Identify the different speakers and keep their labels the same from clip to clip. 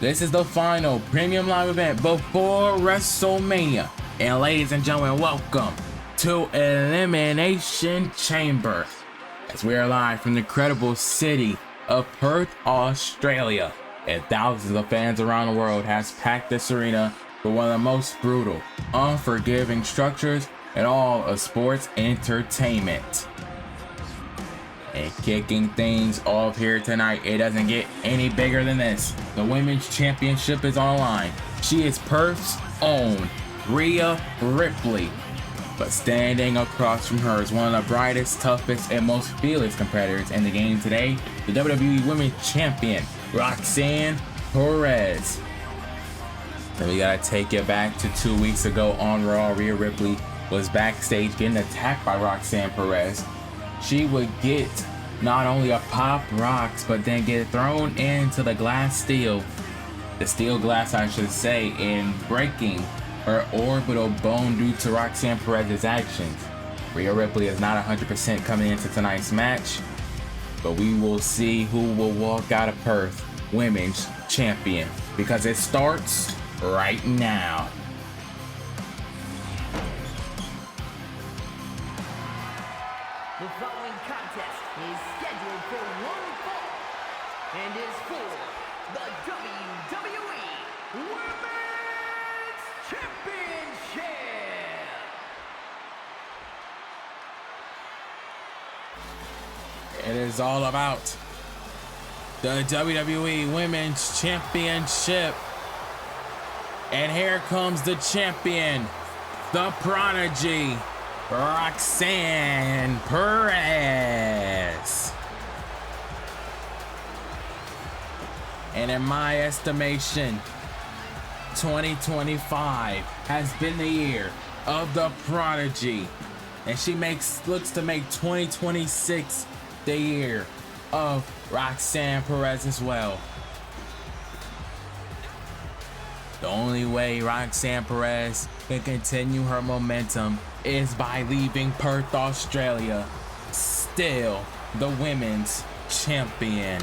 Speaker 1: This is the final premium live event before WrestleMania. And ladies and gentlemen, welcome to Elimination Chamber. As we are live from the incredible city of Perth, Australia. And thousands of fans around the world has packed this arena for one of the most brutal, unforgiving structures in all of sports entertainment. And kicking things off here tonight, it doesn't get any bigger than this. The Women's Championship is on the line. She is Perth's own Rhea Ripley. But standing across from her is one of the brightest, toughest, and most fearless competitors in the game today, the WWE Women's Champion, Roxanne Perez. Then we gotta take it back to 2 weeks ago on Raw. Rhea Ripley was backstage getting attacked by Roxanne Perez. She would get not only a pop rocks, but then get thrown into the steel glass I should say, and breaking her orbital bone due to Roxanne Perez's actions. Rhea Ripley is not 100% coming into tonight's match, but we will see who will walk out of Perth Women's Champion, because it starts right now.
Speaker 2: The following contest is scheduled for one fall and is for the WWE Women's Championship.
Speaker 1: It is all about the WWE Women's Championship. And here comes the champion, the prodigy, Roxanne Perez. And in my estimation, 2025 has been the year of the prodigy. And she looks to make 2026 the year of Roxanne Perez as well. The only way Roxanne Perez can continue her momentum is by leaving Perth, Australia, still the women's champion.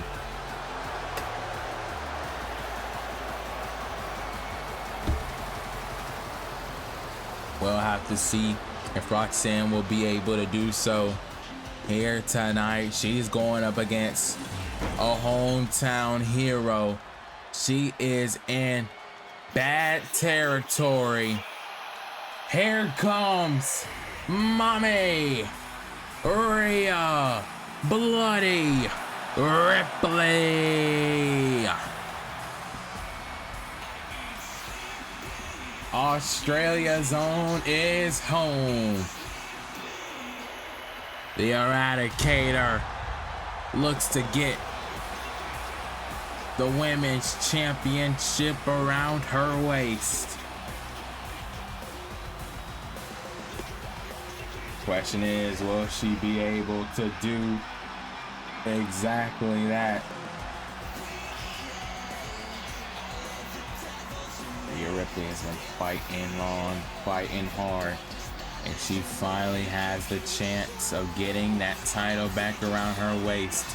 Speaker 1: We'll have to see if Roxanne will be able to do so here tonight. She's going up against a hometown hero. She is in bad territory. Here comes Mommy Rhea Bloody Ripley. Australia's own is home. The Eradicator looks to get the women's championship around her waist. Question is, will she be able to do exactly that? Rhea Ripley has been fighting long, fighting hard, and she finally has the chance of getting that title back around her waist.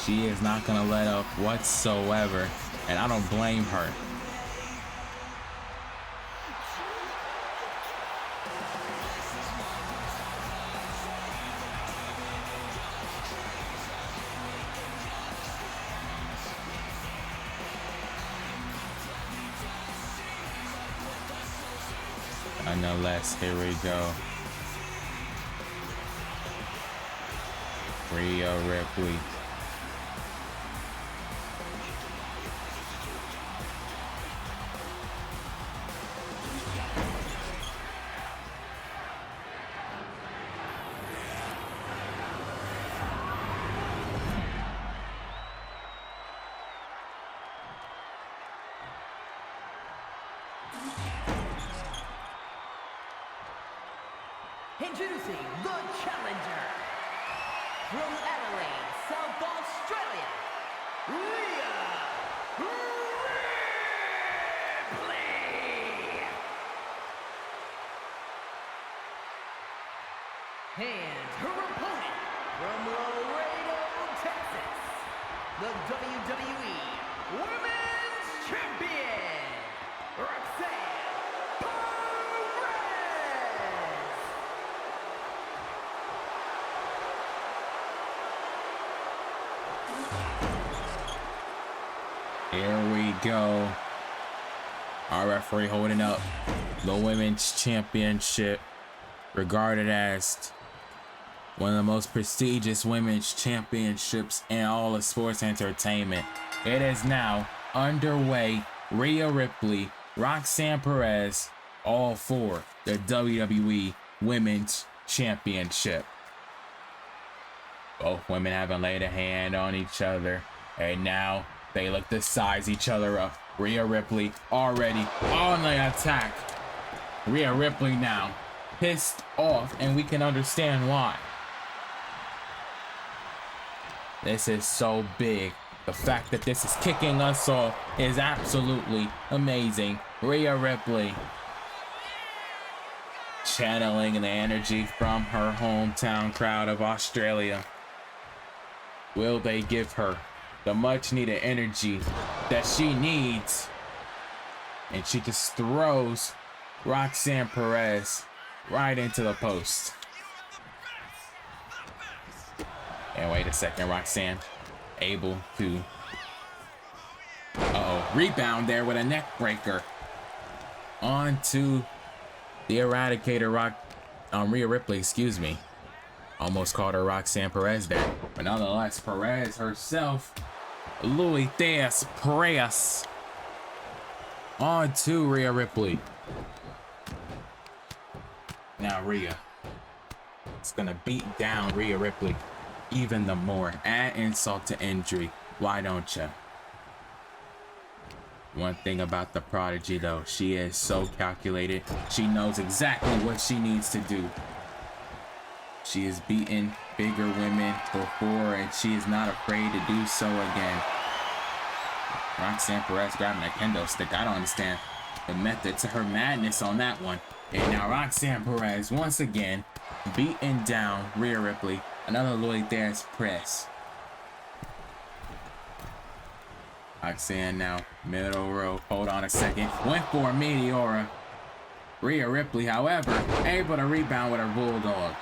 Speaker 1: She is not gonna let up whatsoever, and I don't blame her. Nonetheless, here we go. Rhea Ripley.
Speaker 2: Introducing the challenger from Adelaide, South Australia, Rhea Ripley. And her opponent from Laredo, Texas, the WWE Women's Champion.
Speaker 1: we go. Our referee holding up the Women's Championship, regarded as one of the most prestigious women's championships in all of sports entertainment. It is now underway. Rhea Ripley, Roxanne Perez, all for the WWE Women's Championship. Both women haven't laid a hand on each other, and now they look to size each other up. Rhea Ripley already on the attack. Rhea Ripley now pissed off, and we can understand why. This is so big. The fact that this is kicking us off is absolutely amazing. Rhea Ripley channeling the energy from her hometown crowd of Australia. Will they give her the much needed energy that she needs? And she just throws Roxanne Perez right into the post. And wait a second, Roxanne able to rebound there with a neck breaker onto the Eradicator Rhea Ripley, excuse me. Almost called her Roxanne Perez there, but nonetheless, Perez herself, Louis Theas Perez, onto Rhea Ripley. Now Rhea is gonna beat down Rhea Ripley even the more. Add insult to injury, why don't you? One thing about the Prodigy though, she is so calculated. She knows exactly what she needs to do. She has beaten bigger women before, and she is not afraid to do so again. Roxanne Perez grabbing a kendo stick. I don't understand the method to her madness on that one. And now Roxanne Perez once again beating down Rhea Ripley. Another Louis Theas press. Roxanne now middle row. Hold on a second. Went for a Meteora. Rhea Ripley, however, able to rebound with her Bulldog.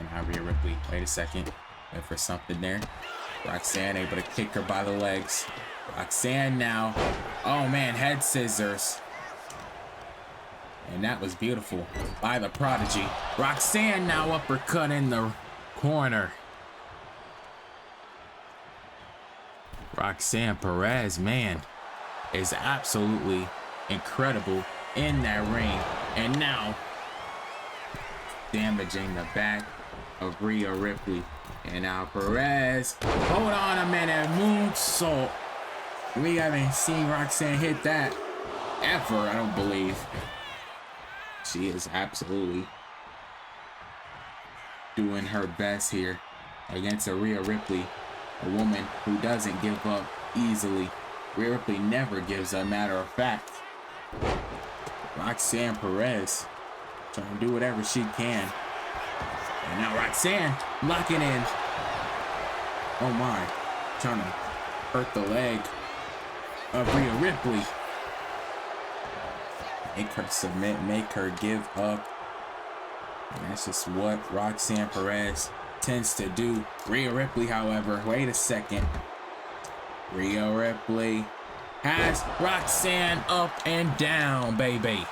Speaker 1: And now Rhea Ripley, wait a second. Went for something there. Roxanne able to kick her by the legs. Roxanne now. Oh man, head scissors. And that was beautiful by the Prodigy. Roxanne now uppercut in the corner. Roxanne Perez, man, is absolutely incredible in that ring. And now damaging the back of Rhea Ripley. And now Perez, hold on a minute, moonsault. We haven't seen Roxanne hit that ever, I don't believe. She is absolutely doing her best here against a Rhea Ripley, a woman who doesn't give up easily. Rhea Ripley never gives up, matter of fact. Roxanne Perez trying to do whatever she can. And now Roxanne locking in. Oh my, trying to hurt the leg of Rhea Ripley. Make her submit, make her give up. And that's just what Roxanne Perez tends to do. Rhea Ripley, however, wait a second. Rhea Ripley has Roxanne up and down, baby.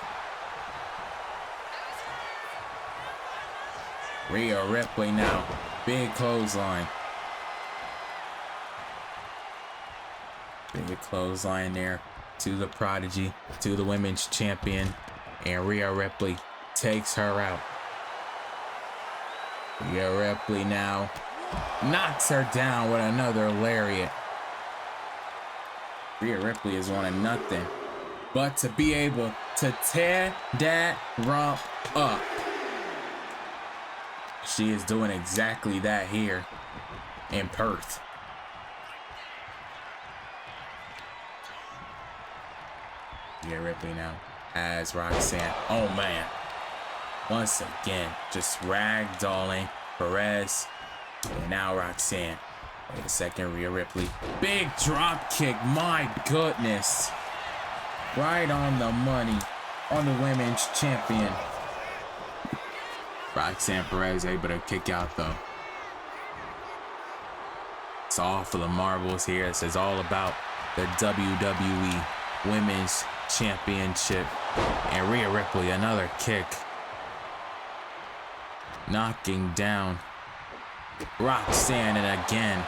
Speaker 1: Rhea Ripley now, big clothesline. Big clothesline there to the Prodigy, to the women's champion, and Rhea Ripley takes her out. Rhea Ripley now knocks her down with another lariat. Rhea Ripley is wanting nothing but to be able to tear that rump up. She is doing exactly that here in Perth. Rhea Ripley now has Roxanne. Oh man. Once again, just ragdolling Perez. And now Roxanne. Wait a second, Rhea Ripley. Big drop kick, my goodness. Right on the money on the women's champion. Roxanne Perez able to kick out though. just all for the marbles here. This is all about the WWE Women's Championship. And Rhea Ripley, another kick. Knocking down Roxanne, and again.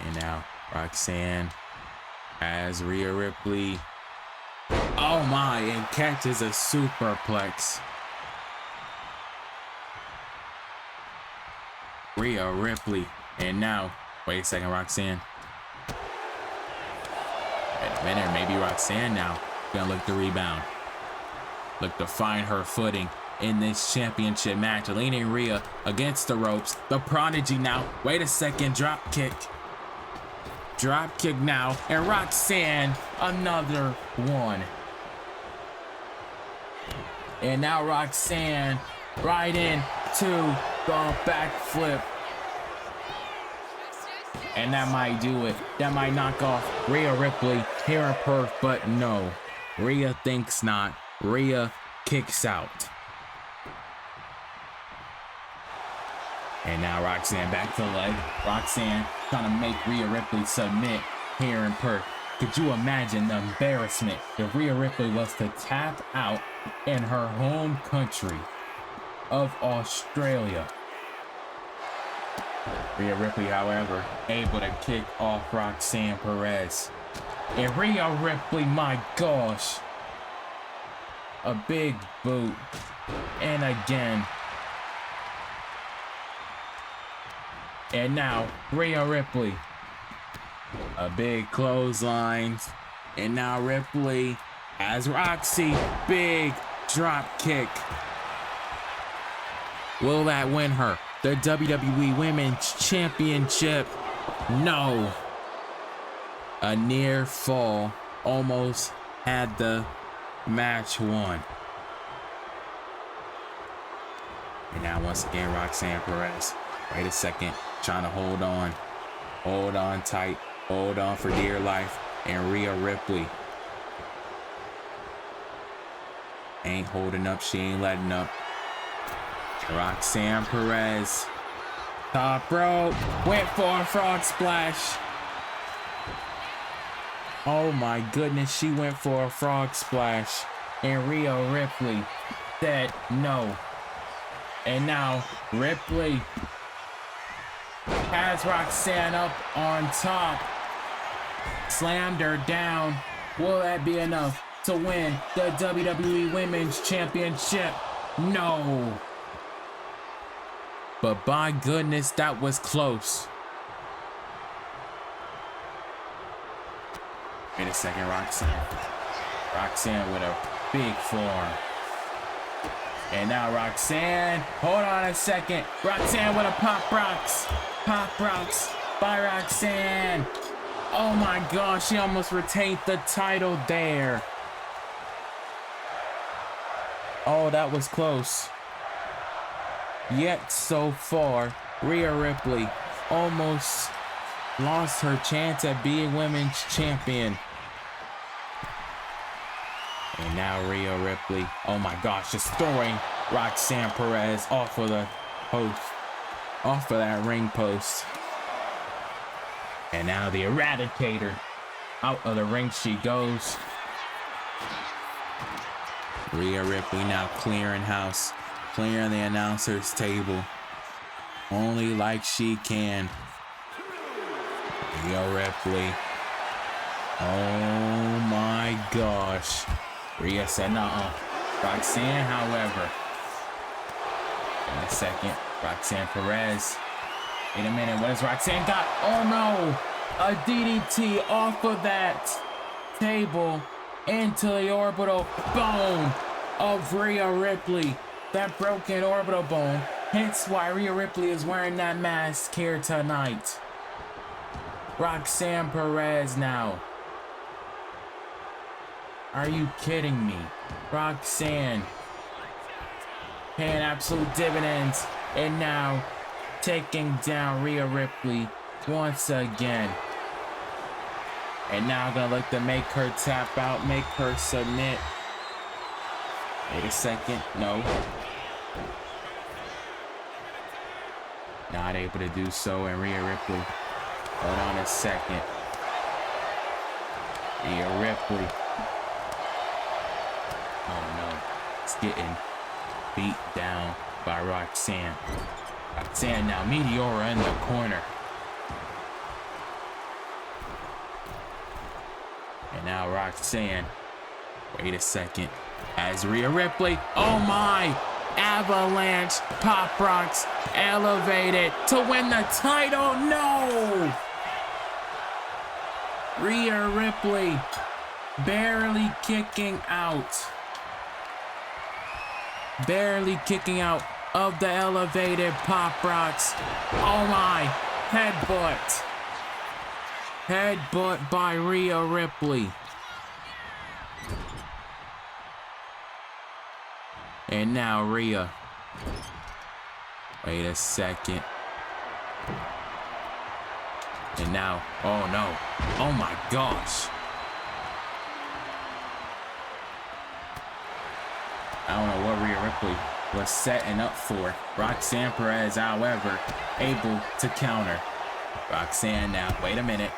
Speaker 1: And now Roxanne has Rhea Ripley. Oh my, and catches a superplex. Rhea Ripley. And now, wait a second, Roxanne. Wait a minute, maybe Roxanne now gonna look to rebound. Look to find her footing in this championship match. Leaning Rhea against the ropes. The Prodigy now. Wait a second, drop kick. Drop kick now. And Roxanne, another one. And now Roxanne right into the backflip. And that might do it. That might knock off Rhea Ripley here in Perth, but no. Rhea thinks not. Rhea kicks out. And now Roxanne back to the leg. Roxanne trying to make Rhea Ripley submit here in Perth. Could you imagine the embarrassment if Rhea Ripley was to tap out in her home country of Australia? Rhea Ripley, however, able to kick off Roxanne Perez. And Rhea Ripley, my gosh. A big boot. And again. And now, Rhea Ripley. A big clothesline. And now Ripley has Roxy. Big drop kick. Will that win her the WWE Women's Championship? No. A near fall. Almost had the match won. And now once again, Roxanne Perez. Wait a second. Trying to hold on. Hold on tight. Hold on for dear life. And Rhea Ripley ain't holding up. She ain't letting up. Roxanne Perez. Top rope. Went for a frog splash. Oh my goodness. She went for a frog splash. And Rhea Ripley said no. And now Ripley has Roxanne up on top. Slammed her down. Will that be enough to win the WWE Women's Championship? No. But by goodness, that was close. Wait a second, Roxanne. Roxanne with a big forearm. And now Roxanne, hold on a second. Roxanne with a pop rocks. Pop rocks by Roxanne. Oh my gosh, she almost retained the title there. Oh, that was close. Yet so far, Rhea Ripley almost lost her chance at being women's champion. And now Rhea Ripley, oh my gosh, just throwing Roxanne Perez off of the post, off of that ring post. And now the Eradicator, out of the ring she goes. Rhea Ripley now clearing house, clearing the announcer's table, only like she can. Rhea Ripley, oh my gosh. Rhea said nuh-uh. Roxanne, however. In a second, Roxanne Perez. Wait a minute, what has Roxanne got? Oh no! A DDT off of that table into the orbital bone of Rhea Ripley. That broken orbital bone. Hence why Rhea Ripley is wearing that mask here tonight. Roxanne Perez now. Are you kidding me? Roxanne paying absolute dividends and now taking down Rhea Ripley once again. And now gonna look to make her tap out, make her submit. Wait a second, no. Not able to do so, and Rhea Ripley. Hold on a second. Rhea Ripley. Oh no. It's getting beat down by Roxanne. Roxanne now, Meteora in the corner. And now Roxanne. Wait a second. As Rhea Ripley. Oh my! Avalanche Pop Rocks elevated to win the title. No! Rhea Ripley barely kicking out. Barely kicking out of the elevated Pop Rocks. Oh my! Headbutt. Headbutt by Rhea Ripley. And now Rhea. Wait a second. And now, oh no. Oh my gosh. I don't know what Rhea Ripley was setting up for. Roxanne Perez, however, able to counter. Roxanne now, wait a minute.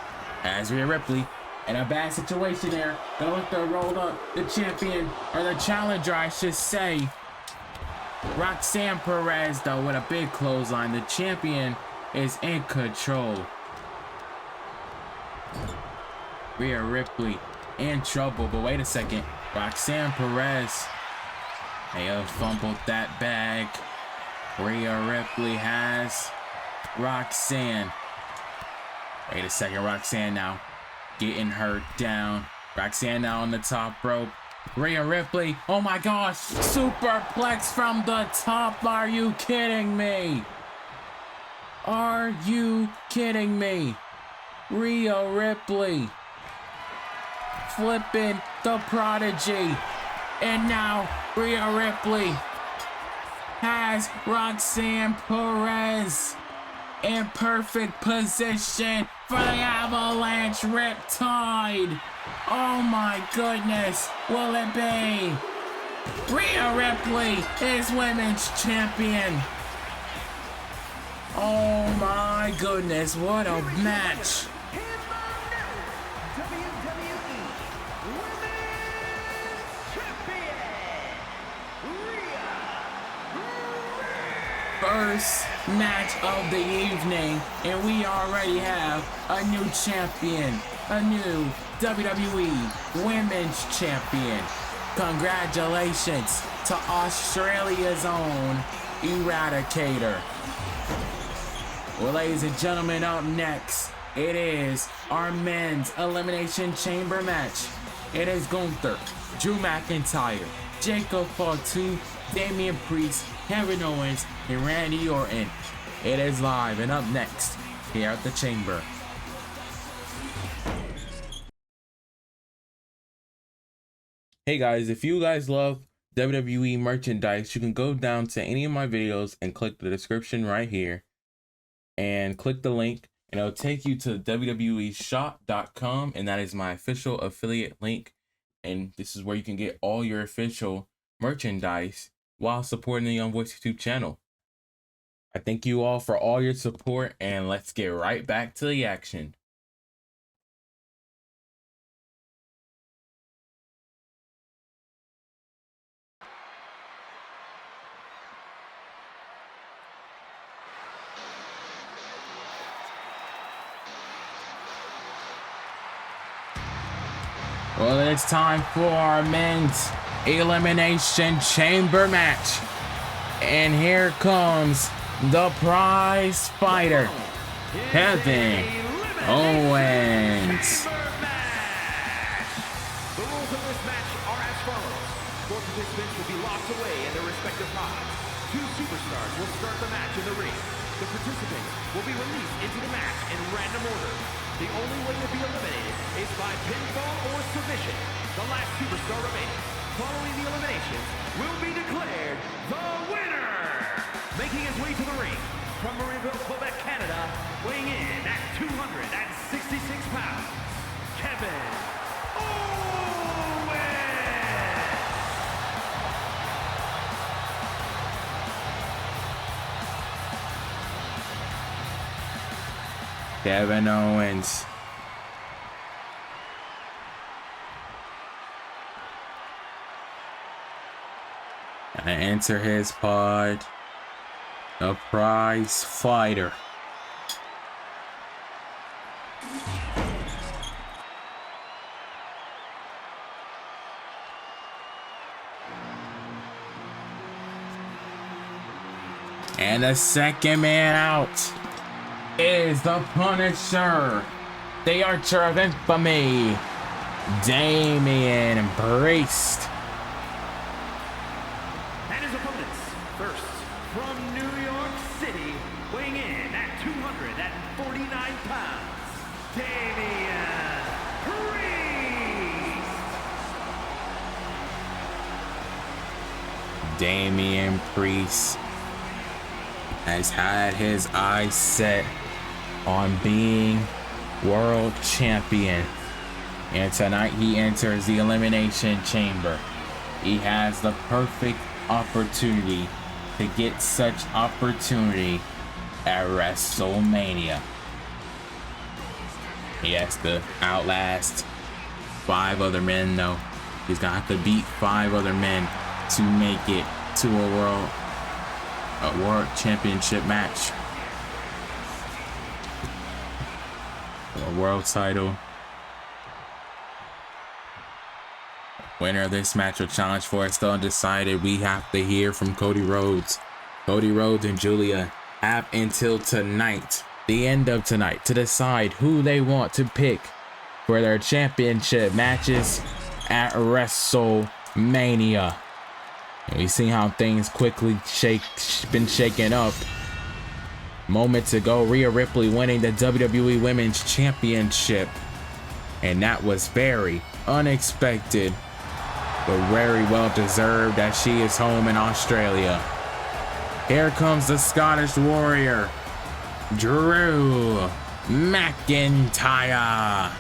Speaker 1: As Rhea Ripley in a bad situation there. Going to roll up the champion, or the challenger, I should say. Roxanne Perez, though, with a big clothesline. The champion is in control. Rhea Ripley in trouble, but wait a second. Roxanne Perez may have fumbled that bag. Rhea Ripley has Roxanne. Wait a second, Roxanne now getting her down. Roxanne now on the top rope. Rhea Ripley, oh my gosh, superplex from the top. Are you kidding me? Are you kidding me? Rhea Ripley flipping the prodigy. And now Rhea Ripley has Roxanne Perez in perfect position for the Avalanche Riptide. Oh my goodness, will it be? Rhea Ripley is women's champion. Oh my goodness, what a match. First match of the evening, and we already have a new champion, a new WWE Women's Champion. Congratulations to Australia's own Eradicator. Well, ladies and gentlemen, up next, it is our men's Elimination Chamber match. It is Gunther, Drew McIntyre, Jacob Fatu, Damian Priest, Kevin Owens, and Randy Orton. It is live and up next here at the Chamber. Hey guys, if you guys love WWE merchandise, you can go down to any of my videos and click the description right here and click the link, and it'll take you to WWEshop.com, and that is my official affiliate link. And this is where you can get all your official merchandise while supporting the Young Voice YouTube channel. I thank you all for all your support, and let's get right back to the action. Well, it's time for our men's Elimination Chamber match. And here comes the prize fighter, Kevin Owens.
Speaker 3: The rules of this match are as follows. 4 participants will be locked away in their respective pods. 2 superstars will start the match in the ring. The participants will be released into the match in random order. The only way to be eliminated is by pinfall or submission. The last superstar remaining, following the eliminations, will be declared the winner. Making his way to the ring from Marieville, Quebec, Canada, weighing in at 266 pounds, Kevin Owens.
Speaker 1: Kevin Owens. Gonna enter his pod. The prize fighter. And the second man out is the Punisher, the Archer of Infamy, Damian Priest.
Speaker 3: And his opponents, first from New York City, weighing in at 249 pounds, Damian Priest.
Speaker 1: Damian Priest has had his eyes set on being world champion, and tonight he enters the Elimination Chamber. He has the perfect opportunity to get such opportunity at WrestleMania. He has to outlast 5 other men though. He's gonna have to beat 5 other men to make it to a world championship match. A world title. Winner of this match will challenge for it. Still undecided. We have to hear from Cody Rhodes. Cody Rhodes and Julia have until tonight, the end of tonight, to decide who they want to pick for their championship matches at WrestleMania. And we've seen how things quickly been shaken up. Moments ago, Rhea Ripley winning the WWE Women's Championship. And that was very unexpected, but very well deserved as she is home in Australia. Here comes the Scottish Warrior, Drew McIntyre.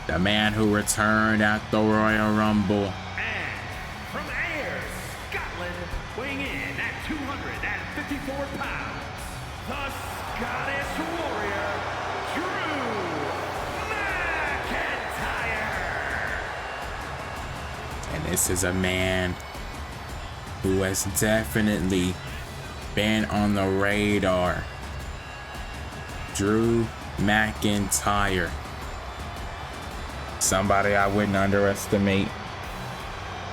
Speaker 1: The man who returned at the Royal Rumble.
Speaker 3: Weighing in at 254 pounds, the Scottish Warrior, Drew McIntyre.
Speaker 1: And this is a man who has definitely been on the radar. Drew McIntyre. Somebody I wouldn't underestimate.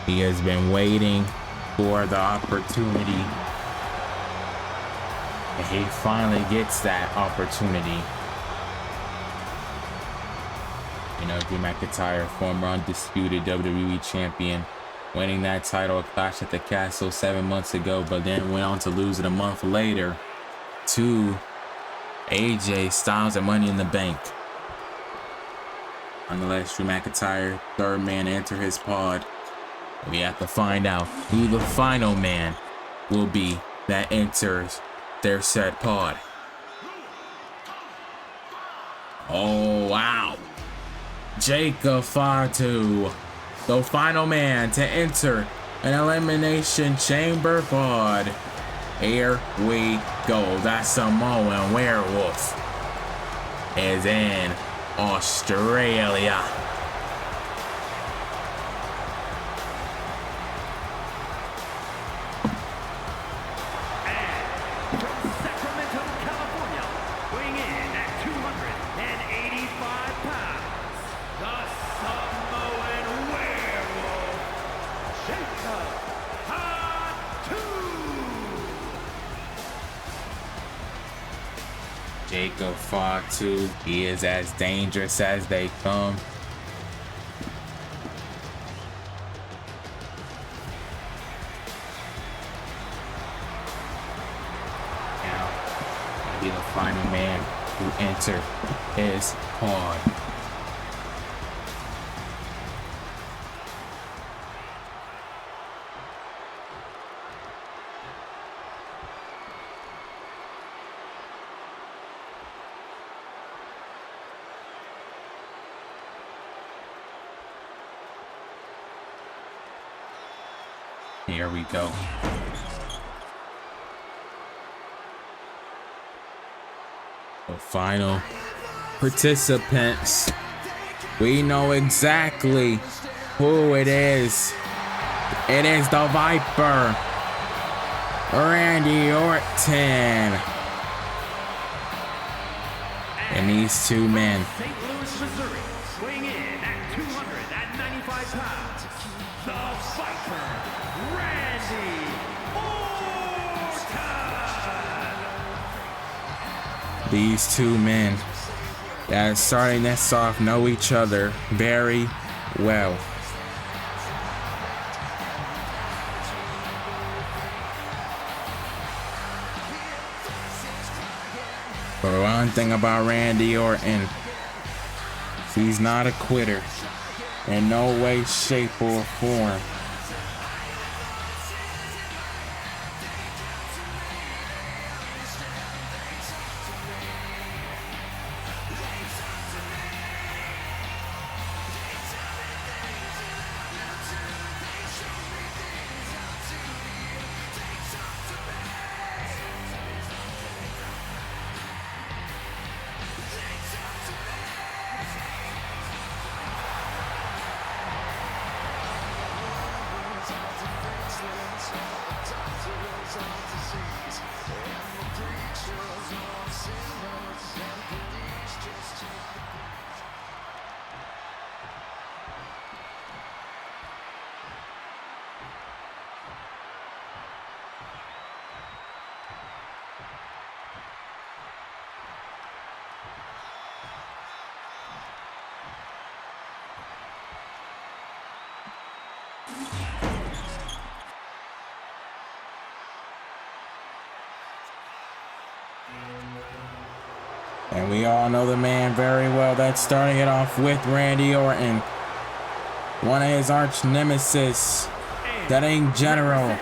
Speaker 1: He has been waiting for the opportunity, and he finally gets that opportunity. You know, Drew McIntyre, former undisputed WWE champion, winning that title at Clash at the Castle 7 months ago, but then went on to lose it a month later to AJ Styles at Money in the Bank. Nonetheless, Drew McIntyre, third man to enter his pod. We have to find out who the final man will be that enters their set pod. Oh, wow. Jacob Fatu, the final man to enter an Elimination Chamber pod. Here we go. That Samoan werewolf is in Australia. Jacob Fatu, he is as dangerous as they come. Now, he'll be the final man who enter his pod. Here we go. The final participants. We know exactly who it is. It is the Viper, Randy Orton. And these two men.
Speaker 3: St. Louis, Missouri, weighing in at 295 pounds, the Viper, Randy Orton.
Speaker 1: These two men that are starting this off know each other very well. But one thing about Randy Orton, he's not a quitter in no way, shape, or form. And we all know the man very well that's starting it off with Randy Orton. One of his arch nemesis, that ain't General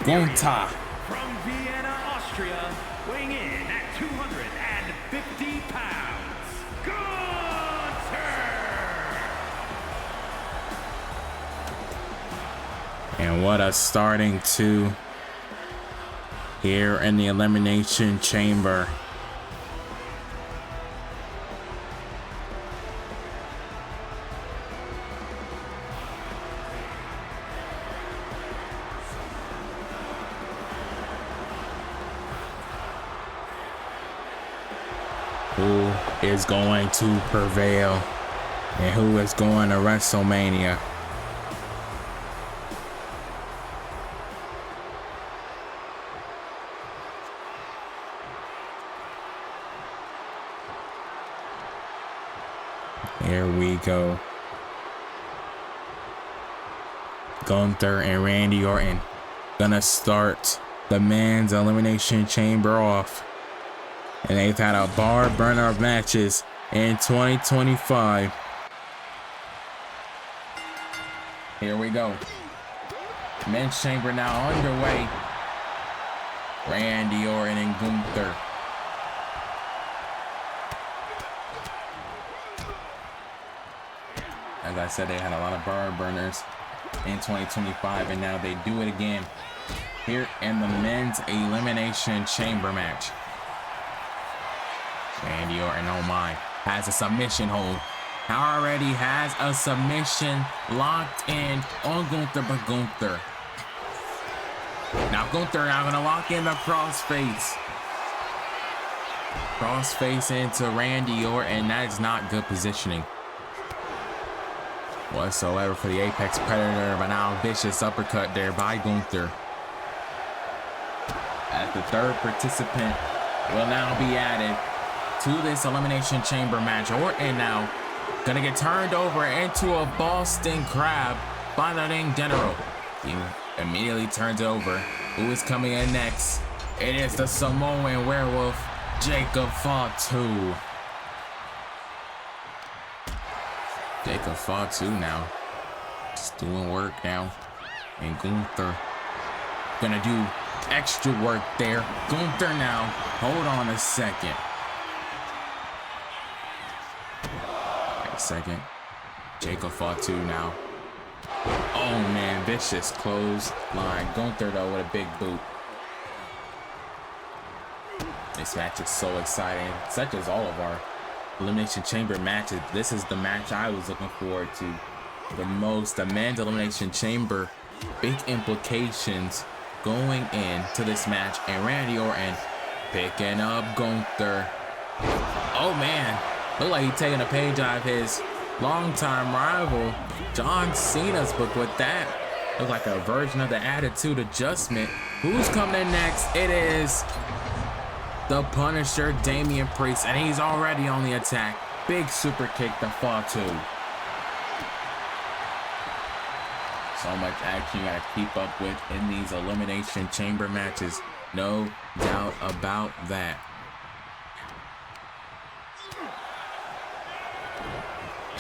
Speaker 1: Gunther.
Speaker 3: From Vienna, Austria, weighing in at 250 pounds, Gunther!
Speaker 1: And what a starting two here in the Elimination Chamber. Who is going to prevail and who is going to WrestleMania? Here we go. Gunther and Randy Orton gonna start the men's Elimination Chamber off. And they've had a bar burner of matches in 2025. Here we go. Men's Chamber now underway. Randy Orton and Gunther. As I said, they had a lot of bar burners in 2025, and now they do it again here in the men's Elimination Chamber match. Randy Orton, oh my, has a submission hold. Already has a submission locked in on Gunther, but Gunther. Now Gunther now gonna lock in the crossface. Crossface into Randy Orton, that is not good positioning whatsoever for the Apex Predator, but now vicious uppercut there by Gunther. As the third participant will now be added to this Elimination Chamber match. Orton now gonna get turned over into a Boston Crab by the ring general. He immediately turns it over. Who is coming in next? It is the Samoan werewolf, Jacob Fatu. Jacob Fatu now just doing work now. And Gunther gonna do extra work there. Gunther now, hold on a second. Second. Jacob Fatu now. Oh man, vicious close line. Gunther though with a big boot. This match is so exciting, such as all of our Elimination Chamber matches. This is the match I was looking forward to the most. The men's Elimination Chamber, big implications going into this match. And Randy Orton picking up Gunther. Oh man, look like he's taking a page out of his longtime rival John Cena's book with that. Look like a version of the Attitude Adjustment. Who's coming in next? It is the Punisher, Damian Priest, and he's already on the attack. Big super kick to fall to. So much action you gotta keep up with in these Elimination Chamber matches. No doubt about that.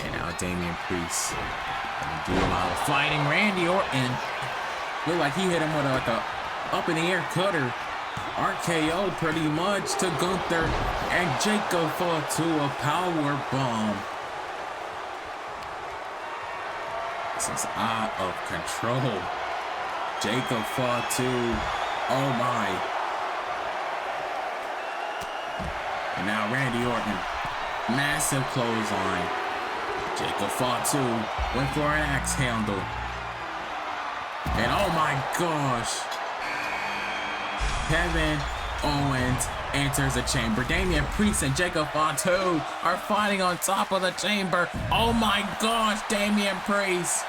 Speaker 1: And now Damian Priest gonna do a lot of fighting. Randy Orton look like he hit him with like a up in the air cutter. RKO pretty much to Gunther, and Jacob fall to a power bomb. This is out of control. Jacob fall to, oh my. And now Randy Orton, massive clothesline. Jacob fought too, went for an axe handle. And oh my gosh. Kevin Owens enters the chamber. Damian Priest and Jacob Fatu are fighting on top of the chamber. Oh my gosh, Damian Priest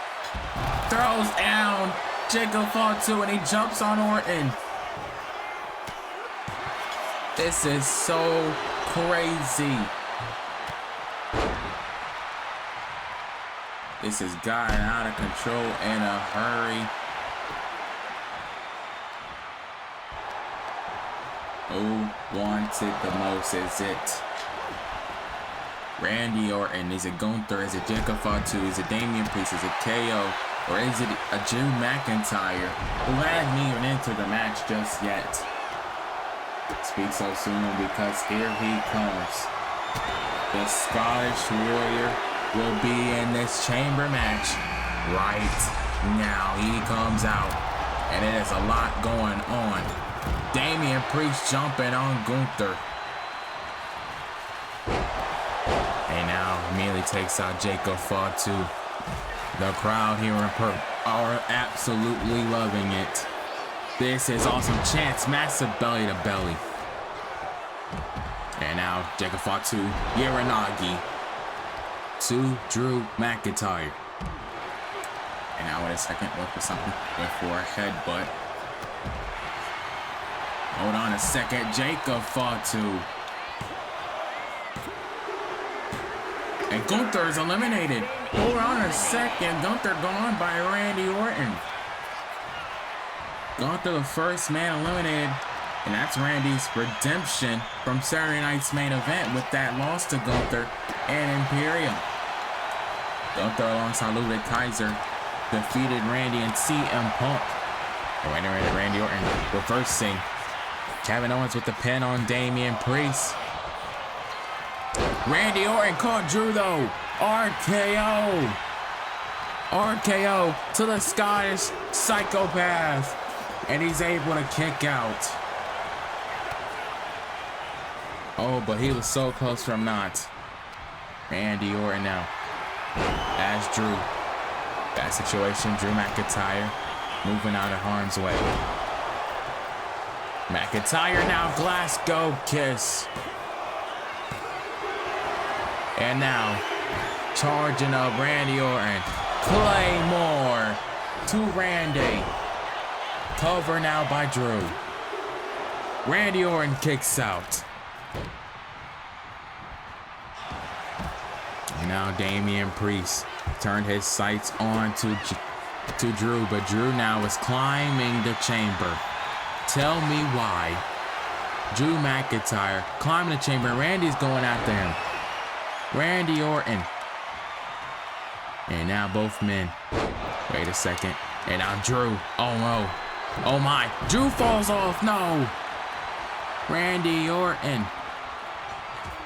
Speaker 1: throws down Jacob Fatu and he jumps on Orton. This is so crazy. This has gotten out of control in a hurry. Who wants it the most? Is it Randy Orton? Is it Gunther? Is it Jacob Fatu? Is it Damian Priest? Is it KO? Or is it a Drew McIntyre who hasn't even entered the match just yet? Speak so soon because here he comes. The Scottish Warrior will be in this chamber match right now. He comes out and it is a lot going on. Damian Priest jumping on Gunther. And now immediately takes out Jacob Fatu. The crowd here in Perth are absolutely loving it. This is awesome. Chance, massive belly to belly. And now Jacob Fatu, Uranagi to Drew McIntyre. And now in a second, look for something. Went for a headbutt. Hold on a second, Jacob Fatu. And Gunther is eliminated. Hold on a second, Gunther gone by Randy Orton. Gunther, the first man eliminated. And that's Randy's redemption from Saturday night's main event with that loss to Gunther and Imperium. Gunther alongside Ludwig Kaiser defeated Randy and CM Punk. And Randy Orton reversing. Kevin Owens with the pin on Damian Priest. Randy Orton caught Drew though. RKO. RKO to the Scottish psychopath. And he's able to kick out. Oh, but he was so close from not. Randy Orton now. As Drew. Bad situation. Drew McIntyre moving out of harm's way. McIntyre now, Glasgow kiss. And now, charging up Randy Orton. Claymore to Randy. Cover now by Drew. Randy Orton kicks out. And now Damian Priest turned his sights on to Drew, but Drew now is climbing the chamber. Tell me why. Drew McIntyre climbing the chamber. Randy's going after him. Randy Orton. And now both men. Wait a second. And now Drew. Oh no. Oh my. Drew falls off. No. Randy Orton.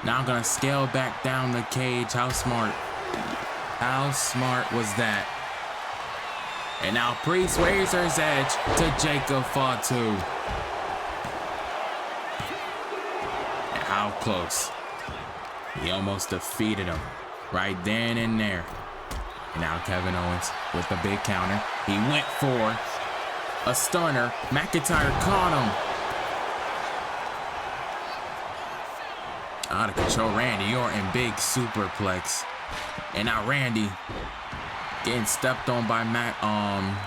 Speaker 1: Now I'm gonna scale back down the cage. How smart. How smart was that? And now Priest Razor's Edge to Jacob Fatu. How close. He almost defeated him right then and there. And now Kevin Owens with the big counter. He went for a stunner. McIntyre caught him. Out of control, Randy Orton, big superplex. And now Randy getting stepped on by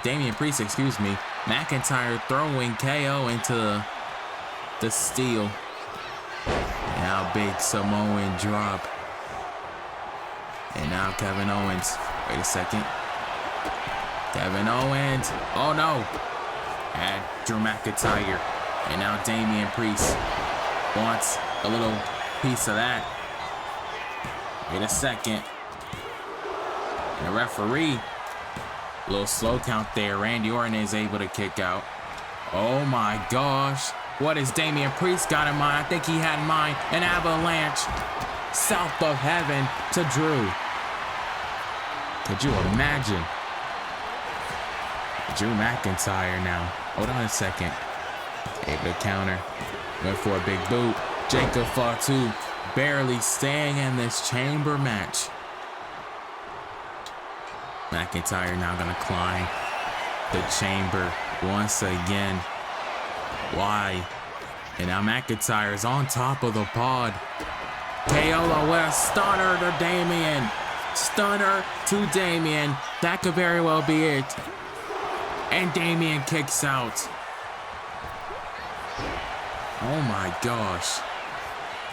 Speaker 1: Damian Priest, excuse me. McIntyre throwing KO into the steel. Now big Samoan drop. And now Kevin Owens. Wait a second. Kevin Owens. Oh no. And Drew McIntyre. And now Damian Priest wants a little piece of that. Wait a second. And the referee. A little slow count there. Randy Orton is able to kick out. Oh my gosh. What has Damian Priest got in mind? I think he had in mind an avalanche south of heaven to Drew. Could you imagine? Drew McIntyre now. Hold on a second. Able to counter. Went for a big boot. Jacob Fatu barely staying in this chamber match. McIntyre now gonna climb the chamber once again. Why? And now McIntyre is on top of the pod. KO with a stunner to Damian. Stunner to Damian. That could very well be it. And Damian kicks out. Oh my gosh.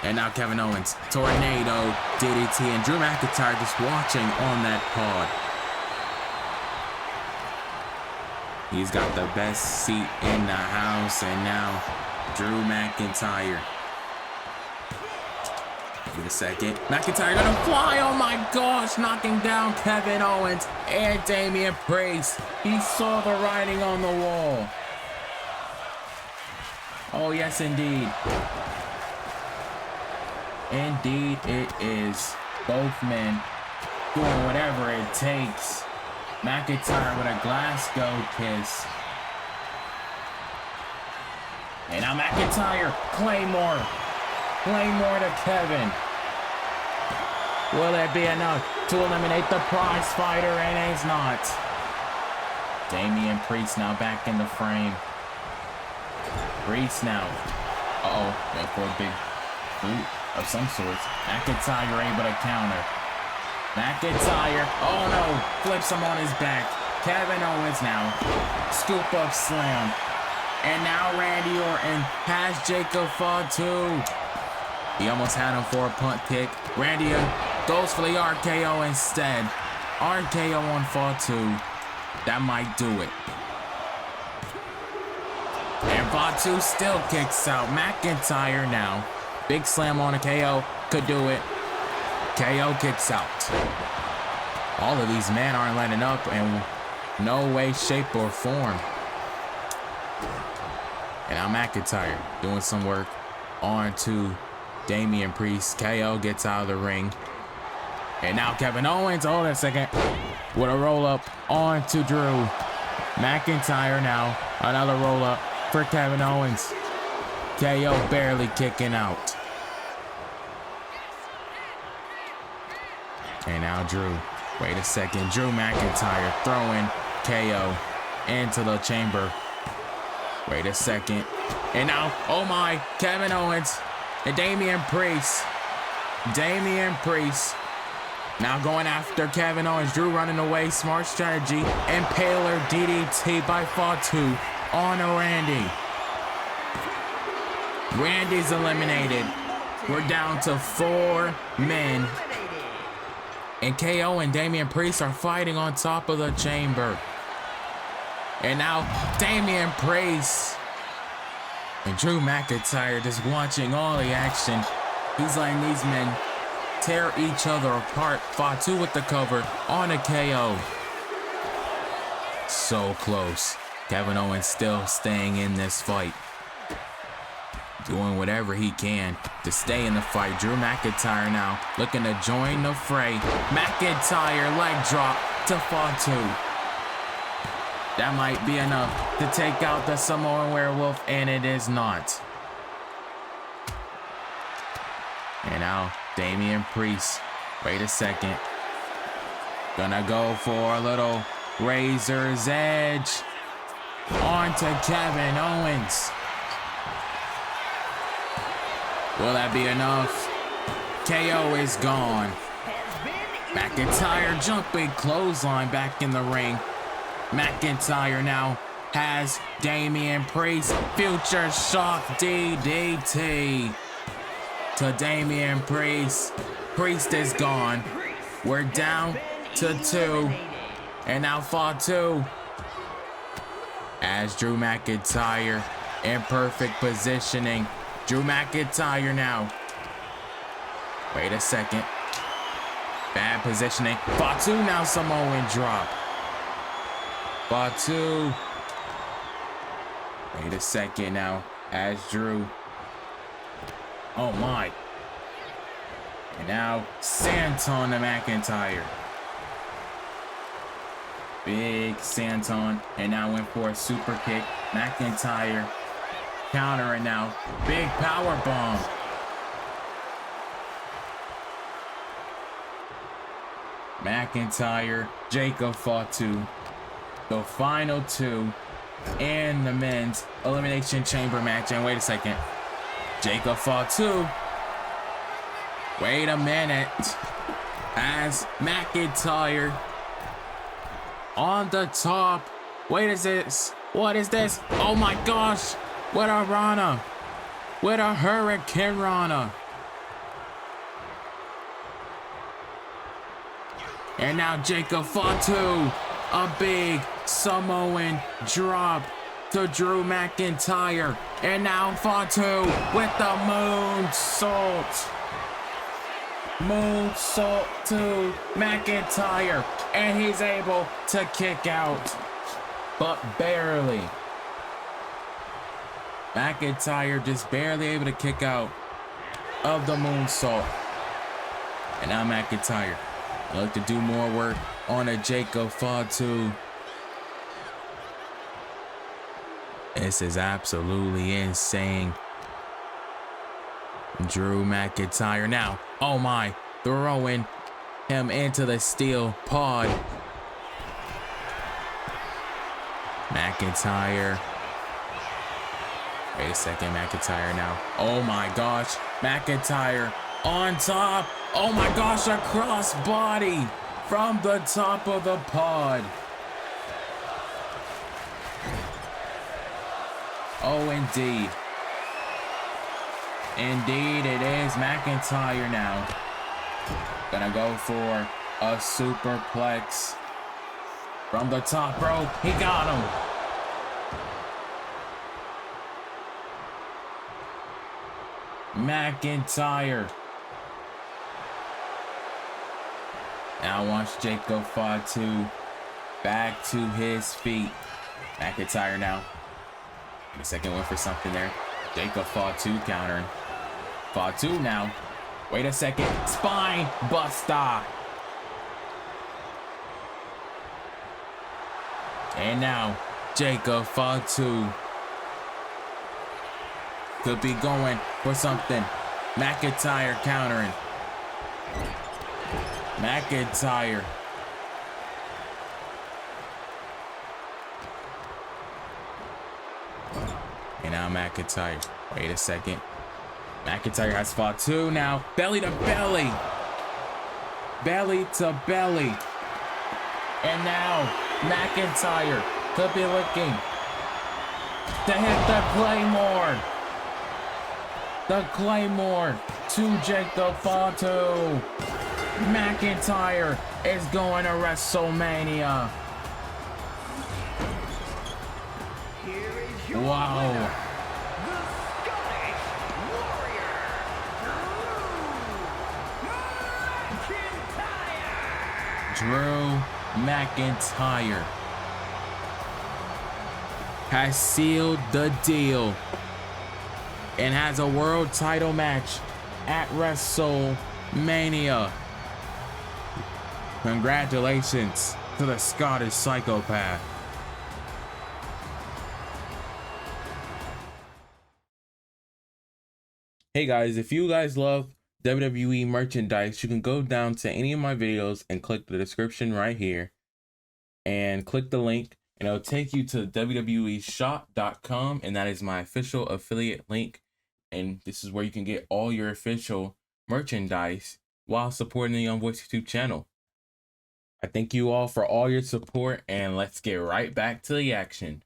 Speaker 1: And now Kevin Owens. Tornado DDT. And Drew McIntyre just watching on that pod. He's got the best seat in the house. And now Drew McIntyre. Wait a second. McIntyre gonna fly. Oh my gosh. Knocking down Kevin Owens and Damian Priest. He saw the writing on the wall. Oh yes, indeed. Indeed it is. Both men doing whatever it takes. McIntyre with a Glasgow kiss. And now McIntyre, Claymore. Claymore to Kevin. Will it be enough to eliminate the prize fighter? And it's not. Damian Priest now back in the frame. Priest now. Uh-oh. Went for a big boot of some sorts. McIntyre able to counter. McIntyre, oh no, flips him on his back. Kevin Owens now, scoop up slam. And now Randy Orton has Jacob Fatu. He almost had him for a punt kick. Randy goes for the RKO instead. RKO on Fatu. That might do it. And Fatu still kicks out. McIntyre now. Big slam on a KO. Could do it. KO kicks out. All of these men aren't letting up in no way, shape, or form. And now McIntyre doing some work on to Damian Priest. KO gets out of the ring. And now Kevin Owens, hold on a second, with a roll up on to Drew. McIntyre now, another roll up for Kevin Owens. KO barely kicking out. And now Drew. Wait a second. Drew McIntyre throwing KO into the chamber. Wait a second. And now, oh my, Kevin Owens and Damian Priest. Damian Priest now going after Kevin Owens. Drew running away. Smart strategy. Impaler DDT by Fatu on Randy. Randy's eliminated. We're down to 4 men. And KO and Damian Priest are fighting on top of the chamber. And now Damian Priest and Drew McIntyre just watching all the action. He's letting these men tear each other apart. Fatu with the cover on a KO. So close. Kevin Owens still staying in this fight. Doing whatever he can to stay in the fight. Drew McIntyre now looking to join the fray. McIntyre leg drop to Fatu. That might be enough to take out the Samoan Werewolf, and it is not. And now Damian Priest. Wait a second. Gonna go for a little Razor's Edge. On to Kevin Owens. Will that be enough? KO is gone. McIntyre jumping clothesline back in the ring. McIntyre now has Damian Priest. Future Shock DDT to Damian Priest. Priest is gone. We're down to 2. And now Fatu. As Drew McIntyre in perfect positioning. Drew McIntyre now. Wait a second. Bad positioning. Fatu now Samoan drop. Fatu. Wait a second now. As Drew. Oh my. And now Santon to McIntyre. Big Santon. And now went for a super kick. McIntyre countering now. Big power bomb. McIntyre, Jacob Fatu. The final 2 in the men's Elimination Chamber match. And wait a second. Jacob Fatu. Wait a minute. As McIntyre on the top. Wait, is this? What is this? Oh my gosh. With a Rana. With a Hurricane Rana. And now Jacob Fatu, a big Samoan drop to Drew McIntyre. And now Fatu with the moonsault. Moonsault to McIntyre. And he's able to kick out, but barely. McIntyre just barely able to kick out of the moonsault. And now McIntyre look to do more work on a Jacob Fatu. This is absolutely insane. Drew McIntyre now. Oh my, throwing him into the steel pod. McIntyre. Wait a second, McIntyre now. Oh my gosh, McIntyre on top. Oh my gosh, a crossbody from the top of the pod. Oh, indeed. Indeed, it is McIntyre now. Gonna go for a superplex from the top rope. He got him. McIntyre. Now watch Jacob Fatu back to his feet. McIntyre now. The second one for something there. Jacob Fatu countering. Fatu now. Wait a second. Spine buster. And now Jacob Fatu could be going for something. McIntyre countering. McIntyre. And now McIntyre. Wait a second. McIntyre has Fatu now. Belly to belly. Belly to belly. And now McIntyre could be looking to hit the Claymore. The Claymore to Jacob Fatu. McIntyre is going to WrestleMania. Wow. Drew McIntyre has sealed the deal and has a world title match at WrestleMania. Congratulations to the Scottish Psychopath. Hey guys, if you guys love WWE merchandise, you can go down to any of my videos and click the description right here and click the link, and it'll take you to WWEshop.com, and that is my official affiliate link. And this is where you can get all your official merchandise while supporting the Young Voice YouTube channel. I thank you all for all your support, and let's get right back to the action.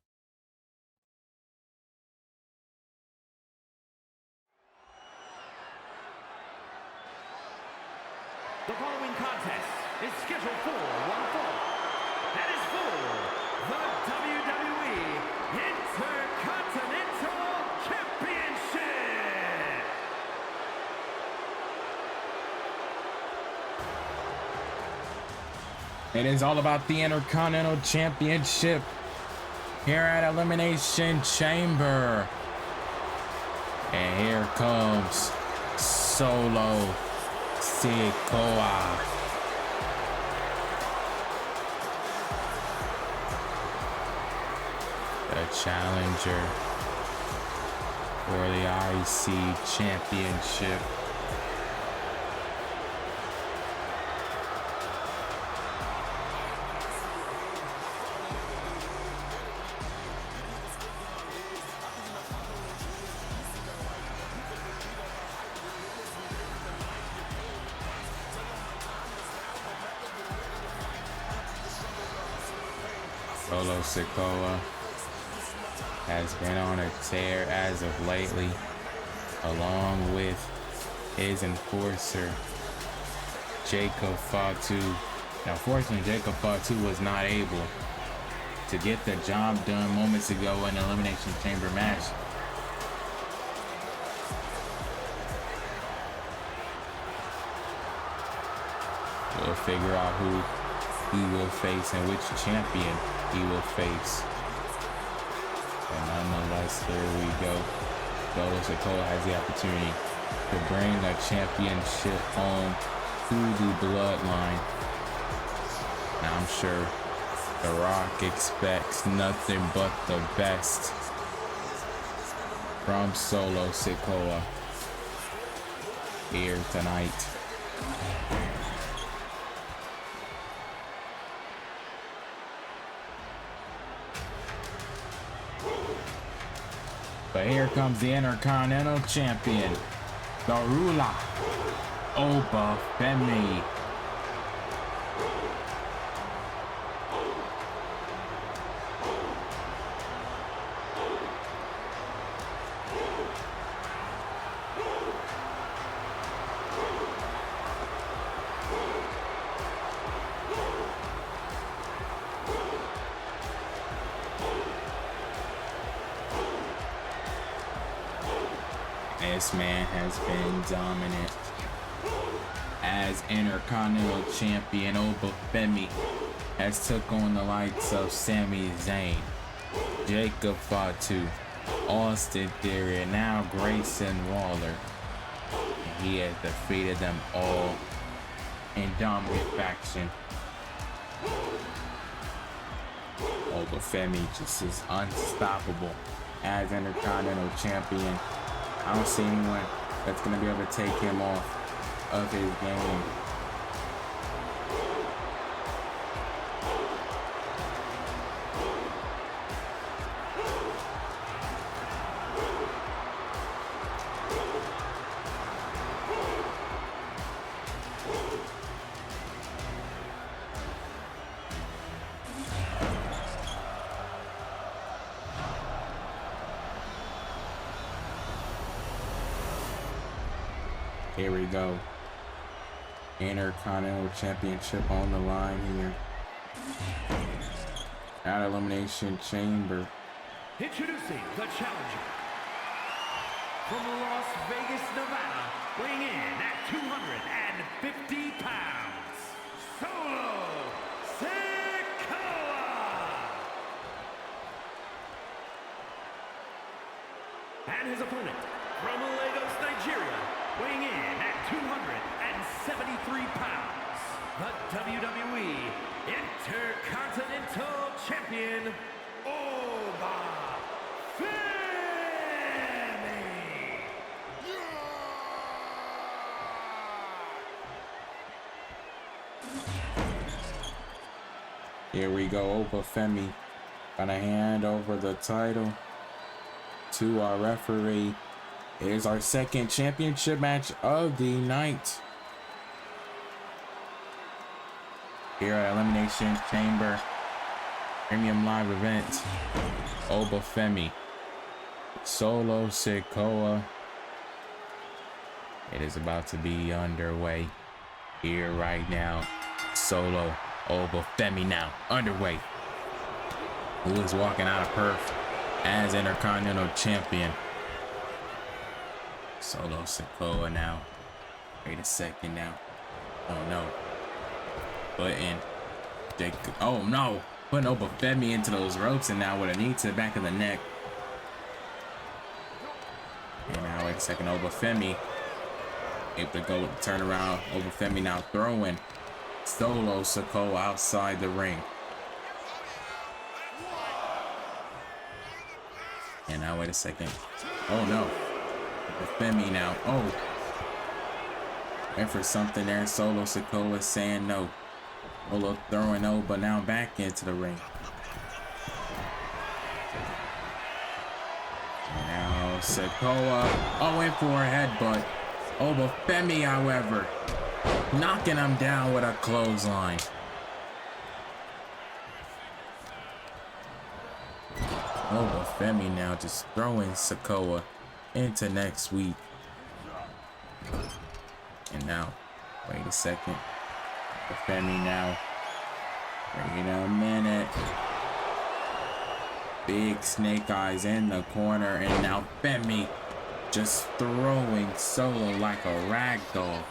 Speaker 3: The following contest is scheduled for one fall. That is for the WWE Intercontinental Championship.
Speaker 1: It is all about the Intercontinental Championship here at Elimination Chamber. And here comes Solo Sikoa. The challenger for the IC Championship. Solo Sikoa has been on a tear as of lately, along with his enforcer, Jacob Fatu. Now, fortunately, Jacob Fatu was not able to get the job done moments ago in the Elimination Chamber match. We'll figure out who he will face and which champion he will face. And nonetheless, here we go. Solo Sikoa has the opportunity to bring a championship home to the bloodline. Now I'm sure The Rock expects nothing but the best from Solo Sikoa here tonight. But here comes the Intercontinental Champion, the ruler, Oba Femi. This man has been dominant as Intercontinental Champion. Oba Femi has took on the likes of Sami Zayn, Jacob Fatu, Austin Theory, and now Grayson Waller. And he has defeated them all in dominant faction. Oba Femi just is unstoppable as Intercontinental Champion. I don't see anyone that's going to be able to take him off of his game. Here we go. Intercontinental Championship on the line here at Elimination Chamber.
Speaker 3: Introducing the challenger from Las Vegas, Nevada, weighing in at 250 pounds, Solo Sikoa. And his opponent from Lagos, Nigeria, weighing in at 273 pounds, the WWE Intercontinental Champion, Oba Femi.
Speaker 1: Here we go. Oba Femi gonna hand over the title to our referee. It is our second championship match of the night here at Elimination Chamber Premium Live Event. Oba Femi, Solo Sikoa. It is about to be underway here right now. Solo Oba Femi now underway. Who is walking out of Perth as Intercontinental Champion? Solo Sikoa now. Wait a second now. Oh no. Oh no. Putting Oba Femi into those ropes, and now with a knee to the back of the neck. And now wait a second. Oba Femi able to go turn around. Oba Femi now throwing Solo Sikoa outside the ring. And now wait a second. Oh no. Femi now. Oh. Went for something there. Solo Sikoa saying no. Solo throwing Oba now back into the ring. Now Sikoa. Oh, went for a headbutt. Oba Femi, however, knocking him down with a clothesline. Oba Femi now just throwing Sikoa into next week. And now, wait a second. Femi now. Wait a minute. Big snake eyes in the corner, and now Femi just throwing Solo like a rag doll.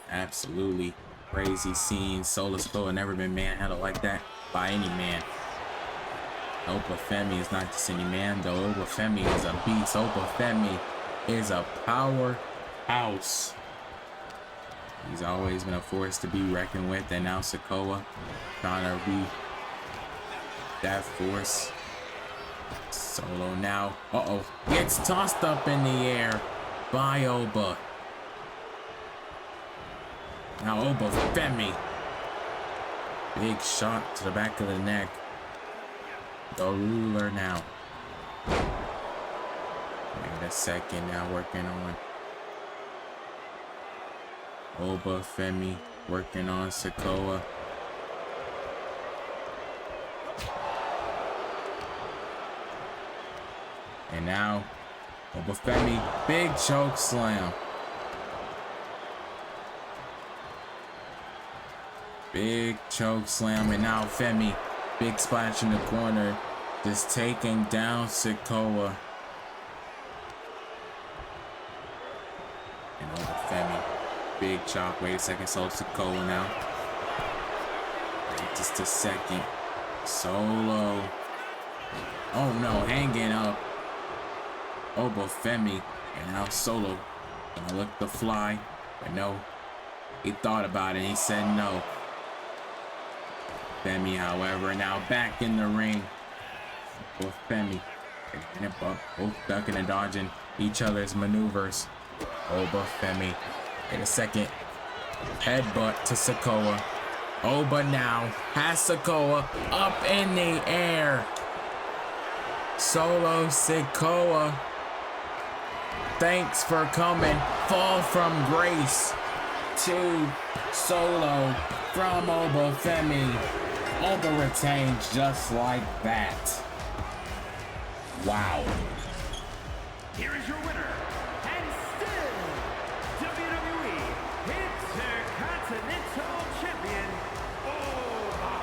Speaker 1: Absolutely crazy scene. Solo Sikoa never been manhandled like that by any man. Oba Femi is not just any man though. Oba Femi is a beast. Oba Femi is a powerhouse. He's always been a force to be reckoned with, and now Sikoa trying to be that force. Solo now. Gets tossed up in the air by Oba. Now Oba Femi. Big shot to the back of the neck. The ruler now. Wait a second now, working on Oba Femi, working on Sikoa. And now Oba Femi, big choke slam. Big choke slam, and now Femi, big splash in the corner, just taking down Sikoa. And Oba Femi, big chop. Wait a second, Solo Sikoa now. Wait just a second. Solo. Oh no, hanging up. Oba Femi, and now Solo gonna look to fly, but no. He thought about it, he said no. Femi, however, now back in the ring with Femi. Both ducking and dodging each other's maneuvers. Oba Femi. In a second, headbutt to Sikoa. Oba now has Sikoa up in the air. Solo Sikoa. Thanks for coming. Fall from grace to Solo from Oba Femi. Oba retains just like that. Wow.
Speaker 3: Here is your winner, and still WWE Intercontinental Champion, Oba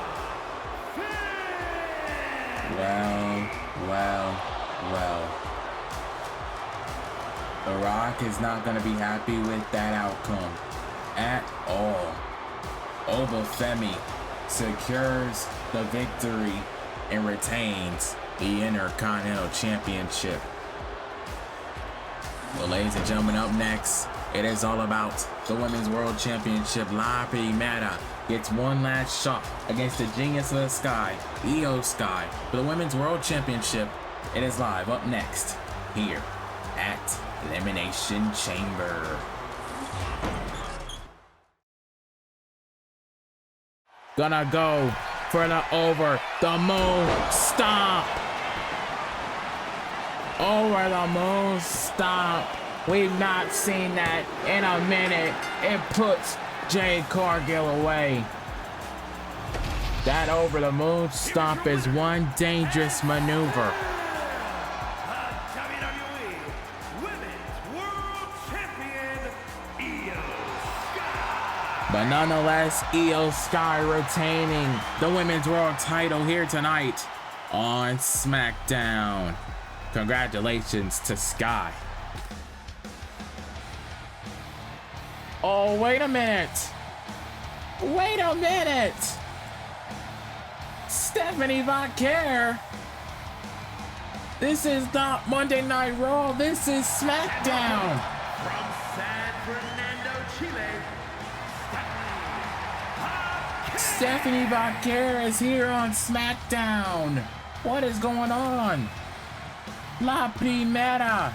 Speaker 3: Femi. Well.
Speaker 1: The Rock is not going to be happy with that outcome at all. Oba Femi secures the victory and retains the Intercontinental Championship. Well, ladies and gentlemen, up next, it is all about the Women's World Championship. Mera gets one last shot against the Genius of the Sky, Io Sky, for the Women's World Championship. It is live up next here at Elimination Chamber. Gonna go for the over the moon stomp. Over the moon stomp. We've not seen that in a minute. It puts Jade Cargill away. That over the moon stomp is one dangerous maneuver.
Speaker 3: WWE Women's World Champion, Io Sky.
Speaker 1: But nonetheless, Io Sky retaining the Women's World title here tonight on SmackDown. Congratulations to Sky. Oh, wait a minute. Wait a minute. Stephanie Vaquer. This is not Monday Night Raw. This is SmackDown.
Speaker 3: From San Fernando, Chile,
Speaker 1: Stephanie Vaquer is here on SmackDown. What is going on? La Primera.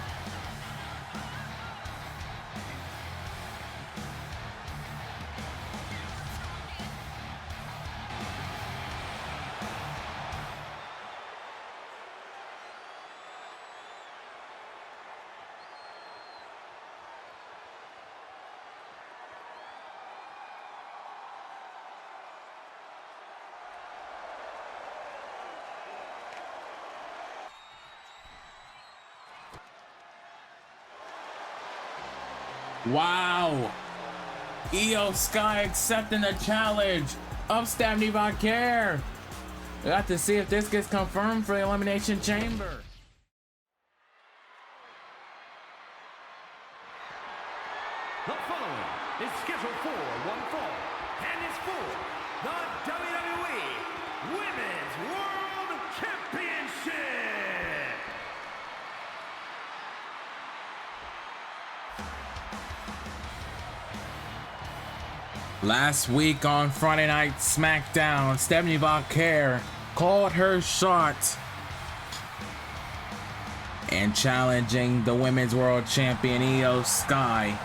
Speaker 1: Wow. Io Sky accepting the challenge of Stephanie Vaquer. We have to see if this gets confirmed for the Elimination Chamber.
Speaker 3: The following is scheduled for one fall and is for the WWE Women's World Championship.
Speaker 1: Last week on Friday Night SmackDown, Stephanie Vaquer called her shot and challenging the Women's World Champion Io Sky.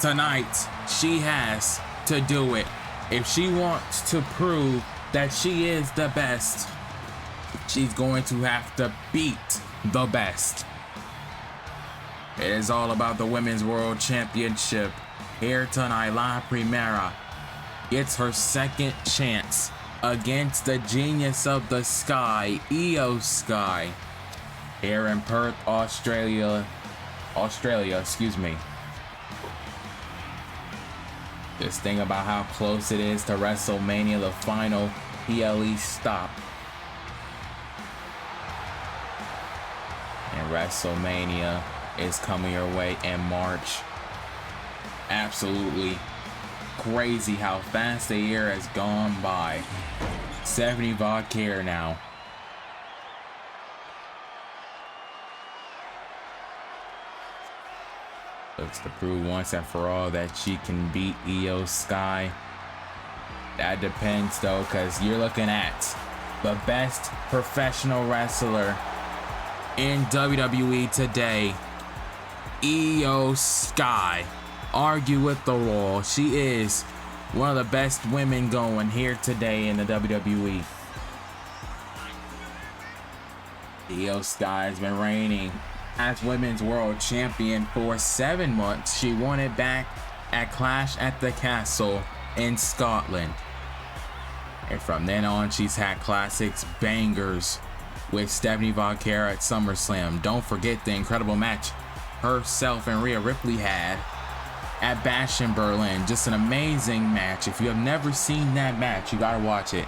Speaker 1: Tonight, she has to do it. If she wants to prove that she is the best, she's going to have to beat the best. It is all about the Women's World Championship. Here tonight, La Primera gets her second chance against the genius of the sky, Io Sky, here in Perth, Australia, excuse me. This thing about how close it is to WrestleMania, the final PLE stop. And WrestleMania is coming your way in March. Absolutely crazy how fast the year has gone by. Stephanie Vaquer now. Looks to prove once and for all that she can beat Io Sky. That depends though, because you're looking at the best professional wrestler in WWE today, Io Sky. Argue with the wall. She is one of the best women going here today in the WWE. Io Sky has been reigning as Women's World Champion for 7 months. She won it back at Clash at the Castle in Scotland. And from then on, she's had classics, bangers with Stephanie Vaquer at SummerSlam. Don't forget the incredible match herself and Rhea Ripley had at Bash in Berlin. Just an amazing match. If you have never seen that match, you gotta watch it.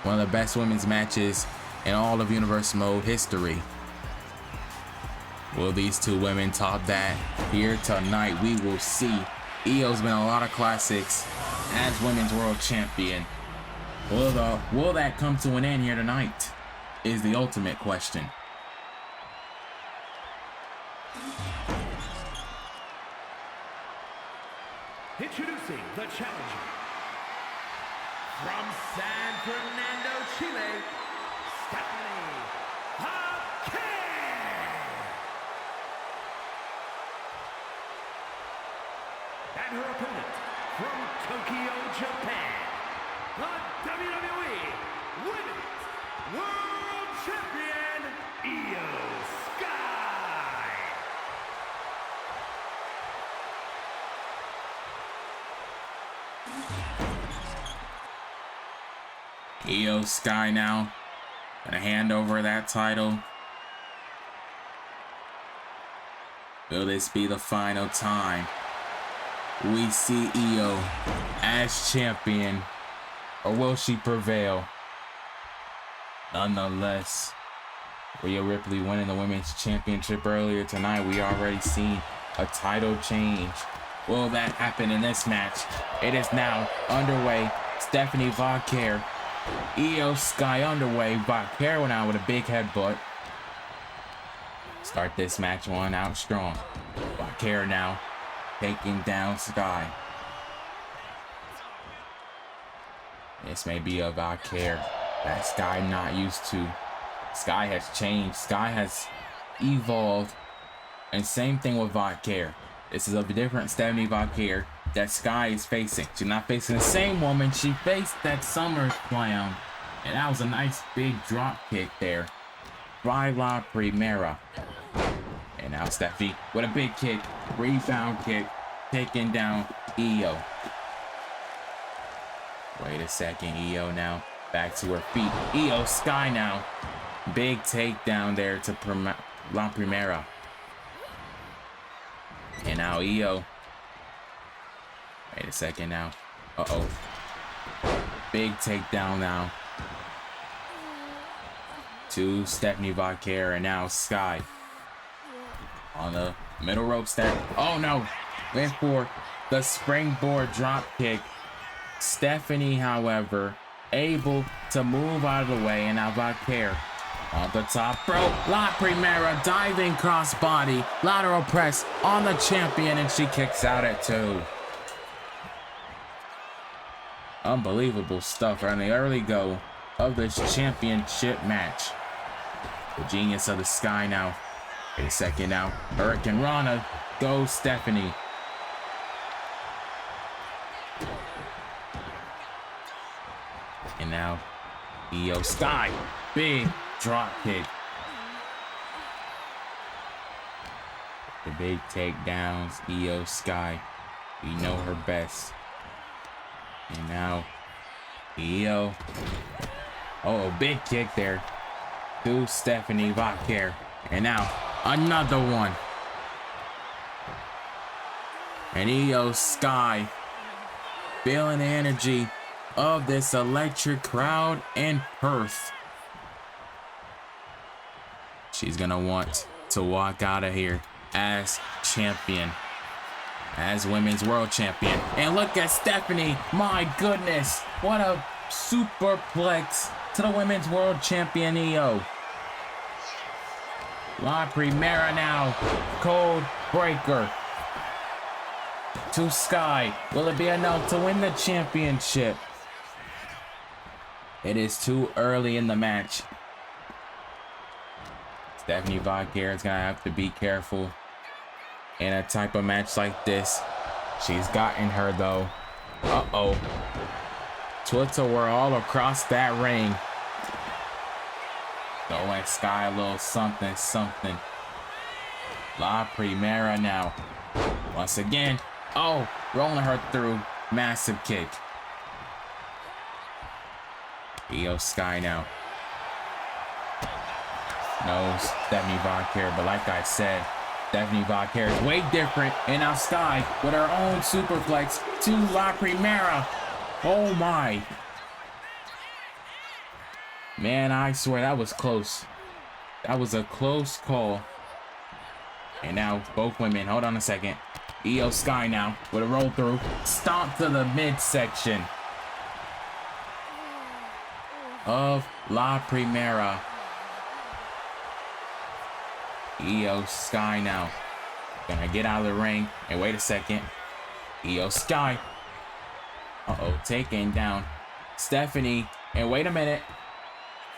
Speaker 1: One of the best women's matches in all of Universe Mode history. Will these two women top that? Here tonight, we will see. Io's been a lot of classics as Women's World Champion. Will that come to an end here tonight? Is the ultimate question.
Speaker 3: Introducing the challenger from San Fernando, Chile, Stephanie Vaquer. And her opponent from Tokyo, Japan, the WWE Women's World Champion, Io Sky.
Speaker 1: Io Sky now gonna hand over that title. Will this be the final time we see Io as champion, or will she prevail? Nonetheless, Rhea Ripley winning the women's championship earlier tonight. We already seen a title change. Will that happen in this match? It is now underway. Stephanie Vaquer, Io Sky underway. Vaquer went out with a big headbutt. Start this match one out strong. Vaquer now taking down Sky. This may be a Vaquer that Sky not used to. Sky has changed. Sky has evolved. And same thing with Vaquer. This is a different Stephanie Vaquer that Sky is facing. She's not facing the same woman she faced at SummerSlam. And that was a nice big drop kick there by La Primera. And now Steffi with a big kick, rebound kick, taking down Io. Wait a second, Io now back to her feet. Io Sky now, big takedown there to La Primera. And now Io. Wait a second now. Uh-oh. Big takedown now to Stephanie Vaquer, and now Sky on the middle ropes there. Oh no, went for the springboard drop kick. Stephanie, however, able to move out of the way, and now Vaquer on the top rope. La Primera diving crossbody, lateral press on the champion, and she kicks out at 2. Unbelievable stuff on the early go of this championship match. The genius of the Sky now. Wait a second now. Hurricane Rana goes Stephanie. And now Io Sky. Big drop kick. The big takedowns. Io Sky. We know her best. And now Io. Oh, big kick there to Stephanie Vaquer. And now another one. And Io Sky feeling the energy of this electric crowd in Perth. She's gonna want to walk out of here as champion, as women's world champion. And look at Stephanie, my goodness, what a superplex to the women's world champion Io. La Primera now, cold breaker to Sky. Will it be enough to win the championship? It is too early in the match. Stephanie Vaquer is gonna have to be careful in a type of match like this. She's gotten her though. Uh-oh. Twitter-whirl all across that ring. Throwing Sky a little something, something. La Primera now. Once again. Oh, rolling her through. Massive kick. Io Sky now. No, Stephanie Vaquer, but like I said, Stephanie Vaquer is way different. And now Sky with her own superplex to La Primera. Oh my. Man, I swear that was close. That was a close call. And now both women, hold on a second. Io Sky now with a roll through. Stomp to the midsection of La Primera. Io Sky now gonna get out of the ring. And wait a second. Io Sky. Uh-oh, taking down Stephanie. And wait a minute.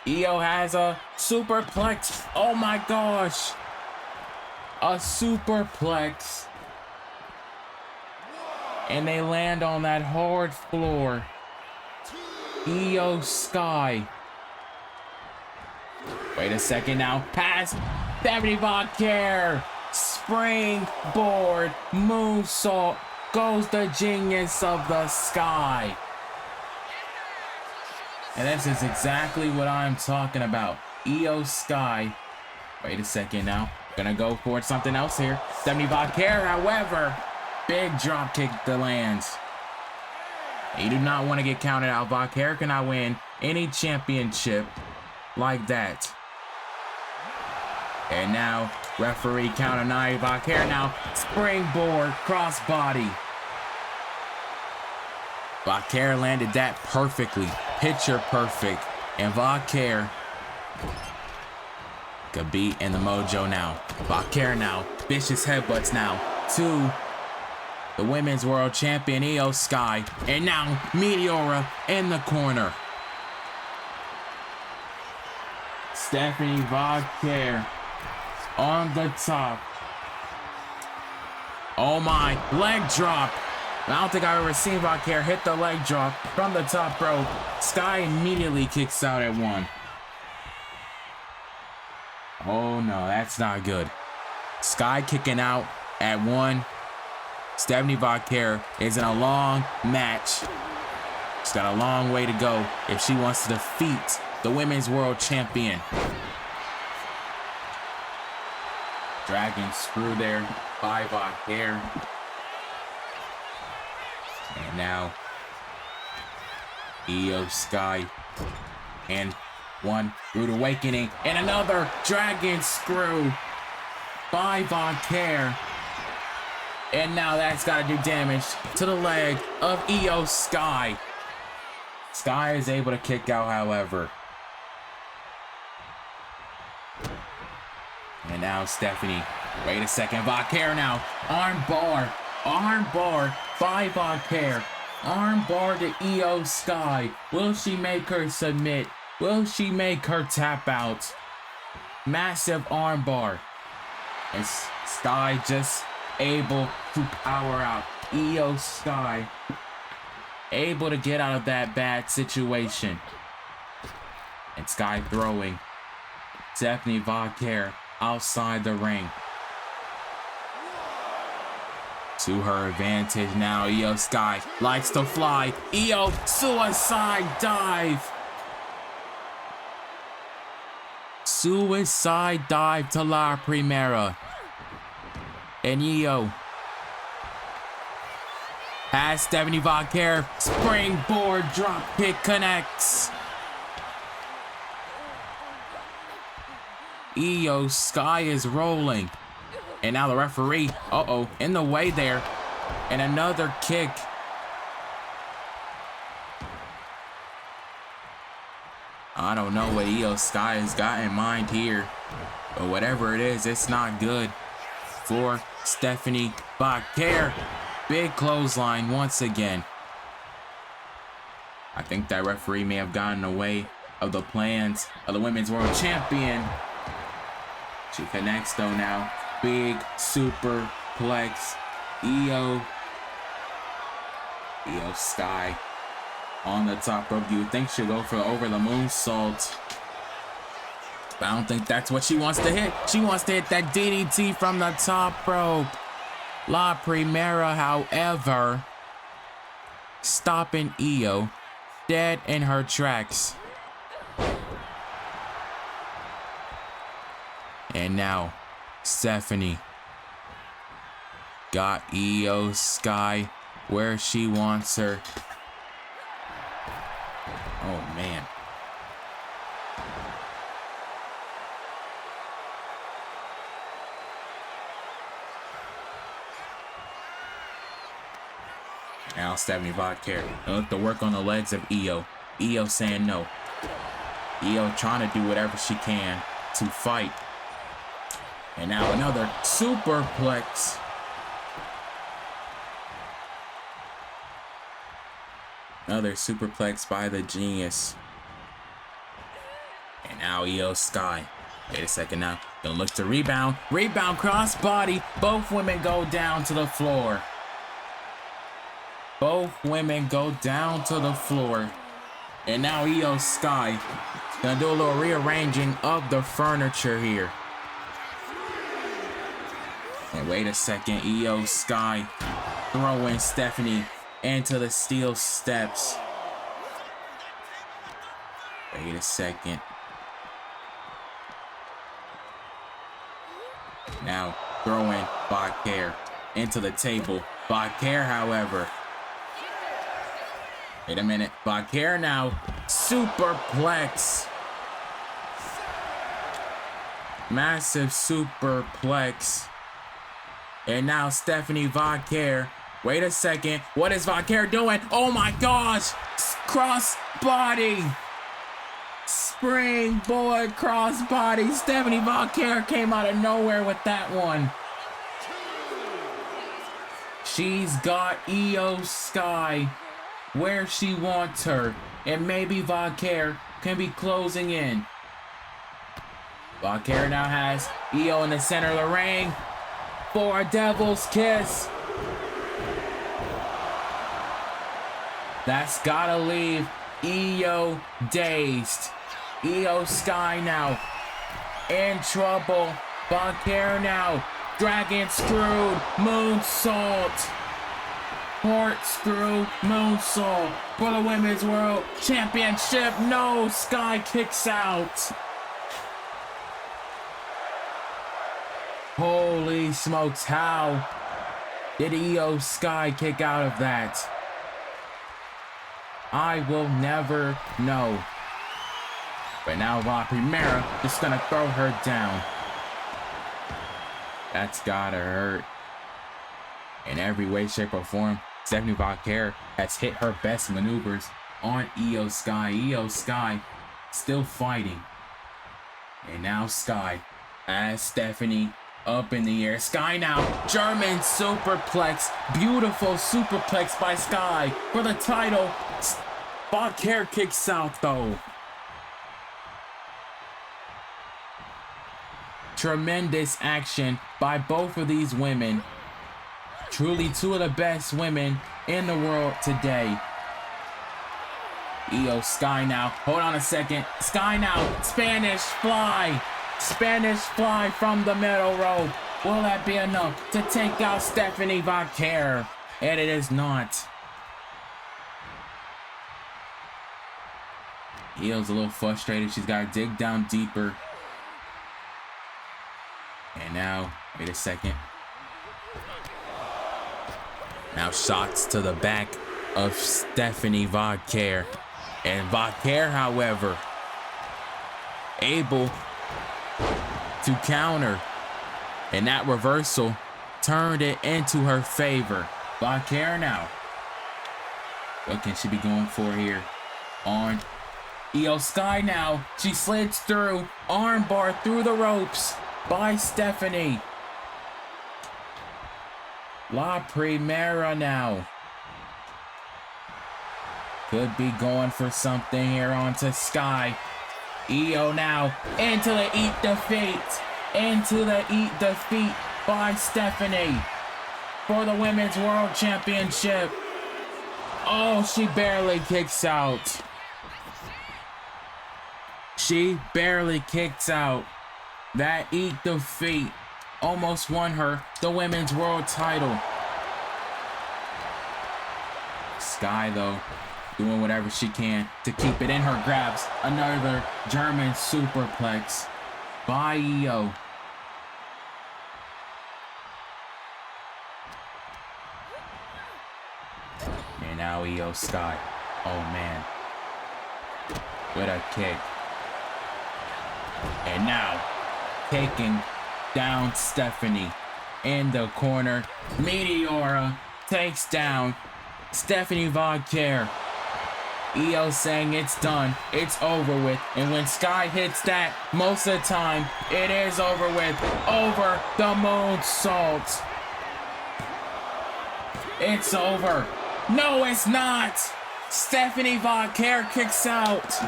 Speaker 1: Io has a superplex. Oh my gosh. A superplex. And they land on that hard floor. Io Sky. Wait a second now. Pass. Stephanie Vaquer. Springboard. Moonsault. Goes the genius of the Sky. And this is exactly what I'm talking about. Io Sky. Wait a second now. Gonna go for something else here. Stephanie Vaquer, however, big drop kick that lands. You do not want to get counted out. Vaquer cannot win any championship like that. And now, referee counter 9. Vaquer now, springboard, crossbody. Vaquer landed that perfectly. Picture perfect. And Vaquer could be in the mojo now. Vaquer now, vicious headbutts now to the Women's World Champion Io Sky. And now Meteora in the corner. Stephanie Vaquer on the top. Oh my, leg drop. I don't think I've ever seen Vaquer hit the leg drop from the top rope. Sky immediately kicks out at 1. Oh no, that's not good. Sky kicking out at 1. Stephanie Vaquer is in a long match. She's got a long way to go if she wants to defeat the Women's World Champion. Dragon screw there by Vaquer. And now Io Sky and 1 rude awakening and another dragon screw by Vaquer. And now that's got to do damage to the leg of Io Sky. Sky is able to kick out, however. And now Stephanie. Wait a second. Vaquer now. Arm bar. Arm bar by Vaquer. Arm bar to Io Sky. Will she make her submit? Will she make her tap out? Massive arm bar. And Sky just able to power out. Io Sky able to get out of that bad situation. And Sky throwing Stephanie Vaquer outside the ring. To her advantage now, Io Sky likes to fly. Io, suicide dive. Suicide dive to La Primera. And Io has Stephanie Vaquer. Springboard drop kick connects. Io Sky is rolling. And now the referee, in the way there. And another kick. I don't know what Io Sky has got in mind here. But whatever it is, it's not good for Stephanie Vaquer. Big clothesline once again. I think that referee may have gotten away of the plans of the Women's World Champion. She connects though now. Big superplex. Io Sky on the top rope. You would think she'll go for over the moonsault. But I don't think that's what she wants to hit. She wants to hit that DDT from the top rope. La Primera, however, stopping Io dead in her tracks. And now Stephanie got Io Sky where she wants her. Oh man. Now Stephanie Vaquer look to work on the legs of Io. Io saying no. Io trying to do whatever she can to fight. And now another superplex. Another superplex by the genius. And now Io Sky. Wait a second now. Gonna look to rebound. Rebound crossbody. Both women go down to the floor. Both women go down to the floor. And now Io Sky gonna do a little rearranging of the furniture here. And wait a second, Io Sky throwing Stephaine into the steel steps. Wait a second. Now throwing Vaquer into the table. Vaquer, however. Wait a minute. Vaquer now. Superplex. Massive superplex. And now Stephaine Vaquer. Wait a second. What is Vaquer doing? Oh my gosh. Cross body. Springboard crossbody. Stephaine Vaquer came out of nowhere with that one. She's got Io Sky where she wants her. And maybe Vaquer can be closing in. Vaquer now has Io in the center of the ring for a devil's kiss. That's gotta leave Io dazed. Io Sky now in trouble. Vaquer now. Dragon screwed. Moonsault. Corkscrew moonsault for the Women's World Championship. No, Sky kicks out. Holy smokes, how did Io Sky kick out of that? I will never know. But now La Primera just gonna throw her down. That's gotta hurt. In every way, shape, or form, Stephaine Vaquer has hit her best maneuvers on Io Sky. Io Sky still fighting. And now Sky has Stephaine up in the air. Sky now, German superplex. Beautiful superplex by Sky for the title. Vaquer kicks out though. Tremendous action by both of these women. Truly two of the best women in the world today. Io Sky now. Hold on a second. Sky now. Spanish fly. Spanish fly from the middle rope. Will that be enough to take out Stephaine Vaquer? And it is not. Io's a little frustrated. She's got to dig down deeper. And now, wait a second. Now shots to the back of Stephaine Vaquer. And Vaquer, however, able to counter. And that reversal turned it into her favor. Vaquer now. What can she be going for here? On Io Sky now. She slides through. Armbar through the ropes by Stephaine. La Primera now. Could be going for something here onto Sky. Io now into the eat defeat. Into the eat defeat by Stephaine for the Women's World Championship. Oh, she barely kicks out. She barely kicks out. That eat defeat almost won her the Women's World title. Sky, though, doing whatever she can to keep it in her grabs. Another German superplex by Io. And now Io Sky. Oh, man. What a kick. And now, taking down Stephaine in the corner. Meteora takes down Stephaine Vaquer. Io saying it's done, it's over with. And when Sky hits that, most of the time, it is over with. Over the moonsault. It's over. No, it's not. Stephaine Vaquer kicks out.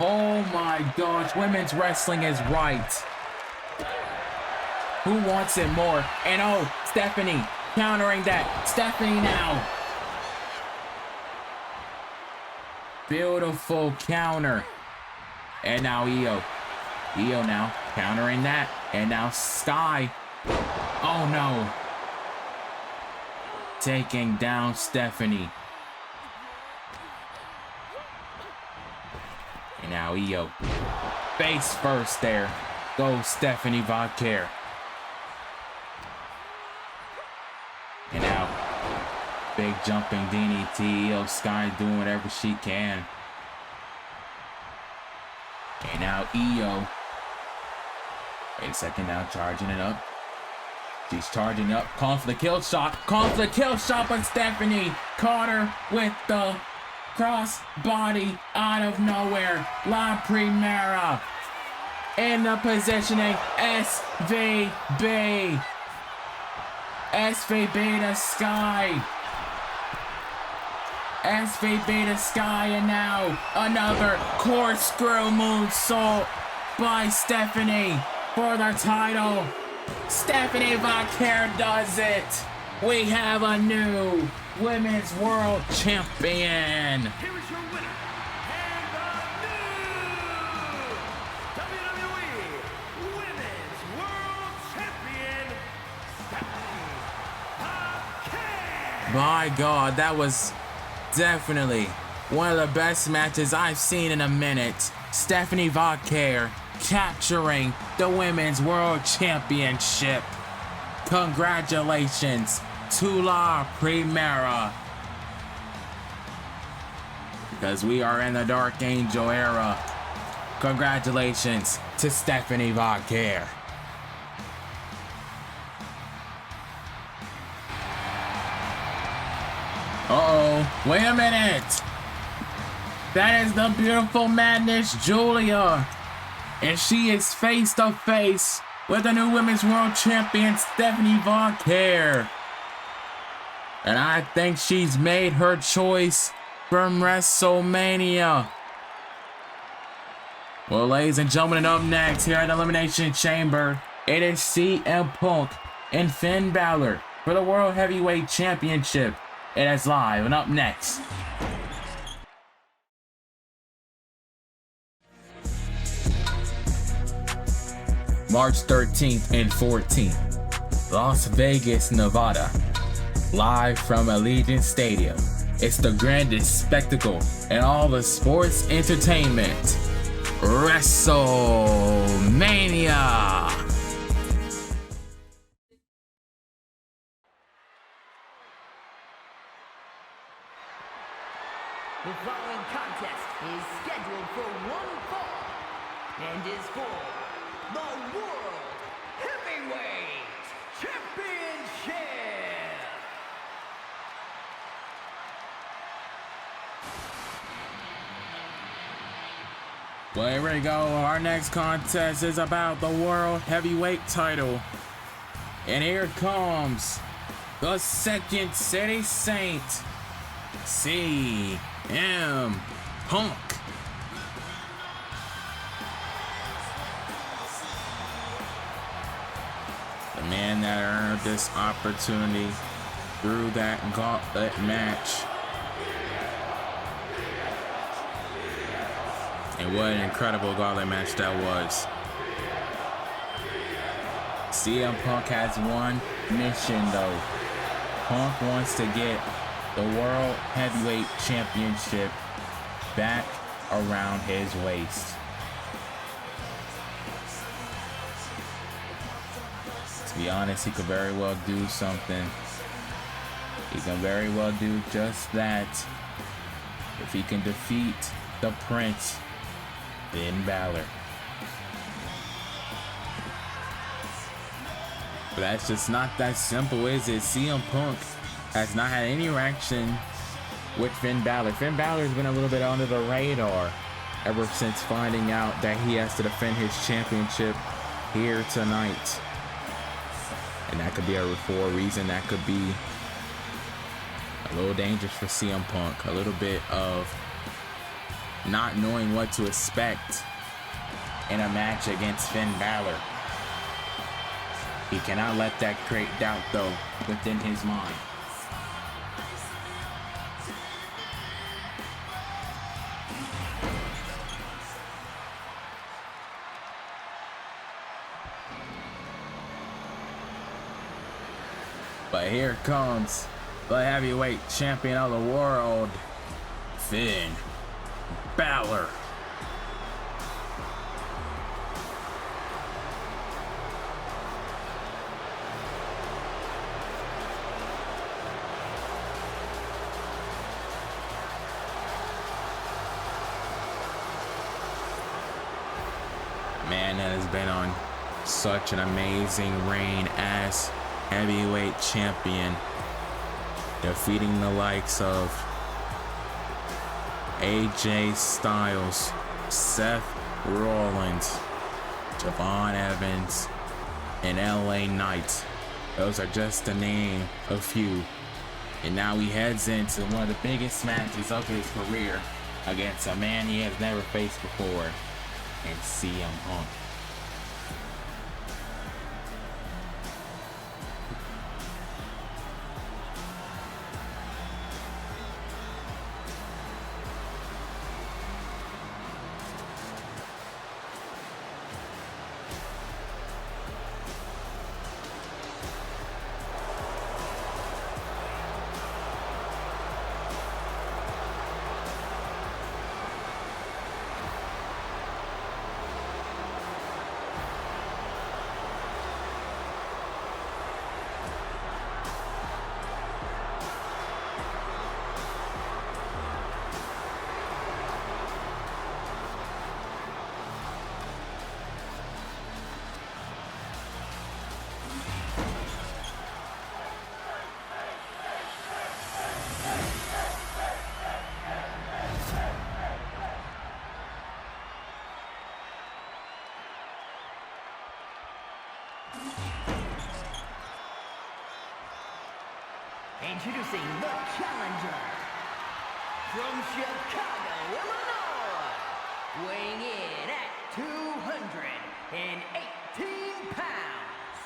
Speaker 1: Oh my gosh, women's wrestling is right. Who wants it more? And oh, Stephaine countering that. Stephaine now. Beautiful counter. And now Io. Io now countering that. And now Sky. Oh no. Taking down Stephaine. And now Io. Face first there. Goes Stephaine Vaquer. And now, big jumping DDT. Io Sky doing whatever she can. And now Io. Wait a second, now charging it up. She's charging up. Calling for the kill shot. Calling for the kill shot, but Stephaine caught her with the cross body out of nowhere. La Primera. In the positioning. SVB. SVB to Sky. SVB to Sky, and now another corkscrew moonsault by Stephaine for the title. Stephaine Vaquer does it. We have a new Women's World Champion.
Speaker 3: Here is your winner, and the new WWE Women's World Champion, Stephaine Vaquer.
Speaker 1: My God, that was definitely one of the best matches I've seen in a minute. Stephaine Vaquer capturing the Women's World Championship. Congratulations to La Primera. Because we are in the Dark Angel era. Congratulations to Stephaine Vaquer. Uh-oh, wait a minute. That is the beautiful Madness Julia. And she is face to face with the new Women's World Champion, Stephaine Vaquer. And I think she's made her choice from WrestleMania. Well, ladies and gentlemen, up next here at Elimination Chamber, it is CM Punk and Finn Balor for the World Heavyweight Championship. It is live, and up next. March 13th and 14th, Las Vegas, Nevada. Live from Allegiant Stadium. It's the grandest spectacle in all the sports entertainment. Wrestlemania.
Speaker 2: The following contest is scheduled for one fall and is for the World Heavyweight Championship.
Speaker 1: Well, here we go. Our next contest is about the World Heavyweight title. And here comes the Second City Saint, CM Punk. The man that earned this opportunity through that gauntlet match. And what an incredible gauntlet match that was. CM Punk has one mission though. Punk wants to get the World Heavyweight Championship back around his waist. To be honest, he could very well do something. He can very well do just that if he can defeat the Prince, Finn Balor. But that's just not that simple, is it? CM Punk has not had any interaction with Finn Balor. Finn Balor's been a little bit under the radar ever since finding out that he has to defend his championship here tonight. And that could be for a reason. That could be a little dangerous for CM Punk. A little bit of not knowing what to expect in a match against Finn Balor. He cannot let that create doubt, though, within his mind. But here comes the heavyweight champion of the world, Finn Balor. Man, that has been on such an amazing reign as heavyweight champion, defeating the likes of AJ Styles, Seth Rollins, Javon Evans, and LA Knight. Those are just to name a few. And now he heads into one of the biggest matches of his career against a man he has never faced before, and CM Punk.
Speaker 2: Introducing the challenger from Chicago, Illinois, weighing in at 218 pounds,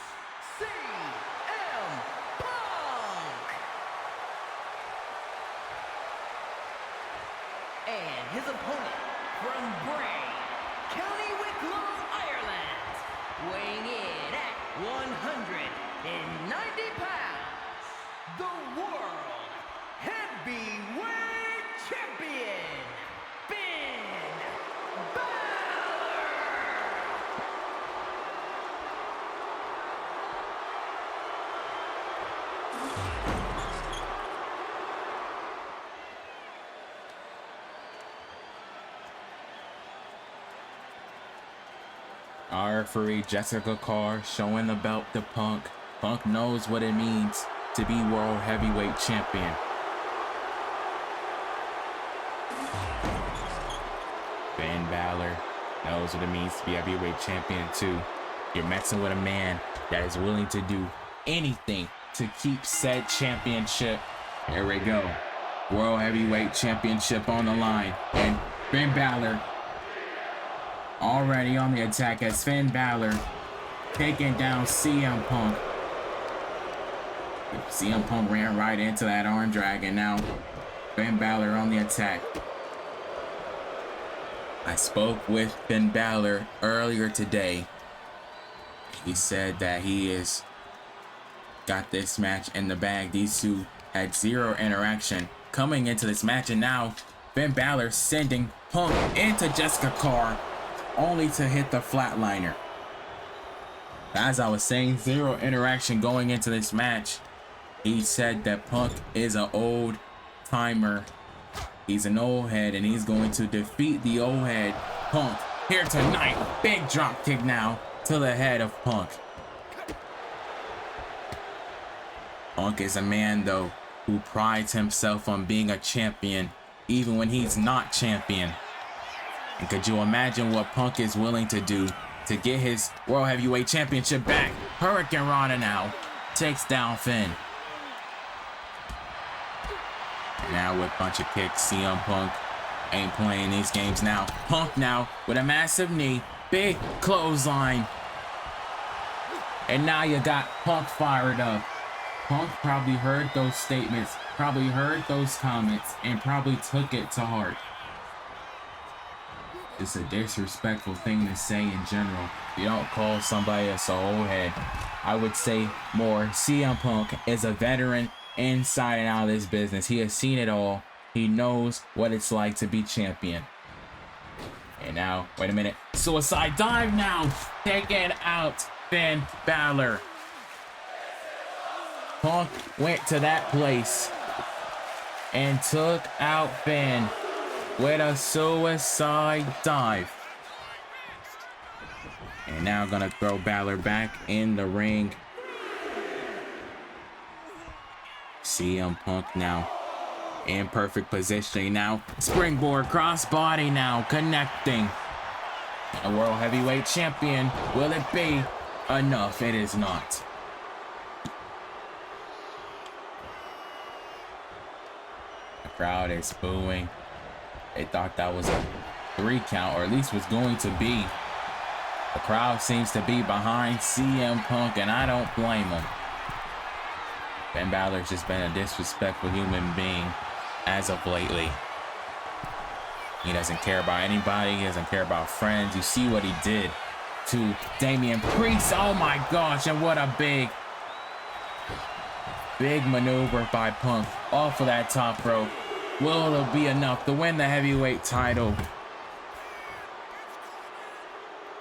Speaker 2: CM Punk. And his opponent from Bray, County Wicklow, Ireland, weighing in at 190 pounds. The World Heavyweight Champion, Finn Balor!
Speaker 1: Our referee Jessica Carr showing the belt to Punk. Punk knows what it means to be World Heavyweight Champion. Finn Balor knows what it means to be Heavyweight Champion too. You're messing with a man that is willing to do anything to keep said championship. Here we go. World Heavyweight Championship on the line. And Finn Balor already on the attack as Finn Balor taking down CM Punk. CM Punk ran right into that arm drag, and now Finn Balor on the attack. I spoke with Finn Balor earlier today. He said that he is got this match in the bag. These two had zero interaction coming into this match, and now Finn Balor sending Punk into Jessica Carr only to hit the flatliner. As I was saying, zero interaction going into this match. He said that Punk is an old timer. He's an old head, and he's going to defeat the old head, Punk, here tonight. Big drop kick now to the head of Punk. Punk is a man, though, who prides himself on being a champion, even when he's not champion. And could you imagine what Punk is willing to do to get his World Heavyweight Championship back? Hurricane Rana now takes down Finn. Now with a bunch of kicks, CM Punk ain't playing these games now. Punk now with a massive knee, big clothesline. And now you got Punk fired up. Punk probably heard those statements, probably heard those comments, and probably took it to heart. It's a disrespectful thing to say in general. You don't call somebody a old head. I would say more. CM Punk is a veteran inside and out of this business. He has seen it all. He knows what it's like to be champion. And now, wait a minute. Suicide dive now. Taking out Finn Balor. Punk went to that place and took out Finn with a suicide dive. And now gonna throw Balor back in the ring. CM Punk now in perfect positioning now. Springboard crossbody now connecting. A World Heavyweight Champion. Will it be enough? It is not. The crowd is booing. They thought that was a 3 count, or at least was going to be. The crowd seems to be behind CM Punk, and I don't blame him. Finn Balor's just been a disrespectful human being as of lately. He doesn't care about anybody. He doesn't care about friends. You see what he did to Damian Priest. Oh my gosh, and what a big maneuver by Punk off of that top rope. Will it be enough to win the heavyweight title?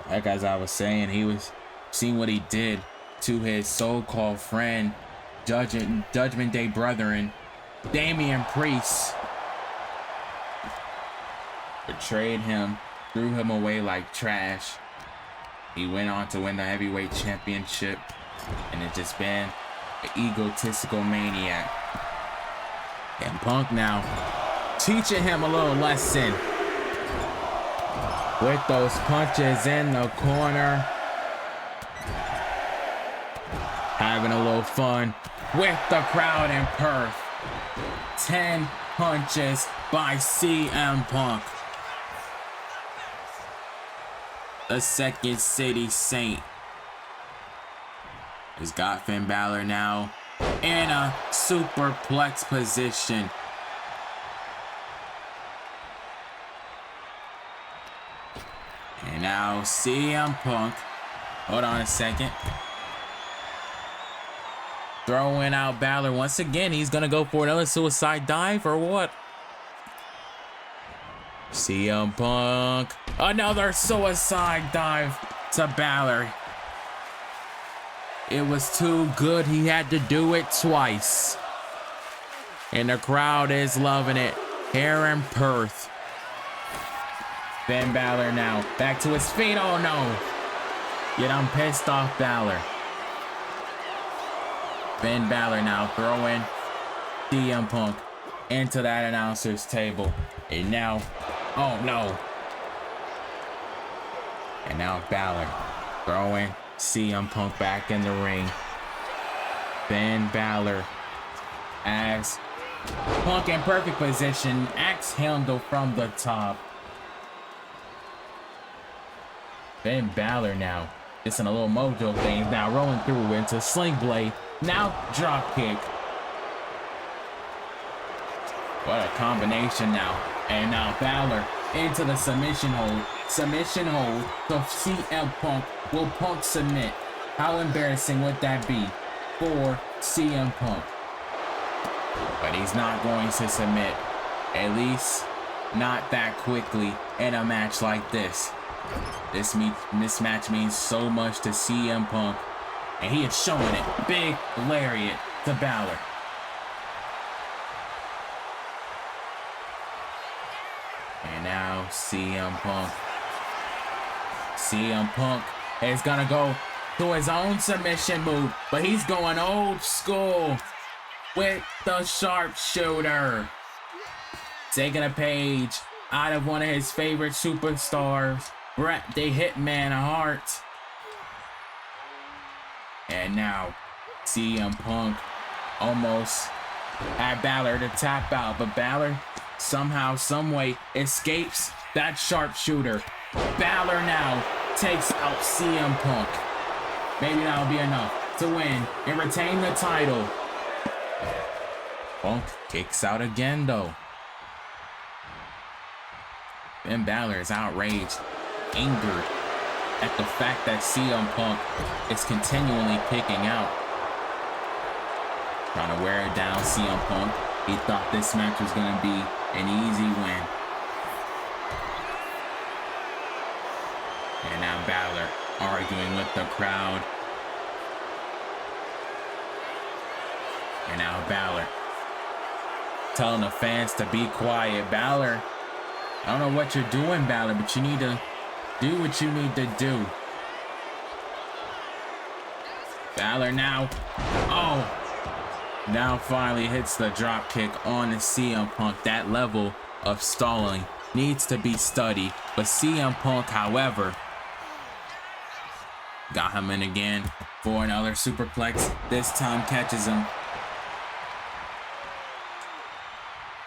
Speaker 1: Like as I was saying, he was seeing what he did to his so-called friend, Judgment Day brethren, Damian Priest. Betrayed him, threw him away like trash. He went on to win the heavyweight championship, and it's just been an egotistical maniac. And Punk now teaching him a little lesson with those punches in the corner. Having a little fun with the crowd in Perth. 10 punches by CM Punk. The Second City Saint has got Finn Balor now in a superplex position. And now CM Punk, hold on a second, throwing out Balor once again. He's gonna go for another suicide dive or what? CM Punk, another suicide dive to Balor. It was too good. He had to do it twice. And the crowd is loving it here in Perth. Finn Balor now back to his feet. Oh no. Yet I'm pissed off Balor. Finn Balor now throwing CM Punk into that announcer's table. And now, oh no. And now Balor throwing CM Punk back in the ring. Finn Balor as Punk in perfect position. Axe handle from the top. Finn Balor now just in a little mojo thing. Now rolling through into Sling Blade. Now drop kick. What a combination now. And now Balor into the submission hold. Submission hold. So CM Punk. Will Punk submit? How embarrassing would that be for CM Punk? But he's not going to submit. At least not that quickly in a match like this. This match means so much to CM Punk. And he is showing it. Big lariat to Balor. And now CM Punk. CM Punk is gonna go to his own submission move, but he's going old school with the sharpshooter. Taking a page out of one of his favorite superstars, Bret the Hitman Hart. And now CM Punk almost had Balor to tap out, but Balor somehow, someway escapes that sharpshooter. Balor now takes out CM Punk. Maybe that'll be enough to win and retain the title. Punk kicks out again though. Finn Balor is outraged, angered at the fact that CM Punk is continually picking out. Trying to wear it down, CM Punk. He thought this match was going to be an easy win. And now Balor arguing with the crowd. And now Balor telling the fans to be quiet. Balor, I don't know what you're doing, Balor, but you need to do what you need to do. Balor now. Oh! Now finally hits the drop kick on the CM Punk. That level of stalling needs to be studied. But CM Punk, however, got him in again for another superplex. This time catches him.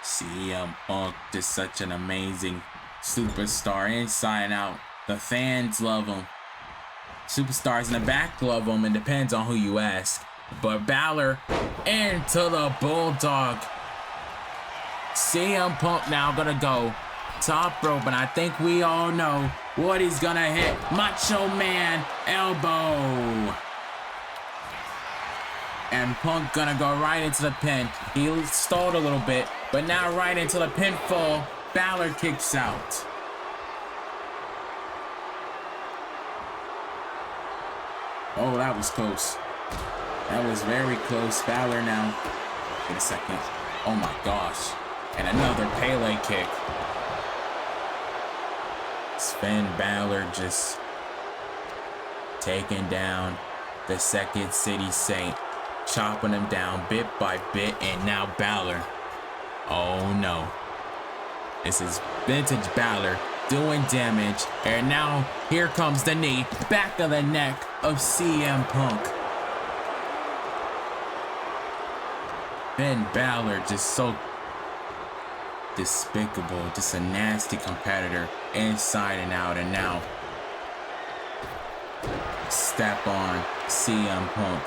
Speaker 1: CM Punk, just such an amazing superstar inside and out. The fans love him. Superstars in the back love him. It depends on who you ask. But Balor into the Bulldog. CM Punk now gonna go top rope, and I think we all know what he's gonna hit. Macho Man elbow. And Punk gonna go right into the pin. He stalled a little bit, but now right into the pinfall. Balor kicks out. Oh, that was close. That was very close. Balor now. Wait a second. Oh my gosh. And another Pele kick. Finn Balor just taking down the Second City Saint. Chopping him down bit by bit. And now Balor. Oh no. This is vintage Balor doing damage. And now here comes the knee. Back of the neck of CM Punk. Finn Balor just so despicable, just a nasty competitor inside and out, and now step on CM Punk.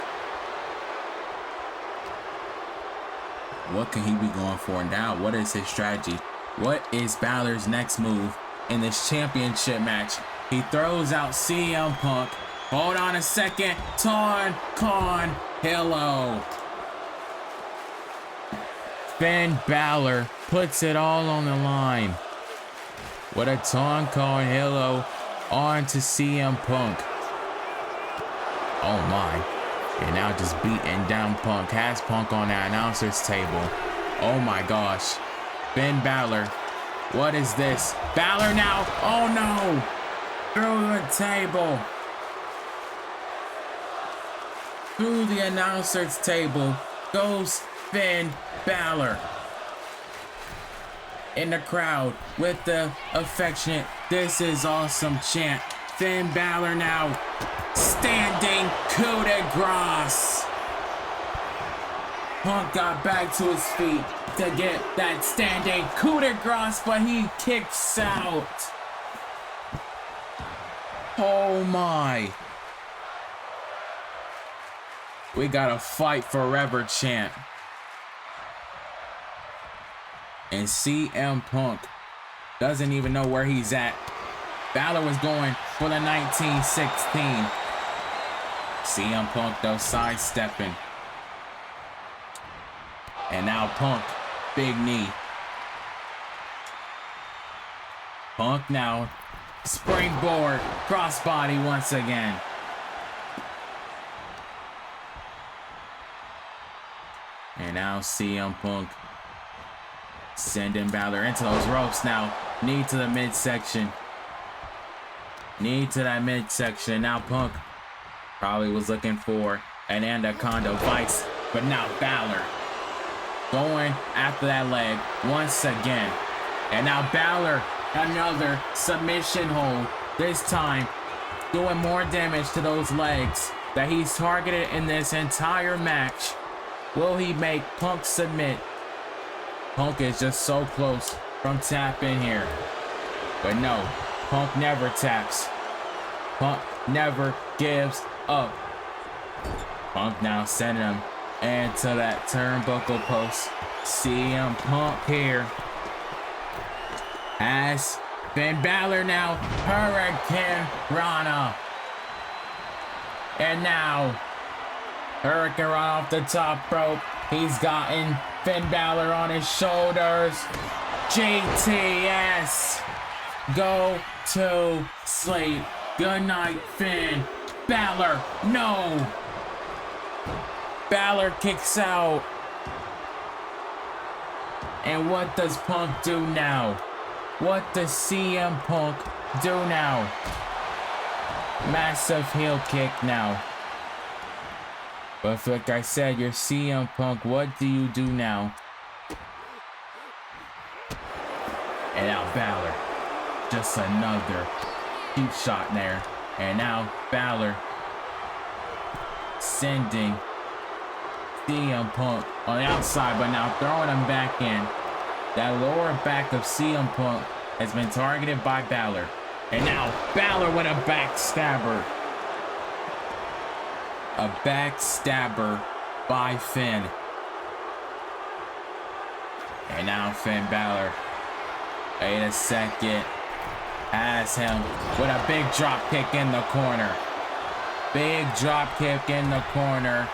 Speaker 1: What can he be going for now? What is his strategy? What is Balor's next move in this championship match? He throws out CM Punk. Hold on a second. Con. Hello. Finn Balor puts it all on the line. What a Con Hello on to CM Punk. Oh my. And now just beating down Punk. Has Punk on that announcer's table. Oh my gosh. Finn Balor. What is this? Balor now. Oh no. Through the table. Through the announcer's table goes Finn Balor. In the crowd with the affectionate "This is awesome" chant. Finn Balor now standing coup de grace. Punk got back to his feet to get that standing coup de grace, but he kicks out. Oh my. We got a fight forever chant. And CM Punk doesn't even know where he's at. Balor was going for the 1916. CM Punk though sidestepping. And now Punk, big knee. Punk now, springboard, crossbody once again. And now CM Punk sending Balor into those ropes now. Knee to the midsection. Knee to that midsection. Now Punk probably was looking for an Anaconda Vice, but now Balor going after that leg once again. And now Balor, another submission hold. This time doing more damage to those legs that he's targeted in this entire match. Will he make Punk submit? Punk is just so close from tapping here. But no, Punk never taps. Punk never gives up. Punk now sending him into that turnbuckle post. CM Punk here has Finn Balor now, Hurricane Rana. And now, Hurricane Rana off the top rope. He's gotten Finn Balor on his shoulders. GTS. Go to sleep. Good night, Finn. Balor, no. Balor kicks out. And what does Punk do now? What does CM Punk do now? Massive heel kick now. But like I said, you're CM Punk. What do you do now? And now Balor. Just another deep shot there. And now Balor sending CM Punk on the outside, but now throwing him back in. That lower back of CM Punk has been targeted by Balor. And now Balor with a backstabber. A backstabber by Finn. And now Finn Balor, wait a second, has him with a big drop kick in the corner. Big drop kick in the corner.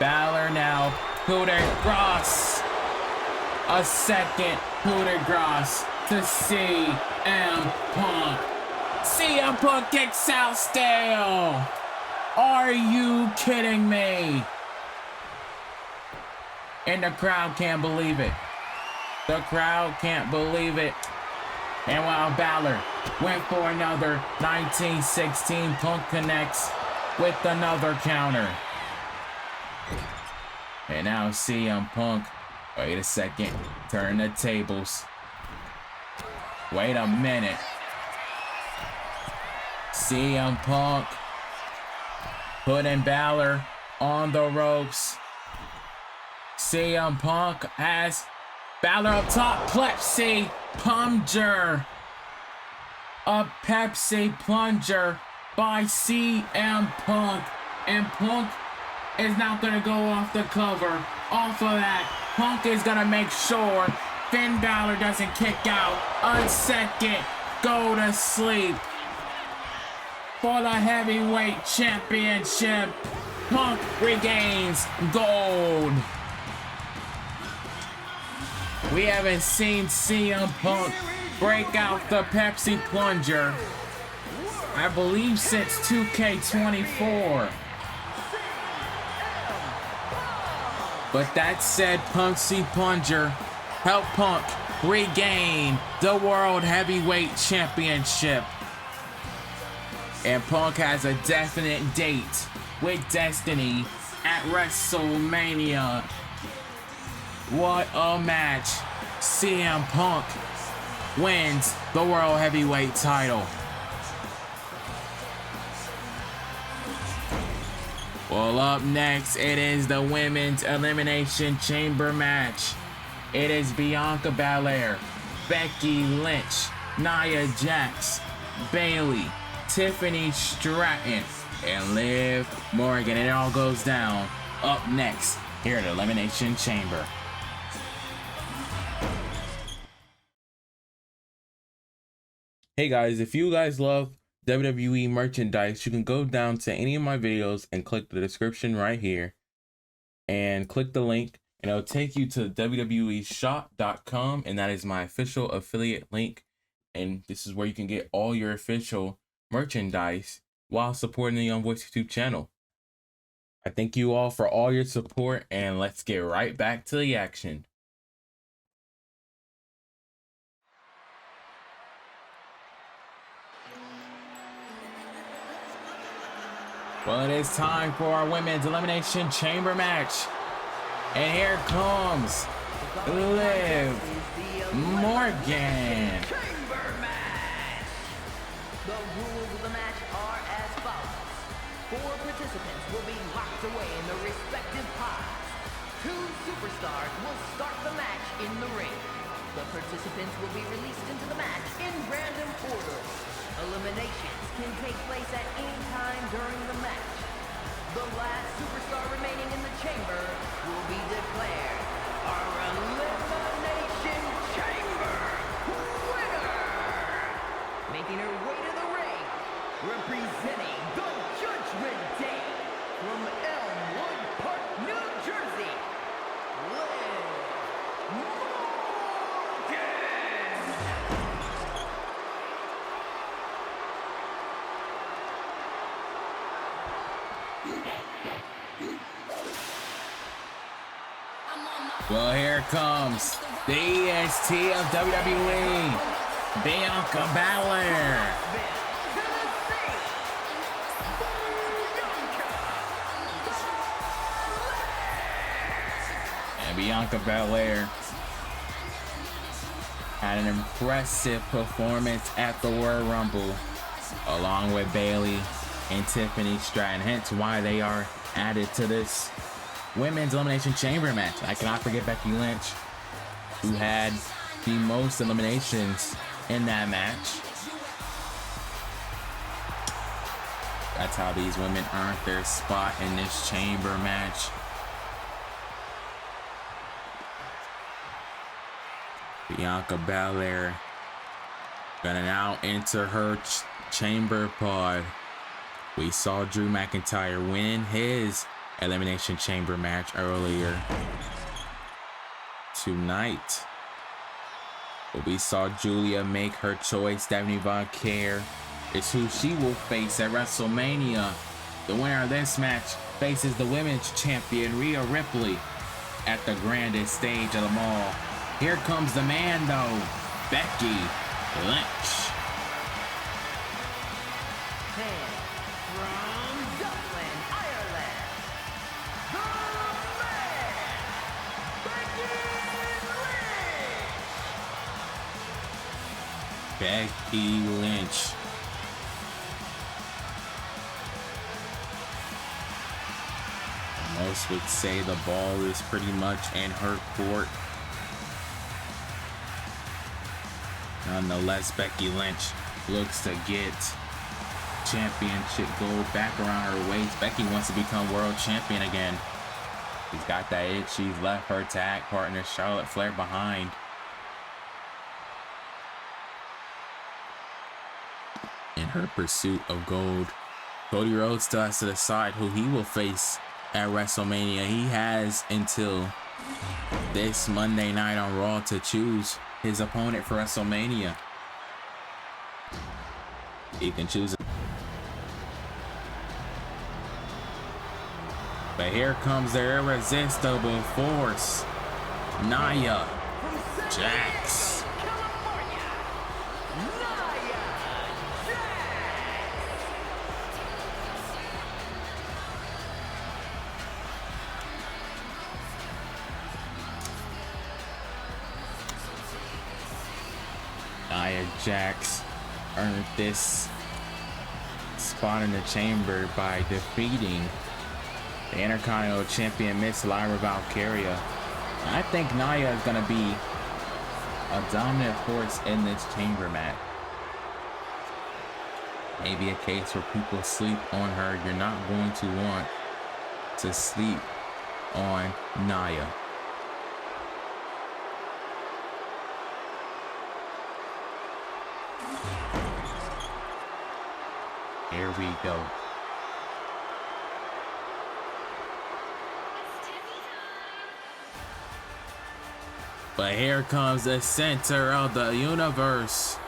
Speaker 1: Balor now, coup de grace. A second coup de grace to CM Punk. CM Punk kicks out still. Are you kidding me? And the crowd can't believe it. The crowd can't believe it. And while Balor went for another 1916, Punk connects with another counter. And now CM Punk, wait a second, turn the tables. Wait a minute. CM Punk putting Balor on the ropes. CM Punk has Balor up top, Pepsi plunger. A Pepsi plunger by CM Punk. And Punk is now gonna go off the cover. Off of that, Punk is gonna make sure Finn Balor doesn't kick out. A second, go to sleep. For the heavyweight championship, Punk regains gold. We haven't seen CM Punk break out the Pepsi plunger, I believe, since 2K24. But that said, Pepsi plunger helped Punk regain the World Heavyweight Championship. And Punk has a definite date with Destiny at WrestleMania. What a match. CM Punk wins the World Heavyweight title. Well, up next, it is the Women's Elimination Chamber match. It is Bianca Belair, Becky Lynch, Nia Jax, Bayley, Tiffany Stratton, and Liv Morgan. It all goes down up next here at Elimination Chamber. Hey guys, if you guys love WWE merchandise, you can go down to any of my videos and click the description right here and click the link, and it'll take you to WWEshop.com, and that is my official affiliate link. And this is where you can get all your official merchandise while supporting the Young Voice YouTube channel. I thank you all for all your support, and let's get right back to the action. Well, it is time for our Women's Elimination Chamber match. And here comes Liv Morgan.
Speaker 2: Chamber match. The rules of the match are as follows. 4 participants will be locked away in their respective pods. 2 superstars will start the match in the ring. The participants will be released into the match in random order. Eliminations can take place at any time during the match. The last superstar remaining in the chamber will be declared our Elimination Chamber winner! making her way to the ring, representing the Judgment Day from Elmwood Park, New Jersey, Liv Morgan!
Speaker 1: Well, here comes the EST of WWE, Bianca Belair. And Bianca Belair had an impressive performance at the Royal Rumble, along with Bayley and Tiffany Stratton, hence why they are added to this Women's Elimination Chamber match. I cannot forget Becky Lynch, who had the most eliminations in that match. That's how these women earned their spot in this chamber match. Bianca Belair gonna now enter her chamber pod. We saw Drew McIntyre win his Elimination Chamber match earlier tonight. But we saw Julia make her choice. Stephanie Vaquer is who she will face at WrestleMania. The winner of this match faces the women's champion Rhea Ripley at the grandest stage of them all. Here comes the man though, Becky Lynch.
Speaker 2: From Dublin, Ireland, the man,
Speaker 1: Becky Lynch. Most would say the ball is pretty much in her court. Nonetheless, Becky Lynch looks to get championship gold back around her waist. Becky wants to become world champion again. She's got that itch. She's left her tag partner Charlotte Flair behind. In her pursuit of gold, Cody Rhodes still has to decide who he will face at WrestleMania. He has until this Monday night on Raw to choose his opponent for WrestleMania. He can choose. But here comes their irresistible force, Nia Jax. Nia Jax earned this spot in the chamber by defeating the Intercontinental Champion Miss Lyra Valkyria. I think Nia is going to be a dominant force in this chamber match. Maybe a case where people sleep on her. You're not going to want to sleep on Nia. Here we go. But here comes the center of the universe,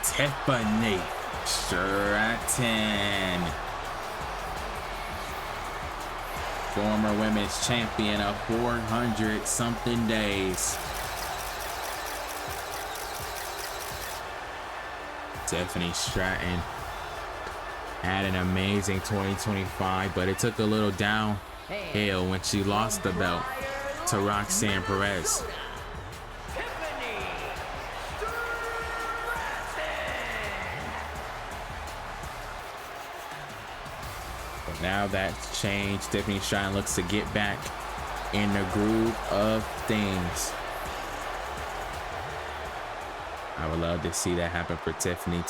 Speaker 1: Tiffany Stratton, former women's champion of 400-something days. Tiffany Stratton had an amazing 2025, but it took a little downhill when she lost the belt to Roxanne Perez. But now that's changed. Tiffany Stratton looks to get back in the groove of things. I would love to see that happen for Tiffany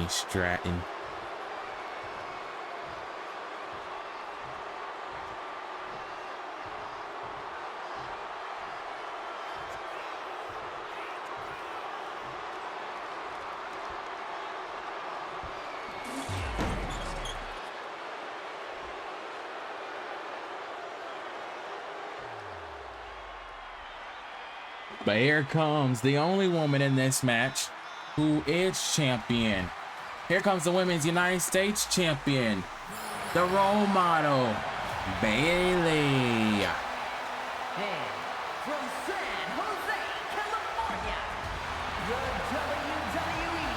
Speaker 1: Stratton. But here comes the only woman in this match who is champion. Here comes the Women's United States champion, the role model, Bayley.
Speaker 2: And from San Jose, California, the WWE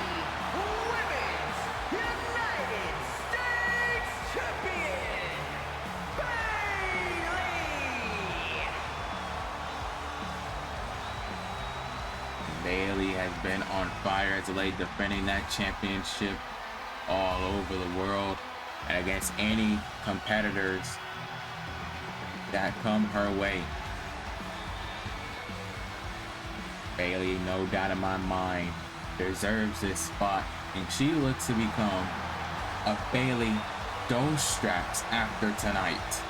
Speaker 2: Women's United States Champion, Bayley.
Speaker 1: Bayley has been on fire as of late, defending that championship all over the world and against any competitors that come her way. Bayley, no doubt in my mind, deserves this spot, and she looks to become a Bayley Ghost Straps after tonight,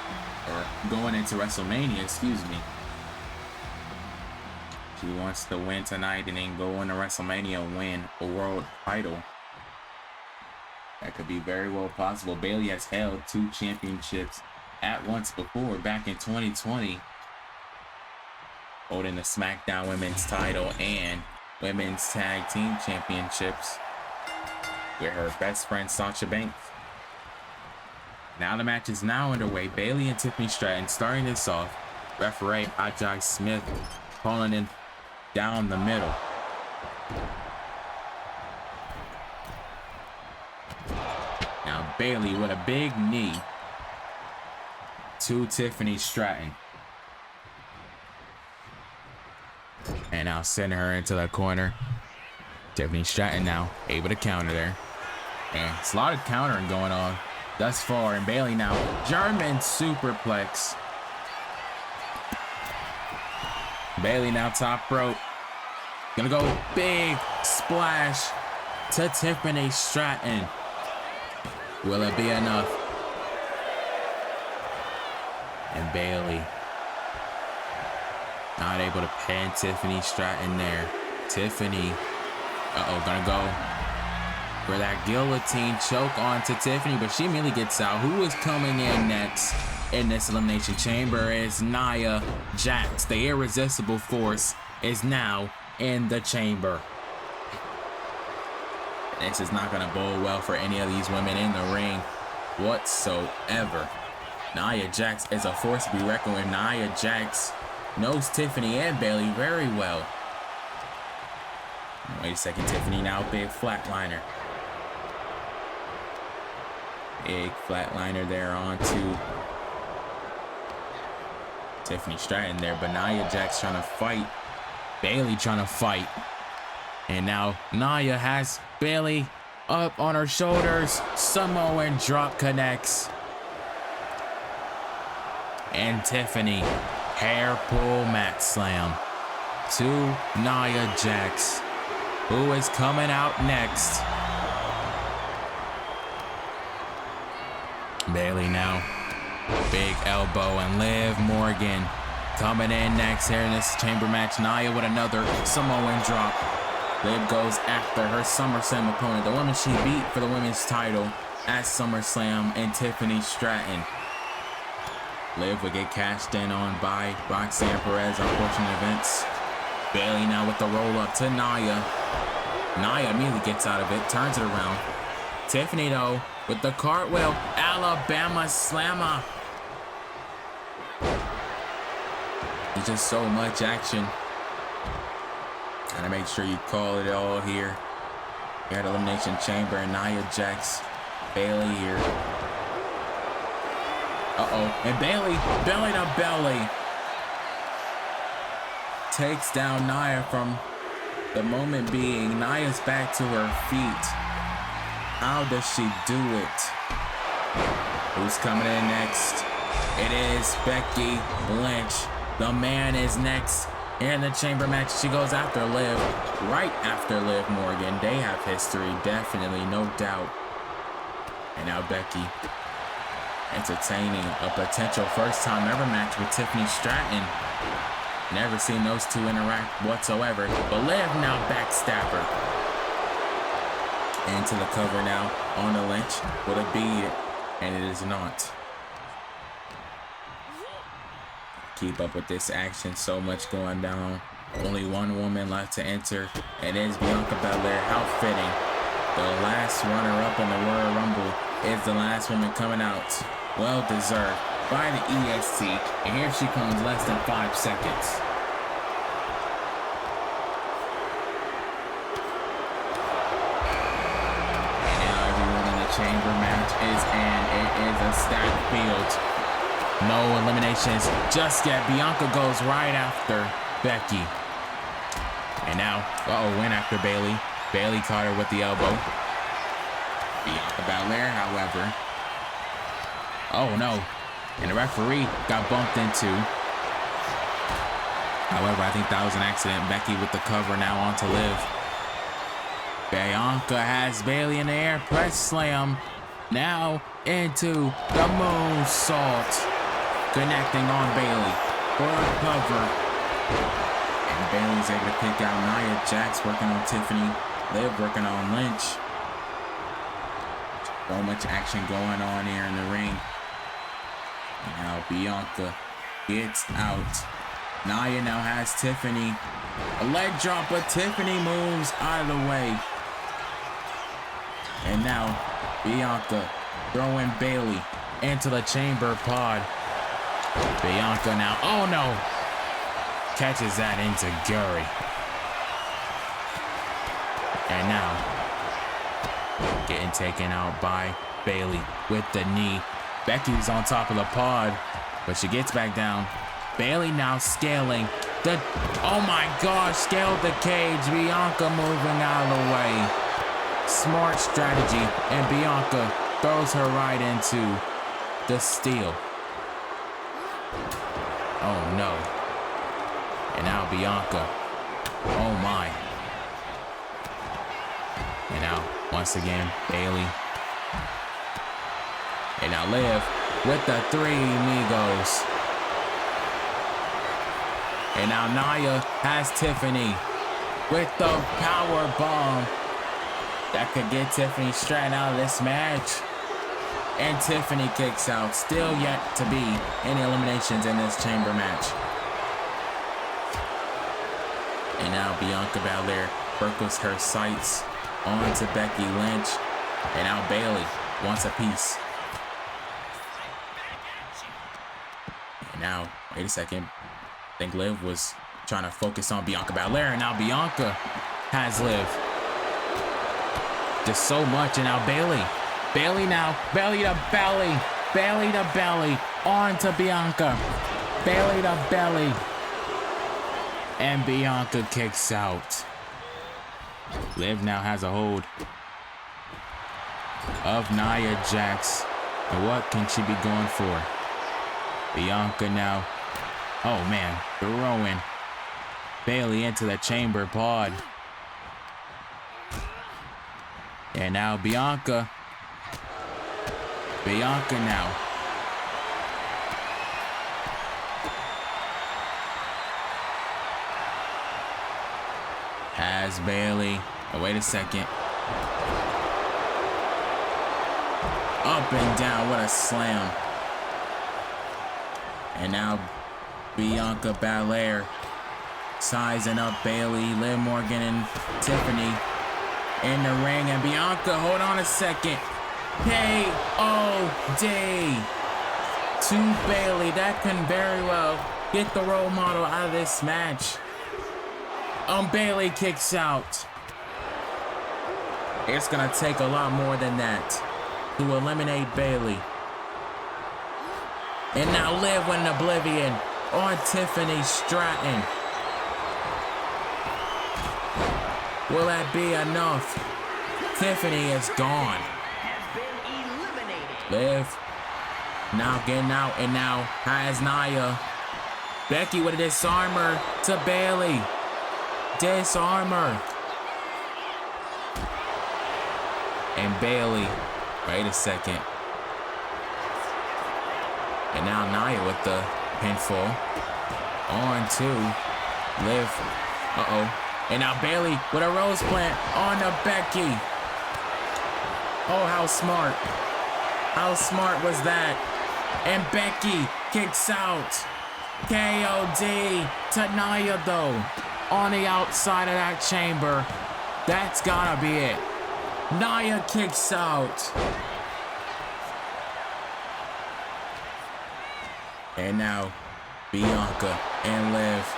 Speaker 1: or going into WrestleMania, excuse me. She wants to win tonight and then go into WrestleMania and win a world title. That could be very well possible. Bayley has held 2 championships at once before, back in 2020, holding the SmackDown Women's title and Women's Tag Team Championships with her best friend Sasha Banks. Now the match is now underway. Bayley and Tiffany Stratton starting this off. Referee Ajay Smith calling in down the middle. Now Bayley with a big knee to Tiffany Stratton. And now sending her into the corner. Tiffany Stratton now able to counter there. And it's a lot of countering going on thus far. And Bayley now German superplex. Bayley now top rope. Gonna go big splash to Tiffany Stratton. Will it be enough? And Bayley not able to pin Tiffany Stratton there. Tiffany, gonna go for that guillotine choke onto Tiffany, but she immediately gets out. Who is coming in next in this Elimination Chamber is Nia Jax. The irresistible force is now in the chamber. This is not gonna bode well for any of these women in the ring whatsoever. Nia Jax is a force to be reckoned with. Nia Jax knows Tiffany and Bayley very well. Wait a second, Tiffany now big flatliner. Big flatliner there onto Tiffany Stratton there, but Nia Jax trying to fight. Bayley trying to fight. And now Nia has Bayley up on her shoulders. Samoan drop connects. And Tiffany hair pull mat slam to Nia Jax, who is coming out next. Bayley now big elbow, and Liv Morgan coming in next here in this chamber match. Nia with another Samoan drop. Liv goes after her SummerSlam opponent, the woman she beat for the women's title at SummerSlam, and Tiffany Stratton. Liv would get cashed in on by Roxanne Perez, unfortunate events. Bayley now with the roll up to Nia. Nia immediately gets out of it, turns it around. Tiffany though with the cartwheel, Alabama slammer. There's just so much action. Gotta make sure you call it all here. You're at Elimination Chamber, and Nia Jax, Bayley here. And Bayley, belly to belly, takes down Nia from the moment being. Nia's back to her feet. How does she do it? Who's coming in next? It is Becky Lynch. The man is next in the chamber match. She goes after Liv, right after Liv Morgan. They have history, definitely, no doubt. And now Becky entertaining a potential first time ever match with Tiffany Stratton. Never seen those two interact whatsoever. But Liv now backstab her. Into the cover now on the Lynch. Will it be it? And it is not. Keep up with this action. So much going down. Only one woman left to enter, and it is Bianca Belair. How fitting. The last runner-up in the Royal Rumble is the last woman coming out. Well deserved by the EST, and here she comes less than 5 seconds. And now everyone in the chamber match is in. It is a stacked field. No eliminations just yet. Bianca goes right after Becky. And now, win after Bayley. Bayley caught her with the elbow. Bianca Belair, however. Oh no. And the referee got bumped into. However, I think that was an accident. Becky with the cover now on to Liv. Bianca has Bayley in the air. Press slam. Now into the moonsault. Connecting on Bayley for a cover. And Bayley's able to kick out Nia Jax, working on Tiffany. Liv working on Lynch. So much action going on here in the ring. And now Bianca gets out. Nia now has Tiffany. A leg drop, but Tiffany moves out of the way. And now Bianca throwing Bayley into the chamber pod. Bianca now, oh no! Catches that into Guri. And now, getting taken out by Bayley with the knee. Becky's on top of the pod, but she gets back down. Bayley now scaling the, oh my gosh, scaled the cage. Bianca moving out of the way. Smart strategy, and Bianca throws her right into the steel. Oh no. And now Bianca. Oh my. And now, once again, Bayley. And now Liv with the 3 Migos. And now Nia has Tiffany with the power bomb. That could get Tiffany straight out of this match. And Tiffany kicks out. Still yet to be any eliminations in this chamber match. And now Bianca Belair focus her sights onto Becky Lynch. And now Bayley wants a piece. And now, wait a second. I think Liv was trying to focus on Bianca Belair. And now Bianca has Liv. Just so much. And now Bayley. Bayley now. Belly to belly. Bayley to belly. On to Bianca. Bayley to belly. And Bianca kicks out. Liv now has a hold of Nia Jax. And what can she be going for? Bianca now. Oh man, throwing Bayley into the chamber pod. And now Bianca. Bianca now. Has Bayley. Oh, wait a second. Up and down, what a slam. And now Bianca Belair sizing up Bayley, Liv Morgan, and Tiffany in the ring. And Bianca, hold on a second. K.O.D. to Bayley. That can very well get the role model out of this match. Bayley kicks out. It's gonna take a lot more than that to eliminate Bayley. And now Liv with an oblivion on Tiffany Stratton. Will that be enough? Tiffany is gone. Liv now getting out, and now has Nia. Becky with a disarmer to Bayley. Disarmer. And Bayley, wait a second. And now Nia with the pinfall. On to Liv. And now Bayley with a rose plant on to Becky. Oh, how smart. How smart was that? And Becky kicks out. K.O.D. to Nia though. on the outside of that chamber. That's gotta be it. Nia kicks out. And now Bianca and Liv.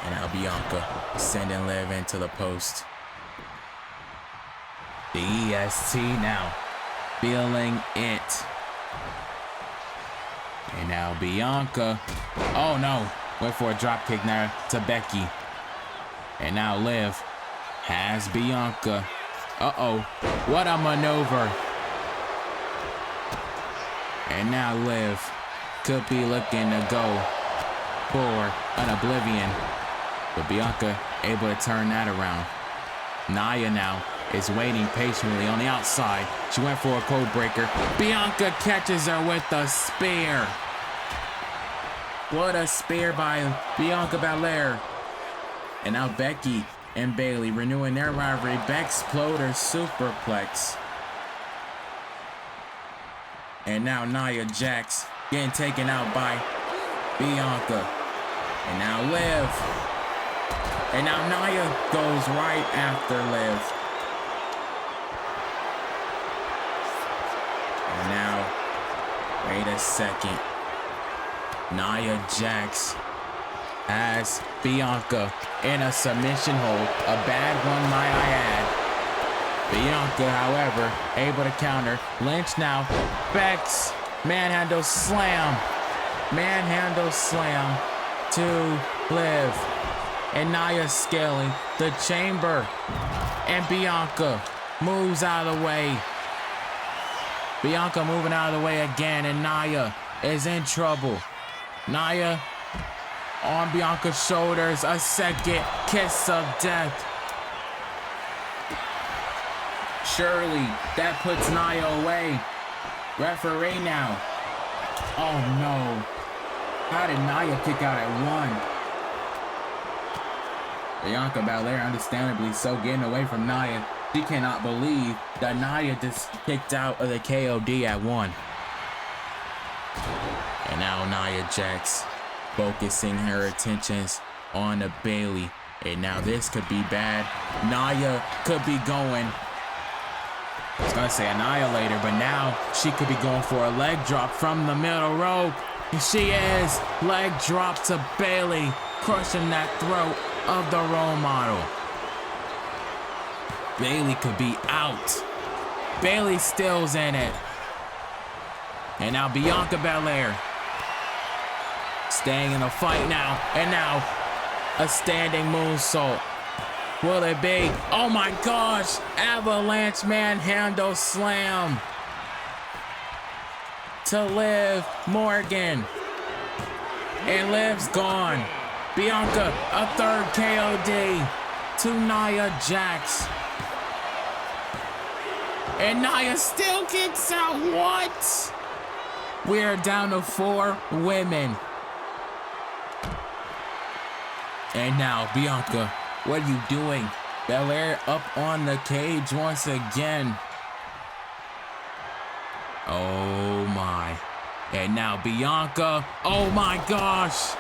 Speaker 1: And now Bianca sending Liv into the post. The EST now feeling it. And now Bianca. Oh no. Went for a drop kick now to Becky. And now Liv has Bianca. Uh-oh. What a maneuver. And now Liv could be looking to go for an oblivion. But Bianca able to turn that around. Nia now is waiting patiently on the outside. She went for a code breaker. Bianca catches her with a spear. What a spear by Bianca Belair. And now Becky and Bayley renewing their rivalry. Bexploder superplex. And now Nia Jax getting taken out by Bianca. And now Liv. And now Nia goes right after Liv. And now, wait a second. Nia Jax has Bianca in a submission hold. A bad one, might I add. Bianca, however, able to counter. Lynch now. Bex. Manhandle slam. Manhandle slam to Liv. And Nia scaling the chamber. And Bianca moves out of the way. Bianca moving out of the way again. And Nia is in trouble. Nia on Bianca's shoulders. A second kiss of death. Surely that puts Nia away. Referee now. Oh no. How did Nia kick out at 1? Bianca Belair understandably so getting away from Nia. She cannot believe that Nia just kicked out of the KOD at 1. And now Nia Jax focusing her attentions on the Bayley. And now this could be bad. Nia could be going. I was gonna say annihilator, but now she could be going for a leg drop from the middle rope. And she is. Leg drop to Bayley, crushing that throat of the role model. Bayley could be out. Bayley still's in it. And now Bianca Belair staying in the fight now. And now a standing moonsault. Will it be? Oh my gosh! Avalanche manhandle slam to Liv Morgan. And Liv's gone. Bianca, a third KOD to Nia Jax. And Nia still kicks out. What? We are down to 4 women. And now Bianca, what are you doing? Belair up on the cage once again. Oh my. And now Bianca. Oh my gosh.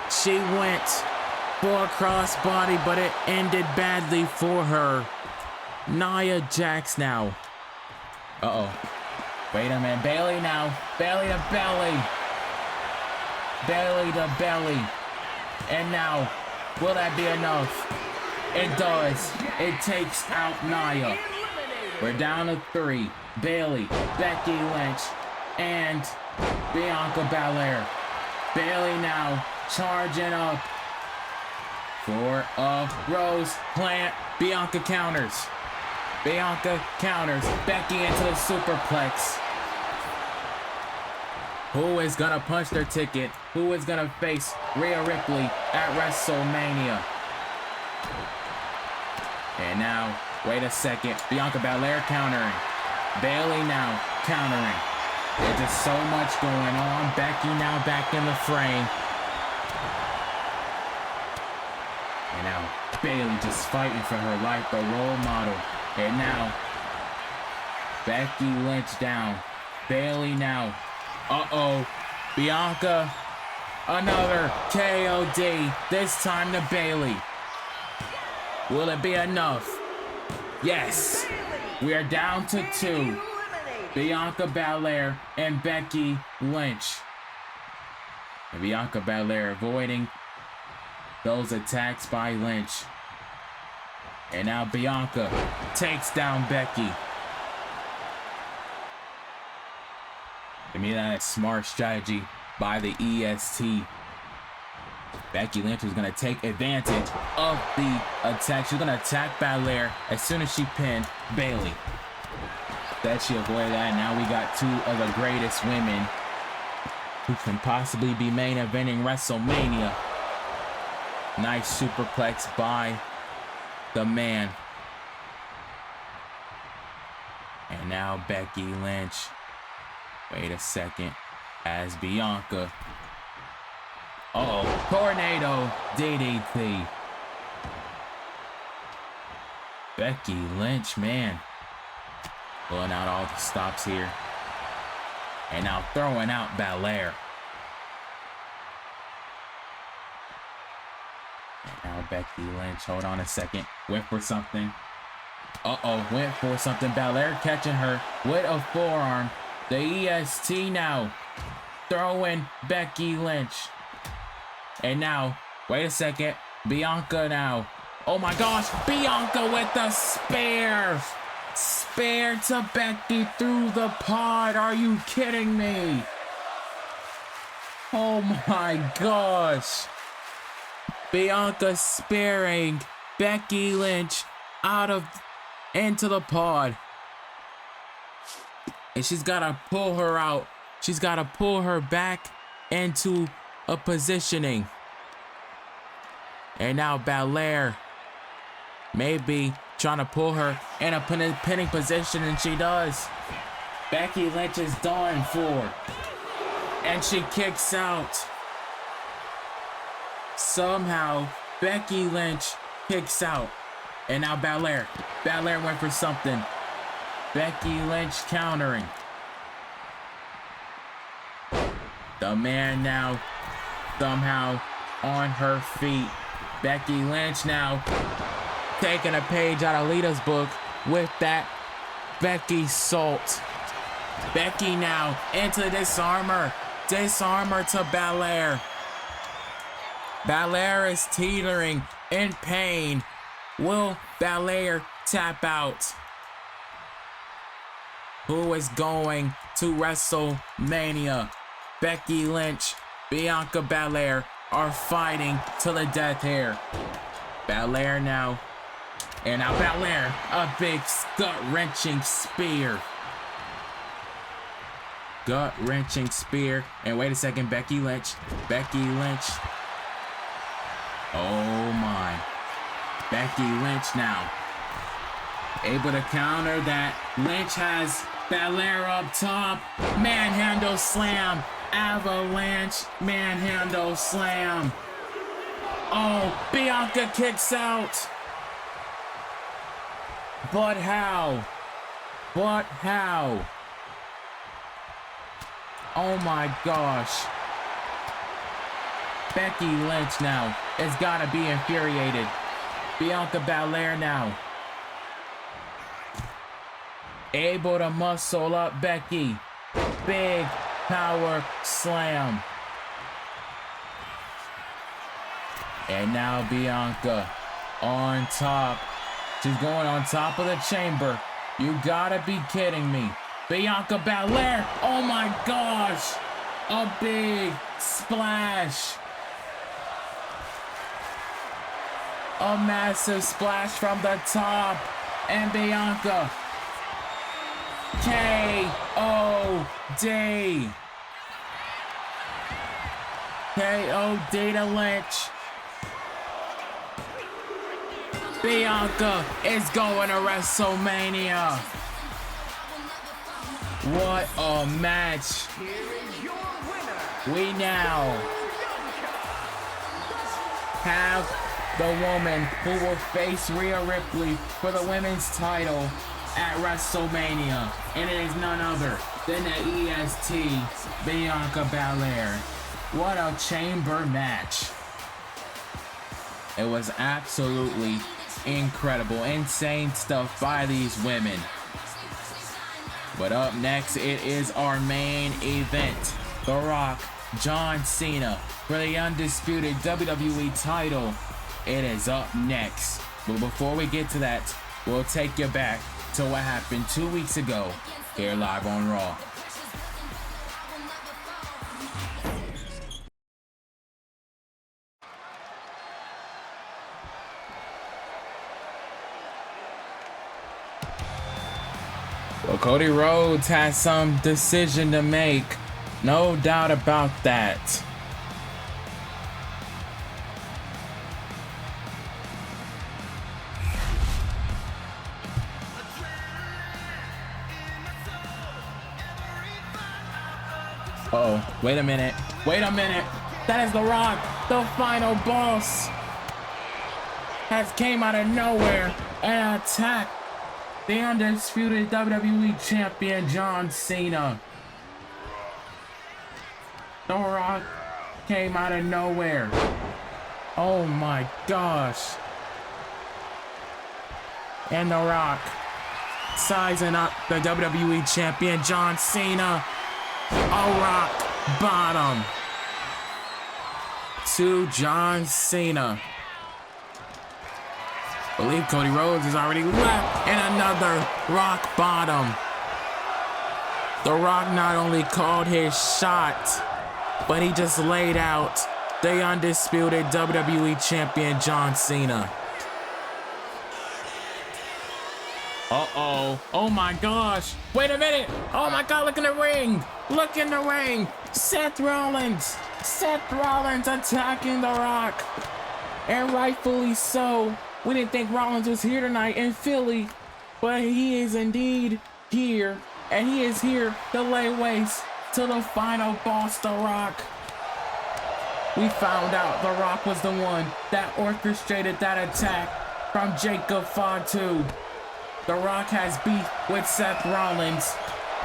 Speaker 1: She went for a crossbody, but it ended badly for her. Nia Jax now. Uh-oh. Wait a minute. Bayley now. Bayley to belly. Bayley to belly. And now, will that be enough? It does. It takes out Nia. We're down to 3. Bayley, Becky Lynch, and Bianca Belair. Bayley now charging up for a Rose plant. Bianca counters. Bianca counters. Becky into the superplex. Who is gonna punch their ticket? Who is gonna face Rhea Ripley at WrestleMania? And now, wait a second. Bianca Belair countering. Bayley now countering. There's just so much going on. Becky now back in the frame. And now Bayley just fighting for her life, the role model. And now Becky Lynch down. Bayley now. Uh-oh. Bianca Another KOD, this time to Bayley. Will it be enough? Yes. We are down to 2. Bianca Belair and Becky Lynch. And Bianca Belair avoiding those attacks by Lynch. And now Bianca takes down Becky. To me, that's smart strategy by the EST. Becky Lynch is going to take advantage of the attack. She's going to attack Belair as soon as she pinned Bayley. That she avoided that. Now we got 2 of the greatest women who can possibly be main eventing WrestleMania. Nice superplex by the man. And now Becky Lynch. Wait a second. As Bianca. Uh-oh. Tornado DDT. Becky Lynch, man. Pulling out all the stops here. And now throwing out Belair. And now Becky Lynch. Hold on a second. Went for something. Uh-oh. Went for something. Belair catching her with a forearm. The EST now throwing Becky Lynch. And now, wait a second. Bianca now. Oh my gosh. Bianca with the spear. Spear to Becky through the pod. Are you kidding me? Oh my gosh. Bianca spearing Becky Lynch into the pod. And she's got to pull her out. She's got to pull her back into a positioning. And now Belair maybe trying to pull her in a pinning position, and she does. Becky Lynch is done for. And she kicks out. Somehow, Becky Lynch kicks out. And now Belair. Belair went for something. Becky Lynch countering. The man now somehow on her feet. Becky Lynch now taking a page out of Lita's book with that Becky Salt. Becky now into disarmer. Disarmer to Belair. Belair is teetering in pain. Will Belair tap out? Who is going to WrestleMania? Becky Lynch, Bianca Belair are fighting to the death here. Belair now. And now Belair, a big gut-wrenching spear. Gut-wrenching spear. And wait a second, Becky Lynch. Becky Lynch. Oh my. Becky Lynch now. Able to counter that. Lynch has Belair up top. Manhandle slam. Avalanche manhandle slam. Oh, Bianca kicks out. But how? But how? Oh my gosh. Becky Lynch now has got to be infuriated. Bianca Belair now. Able to muscle up Becky. Big power slam. And now Bianca on top. She's going on top of the chamber. You gotta be kidding me. Bianca Belair. Oh my gosh. A big splash. A massive splash from the top. And Bianca. K.O.D. K.O.D. to Lynch. Bianca is going to WrestleMania. What a match. We now have the woman who will face Rhea Ripley for the women's title at WrestleMania. And it is none other than the EST, Bianca Belair. What a chamber match. It was absolutely incredible, insane stuff by these women. But up next, it is our main event. The Rock, John Cena for the undisputed WWE title. It is up next. But before we get to that, we'll take you back to what happened 2 weeks ago here live on Raw. Well, Cody Rhodes has some decision to make. No doubt about that. Uh-oh, wait a minute. Wait a minute. That is The Rock, the final boss. Has came out of nowhere and attacked the undisputed WWE champion John Cena. The Rock came out of nowhere. Oh my gosh. And The Rock sizing up the WWE champion John Cena. A rock bottom to John Cena. I believe Cody Rhodes has already left, and another rock bottom. The Rock not only called his shot, but he just laid out the undisputed WWE champion John Cena. Uh-oh. Oh my gosh. Wait a minute. Oh my God, look in the ring. Look in the ring. Seth Rollins. Seth Rollins attacking The Rock. And rightfully so. We didn't think Rollins was here tonight in Philly, but he is indeed here. And he is here to lay waste to the final boss, The Rock. We found out The Rock was the one that orchestrated that attack from Jacob Fatu. The Rock has beef with Seth Rollins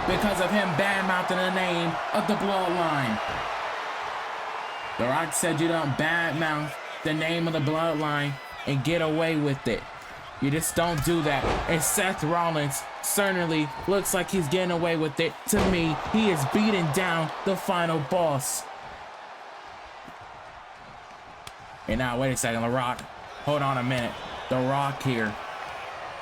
Speaker 1: because of him bad-mouthing the name of the Bloodline. The Rock said you don't bad-mouth the name of the Bloodline and get away with it. You just don't do that. And Seth Rollins certainly looks like he's getting away with it. To me, he is beating down the final boss. And now, wait a second, The Rock. Hold on a minute. The Rock here,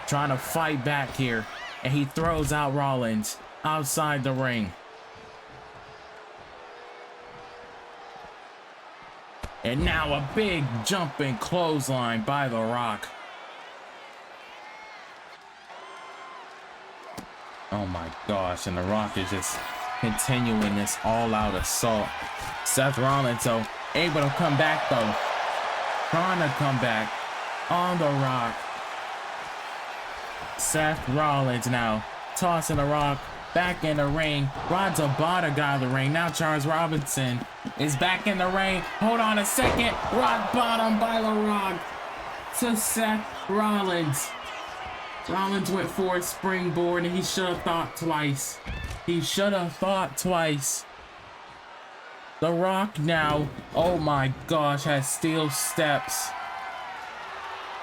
Speaker 1: trying to fight back here. And he throws out Rollins outside the ring. And now a big jumping clothesline by The Rock. Oh my gosh, and The Rock is just continuing this all-out assault. Seth Rollins, though, able to come back, though. Trying to come back on The Rock. Seth Rollins now tossing The Rock back in the ring. Rod Zabata got out of the ring. Now Charles Robinson is back in the ring. Hold on a second. Rock bottom by The Rock to Seth Rollins. Rollins went for a springboard and he should have thought twice. He should have thought twice. The Rock now, oh my gosh, has steel steps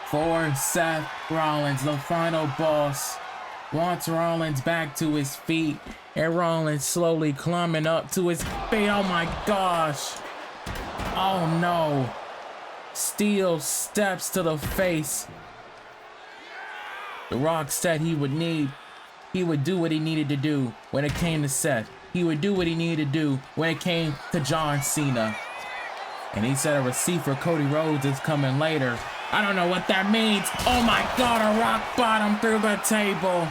Speaker 1: for Seth Rollins, the final boss. Wants Rollins back to his feet, and Rollins slowly climbing up to his feet. Oh my gosh. Oh no. Steel steps to the face. The Rock said he would do what he needed to do when it came to Seth. He would do what he needed to do when it came to John Cena. And he said a receipt for Cody Rhodes is coming later. I don't know what that means. Oh my God, a rock bottom through the table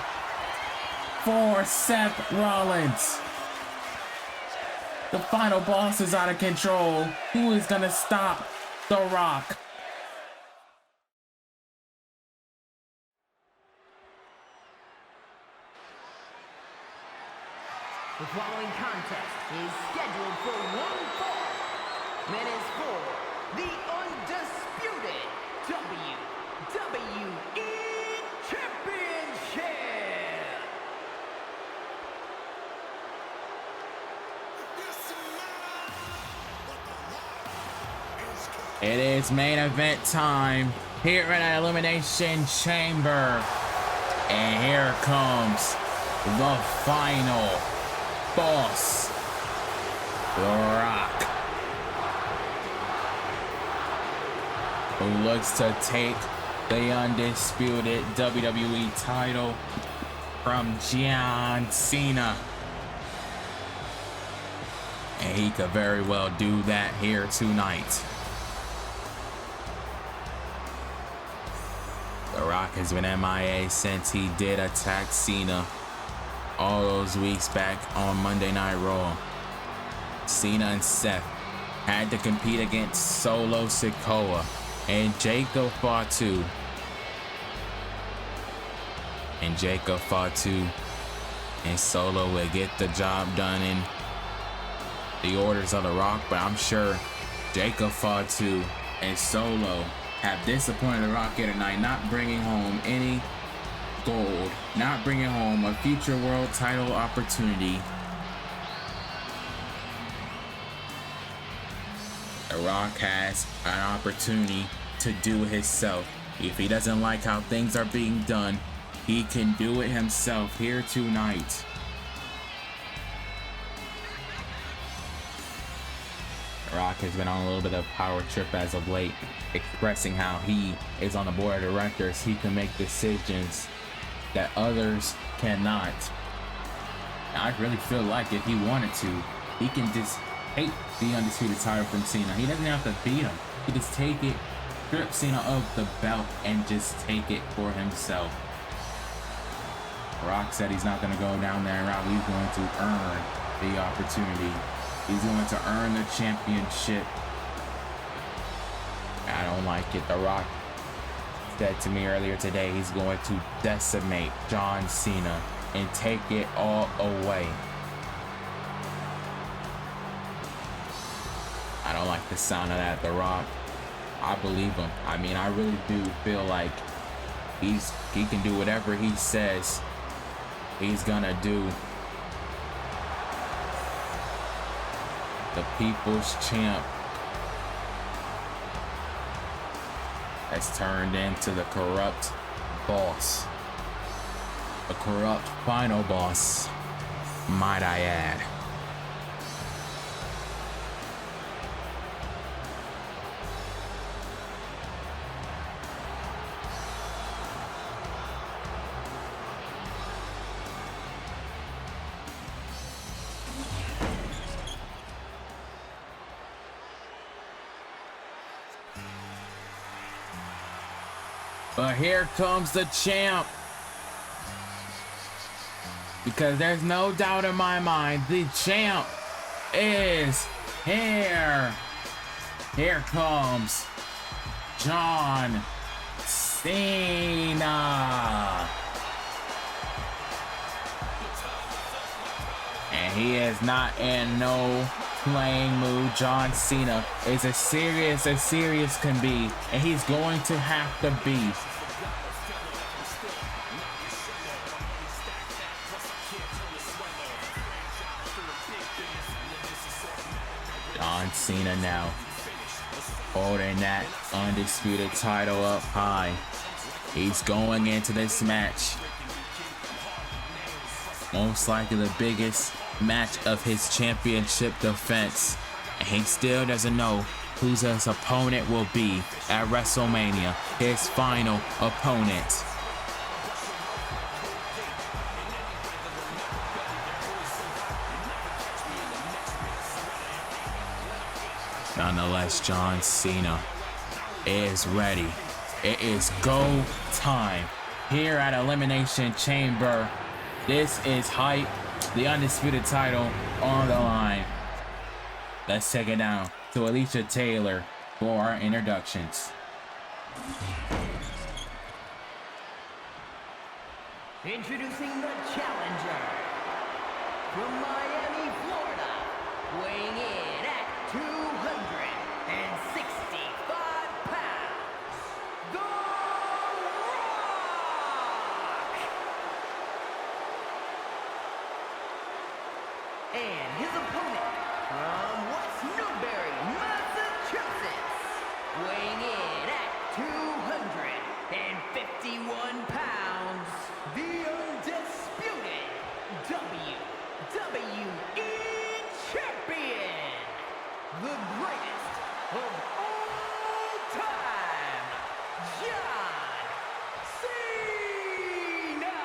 Speaker 1: for Seth Rollins. The final boss is out of control. Who is gonna stop The Rock?
Speaker 2: The following contest is scheduled for one fall and is for the undisputed WWE Championship.
Speaker 1: It is main event time here in an Elimination Chamber. And here comes the final boss, The Rock, who looks to take the undisputed WWE title from John Cena. And he could very well do that here tonight. The Rock has been MIA since he did attack Cena all those weeks back on Monday Night Raw. Cena and Seth had to compete against Solo Sikoa and Jacob Fatu. And Jacob Fatu and Solo will get the job done in the orders of The Rock, but I'm sure Jacob Fatu and Solo have disappointed The Rock here tonight, not bringing home any gold, not bringing home a future world title opportunity. The Rock has an opportunity to do it himself. If he doesn't like how things are being done, he can do it himself here tonight. The Rock has been on a little bit of a power trip as of late, expressing how he is on the board of directors. He can make decisions that others cannot. I really feel like if he wanted to, he can just take the undisputed title from Cena. He doesn't have to beat him. He just take it, strip Cena of the belt, and just take it for himself. Rock said he's not going to go down that route. He's going to earn the opportunity. He's going to earn the championship. I don't like it. The Rock said to me earlier today he's going to decimate John Cena and take it all away. I don't like the sound of that. The Rock, I believe him. I mean, I really do feel like he can do whatever he says he's gonna do. The people's champ has turned into the corrupt boss. The corrupt final boss, might I add. But here comes the champ. Because there's no doubt in my mind, the champ is here. Here comes John Cena. And he is not in no playing mood. John Cena is as serious can be, and he's going to have to be. John Cena now holding that undisputed title up high. He's going into this match, most likely the biggest match of his championship defense, and he still doesn't know who his opponent will be at WrestleMania, his final opponent. Nonetheless, John Cena is ready. It is go time here at Elimination Chamber. This is hype. The undisputed title on the line. Let's take it down to Alicia Taylor for our introductions.
Speaker 2: Introducing the challenger from Miami, Florida, weighing in at 265 pounds, The Rock! And his opponent from West Newbury, Massachusetts, the greatest of all time, John Cena!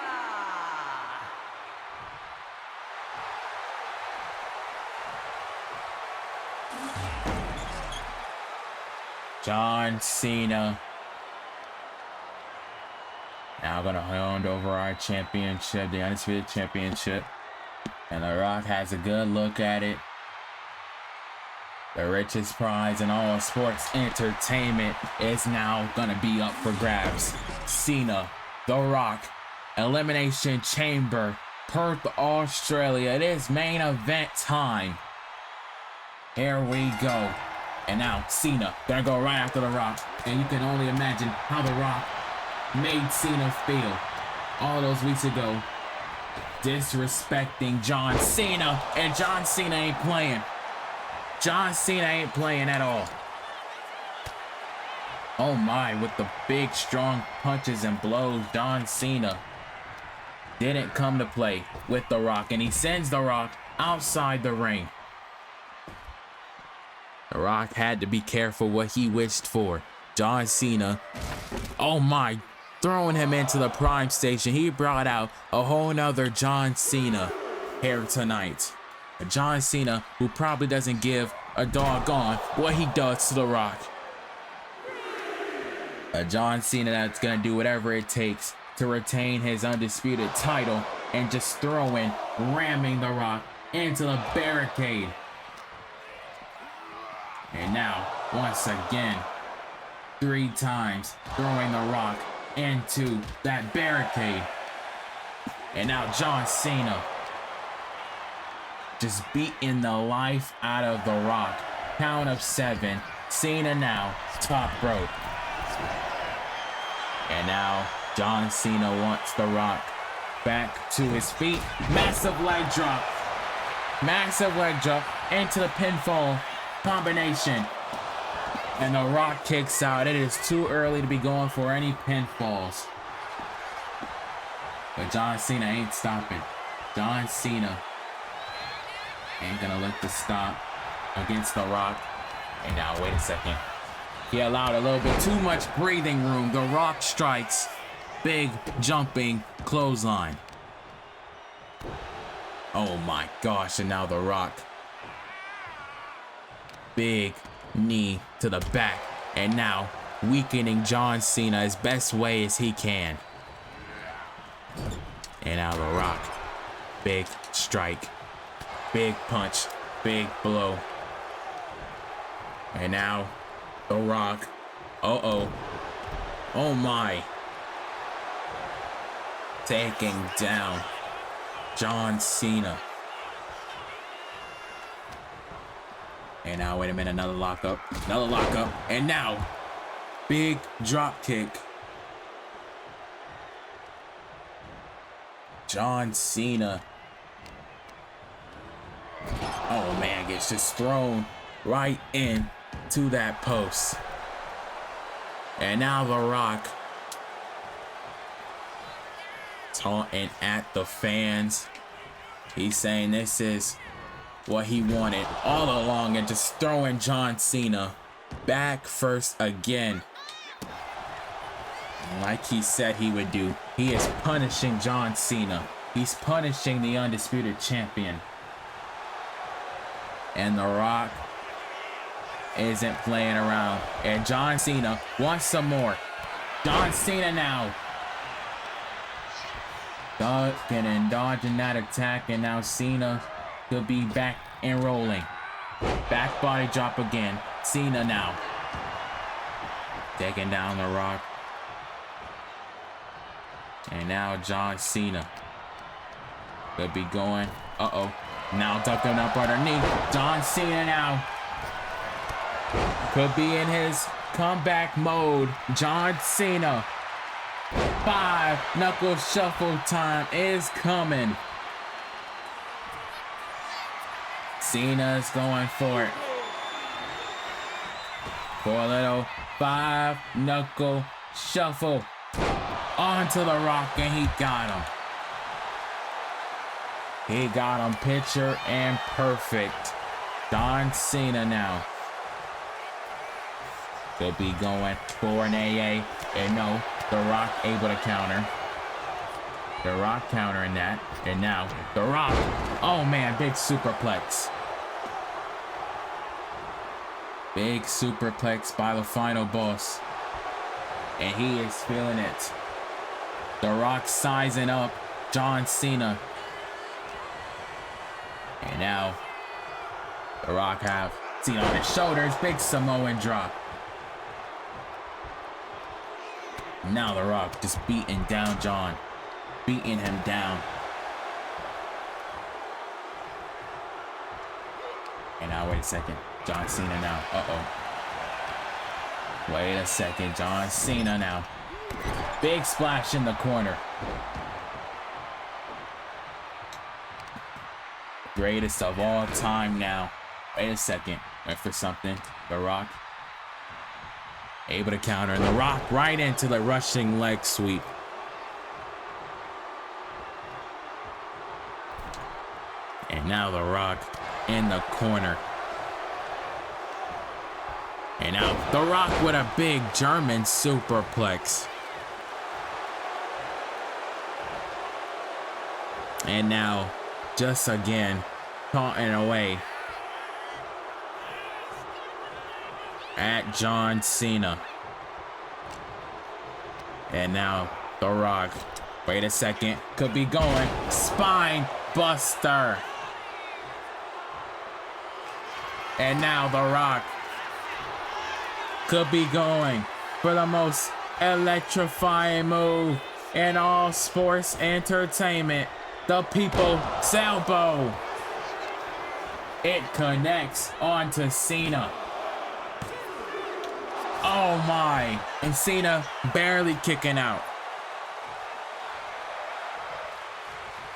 Speaker 1: John Cena now gonna hand over our championship, the Undisputed Championship. And The Rock has a good look at it. The richest prize in all of sports entertainment is now gonna be up for grabs. Cena, The Rock, Elimination Chamber, Perth, Australia. It is main event time. Here we go. And now Cena gonna go right after The Rock. And you can only imagine how The Rock made Cena feel all those weeks ago, disrespecting John Cena, and John Cena ain't playing. John Cena ain't playing at all. Oh my, with the big strong punches and blows, John Cena didn't come to play with The Rock, and he sends The Rock outside the ring. The Rock had to be careful what he wished for. John Cena, oh my, throwing him into the prime station. He brought out a whole nother John Cena here tonight. A John Cena who probably doesn't give a doggone what he does to The Rock. A John Cena that's gonna do whatever it takes to retain his undisputed title and just ramming The Rock into the barricade. And now, once again, 3 times throwing The Rock into that barricade. And now John Cena just beating the life out of The Rock. Count of 7. Cena now top rope. And now John Cena wants The Rock back to his feet. Massive leg drop. Massive leg drop into the pinfall combination. And The Rock kicks out. It is too early to be going for any pinfalls. But John Cena ain't stopping. John Cena ain't gonna let this stop against The Rock. And now, wait a second. He allowed a little bit too much breathing room. The Rock strikes. Big jumping clothesline. Oh my gosh, and now The Rock. Big knee to the back, and now weakening John Cena as best way as he can. And now The Rock, big strike, big punch, big blow. And now The Rock, oh my, taking down John Cena. And now, wait a minute, another lockup, and now, big drop kick. John Cena, oh man, gets just thrown right into that post. And now The Rock taunting at the fans. He's saying this is what he wanted all along, and just throwing John Cena back first again. Like he said he would do, he is punishing John Cena. He's punishing the undisputed champion. And The Rock isn't playing around. And John Cena wants some more. John Cena now ducking and dodging that attack, and now Cena could be back and rolling. Back body drop again. Cena now taking down The Rock. And now John Cena could be going. Now ducking up underneath. John Cena now could be in his comeback mode. John Cena. 5 knuckle shuffle time is coming. Cena's going for it. For a little 5 knuckle shuffle onto The Rock, and he got him. He got him picture and perfect. John Cena now. Could be going for an AA. And no, The Rock able to counter. The Rock countering that. And now, The Rock. Oh man, big superplex. Big superplex by the final boss. And he is feeling it. The Rock sizing up John Cena. And now, The Rock have Cena on his shoulders. Big Samoan drop. Now The Rock just beating down John. Beating him down. And now, wait a second. John Cena now. Wait a second. John Cena now. Big splash in the corner. Greatest of all time now. Wait a second. Wait for something. The Rock. Able to counter. And The Rock right into the rushing leg sweep. And now The Rock in the corner. And now The Rock with a big German superplex. And now, just again, taunting away at John Cena. And now The Rock. Wait a second. Could be going. Spine buster. And now The Rock could be going for the most electrifying move in all sports entertainment. The people's elbow. It connects onto Cena. Oh my. And Cena barely kicking out.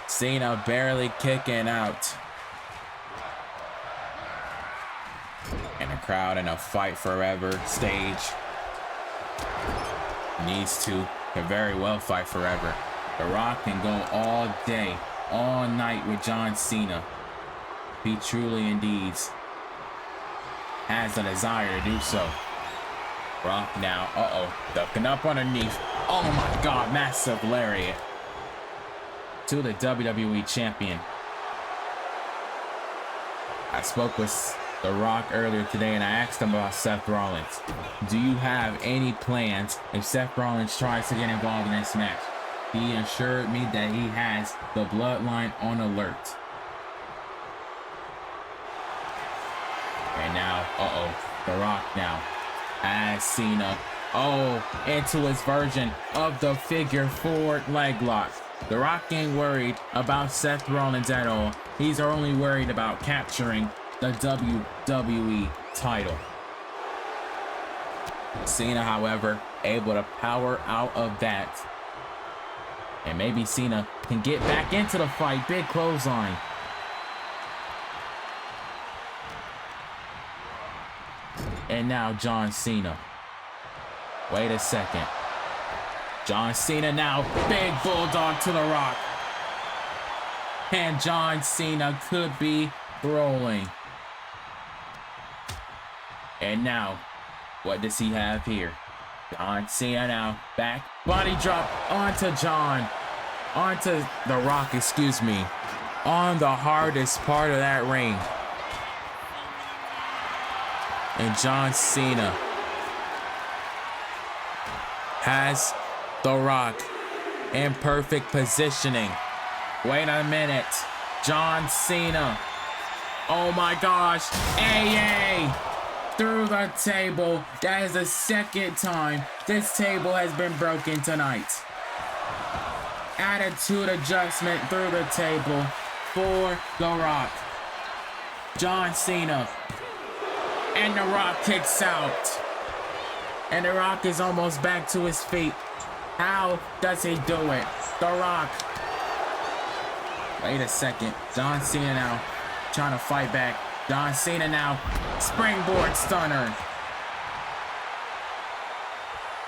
Speaker 1: Cena barely kicking out. And the crowd in a fight forever stage needs to can very well fight forever. The Rock can go all day, all night with John Cena. He truly indeed has the desire to do so. Rock now, ducking up underneath. Oh my God, massive lariat to the WWE champion. I spoke with The Rock earlier today and I asked him about Seth Rollins. Do you have any plans if Seth Rollins tries to get involved in this match? He assured me that he has the bloodline on alert. And now, The Rock now has Cena, into his version of the figure 4 leg lock. The Rock ain't worried about Seth Rollins at all. He's only worried about capturing the WWE title. Cena, however, able to power out of that. And maybe Cena can get back into the fight. Big clothesline. And now John Cena. Wait a second. John Cena now. Big bulldog to The Rock. And John Cena could be rolling. And now, what does he have here? John Cena now. Back. Body drop onto John. Onto The Rock, excuse me. On the hardest part of that ring. And John Cena has The Rock in perfect positioning. Wait a minute. John Cena. Oh my gosh. AA through the table. That is the second time this table has been broken tonight. Attitude adjustment through the table for The Rock. John Cena. And The Rock kicks out. And The Rock is almost back to his feet. How does he do it? The Rock. Wait a second. John Cena now trying to fight back. John Cena now. Springboard stunner.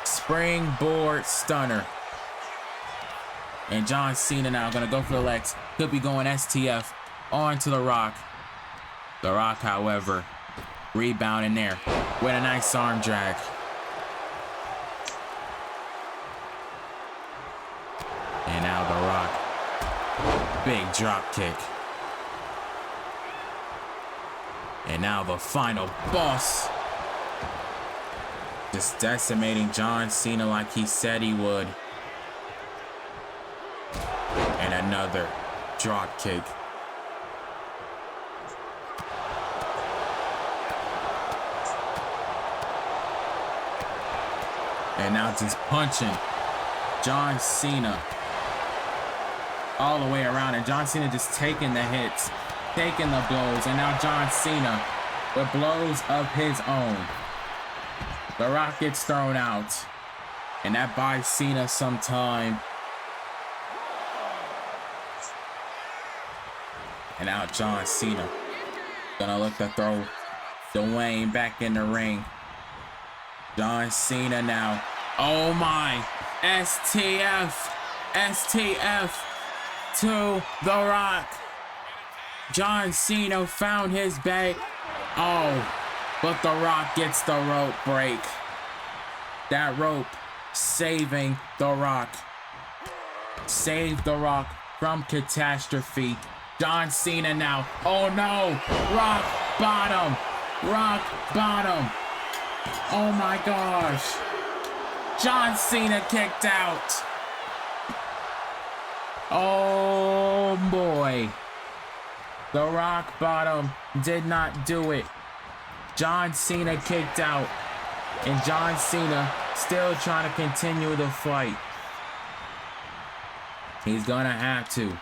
Speaker 1: Springboard stunner. And John Cena now gonna go for the legs. Could be going STF on to The Rock. The Rock, however, rebounding there with a nice arm drag. And now The Rock, big drop kick. And now the final boss, just decimating John Cena like he said he would. And another drop kick. And now just punching John Cena all the way around. And John Cena just taking the hits, taking the blows. And now John Cena with blows of his own. The Rock gets thrown out. And that buys Cena some time. And now John Cena gonna look to throw Dwayne back in the ring. John Cena now. Oh my. STF. STF to The Rock. John Cena found his bait. Oh, but The Rock gets the rope break. That rope saving The Rock. Saved The Rock from catastrophe. John Cena now. Oh no. Rock bottom. Rock bottom. Oh my gosh. John Cena kicked out. Oh boy. The Rock bottom did not do it. John Cena kicked out. And John Cena still trying to continue the fight. He's gonna have to.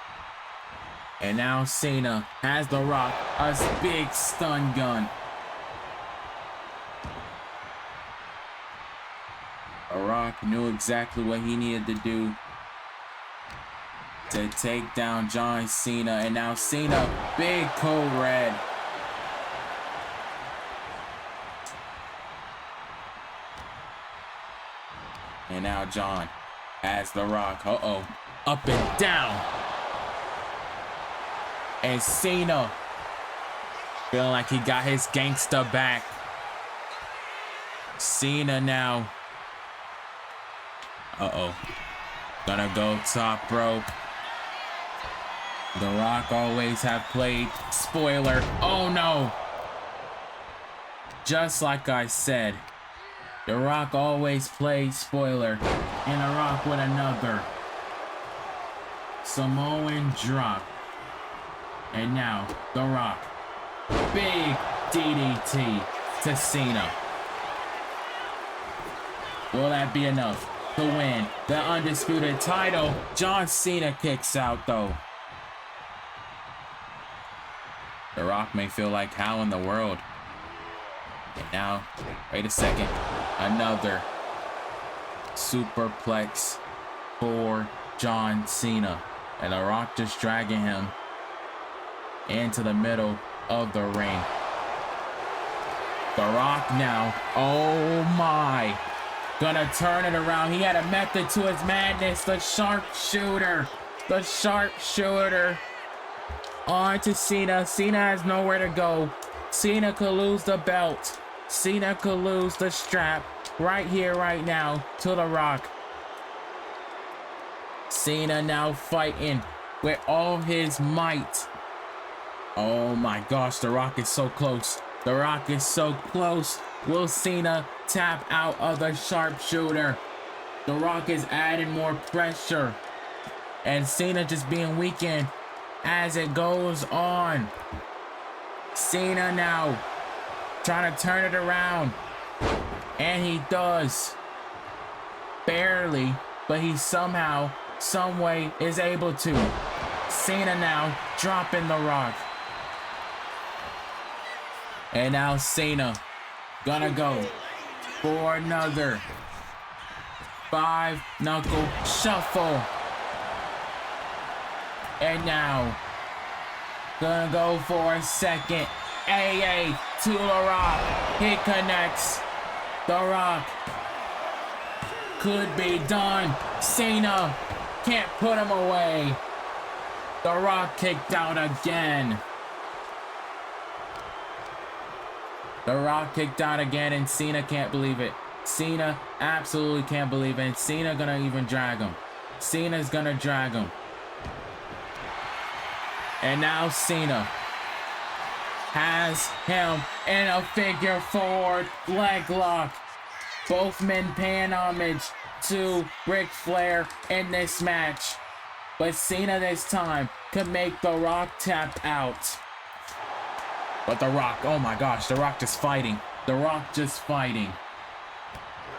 Speaker 1: And now Cena has The Rock, a big stun gun. The Rock knew exactly what he needed to do to take down John Cena. And now Cena, big code red. And now John has The Rock. Uh-oh. Up and down. And Cena feeling like he got his gangsta back. Cena now. Uh-oh. Gonna go top rope. The Rock always have played spoiler. Oh no. Just like I said, The Rock always plays spoiler. And The Rock with another Samoan drop. And now, The Rock. Big DDT to Cena. Will that be enough to win the Undisputed title? John Cena kicks out though. The Rock may feel like, how in the world? And now, wait a second. Another superplex for John Cena. And The Rock just dragging him into the middle of the ring. The Rock now. Oh my. Gonna turn it around. He had a method to his madness. The sharpshooter. The sharpshooter. On to Cena. Cena has nowhere to go. Cena could lose the belt. Cena could lose the strap. Right here, right now. To The Rock. Cena now fighting with all his might. Oh my gosh, The Rock is so close. The Rock is so close. Will Cena tap out of the sharpshooter? The Rock is adding more pressure. And Cena just being weakened as it goes on. Cena now trying to turn it around. And he does. Barely, but he somehow, some way is able to. Cena now dropping The Rock. And now Cena gonna go for another 5-knuckle shuffle. And now gonna go for a second AA to The Rock. He connects. The Rock could be done. Cena can't put him away. The Rock kicked out again. The Rock kicked out again, and Cena can't believe it. Cena absolutely can't believe it, and Cena gonna even drag him. Cena's gonna drag him. And now Cena has him in a figure four leg lock. Both men paying homage to Ric Flair in this match. But Cena this time could make The Rock tap out. But The Rock, oh my gosh, The Rock just fighting. The Rock just fighting.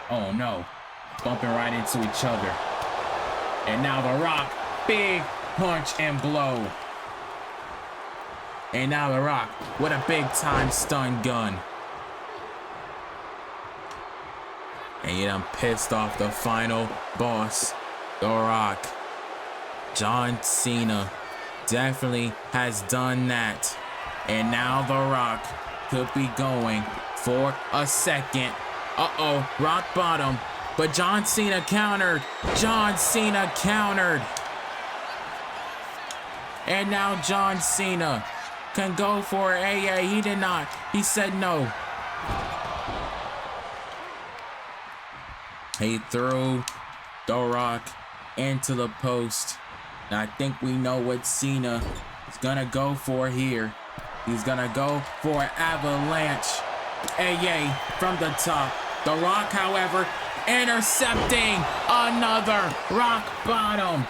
Speaker 1: Oh no, bumping right into each other. And now The Rock, big punch and blow. And now The Rock with a big time stun gun. And you done pissed off the final boss, The Rock. John Cena definitely has done that. And now The Rock could be going for a second. Uh-oh, rock bottom. But John Cena countered. John Cena countered. And now John Cena can go for it. Hey, he did not. He said no. He threw The Rock into the post. Now I think we know what Cena is gonna go for here. He's gonna go for an avalanche. Hey, from the top. The Rock, however, intercepting another rock bottom.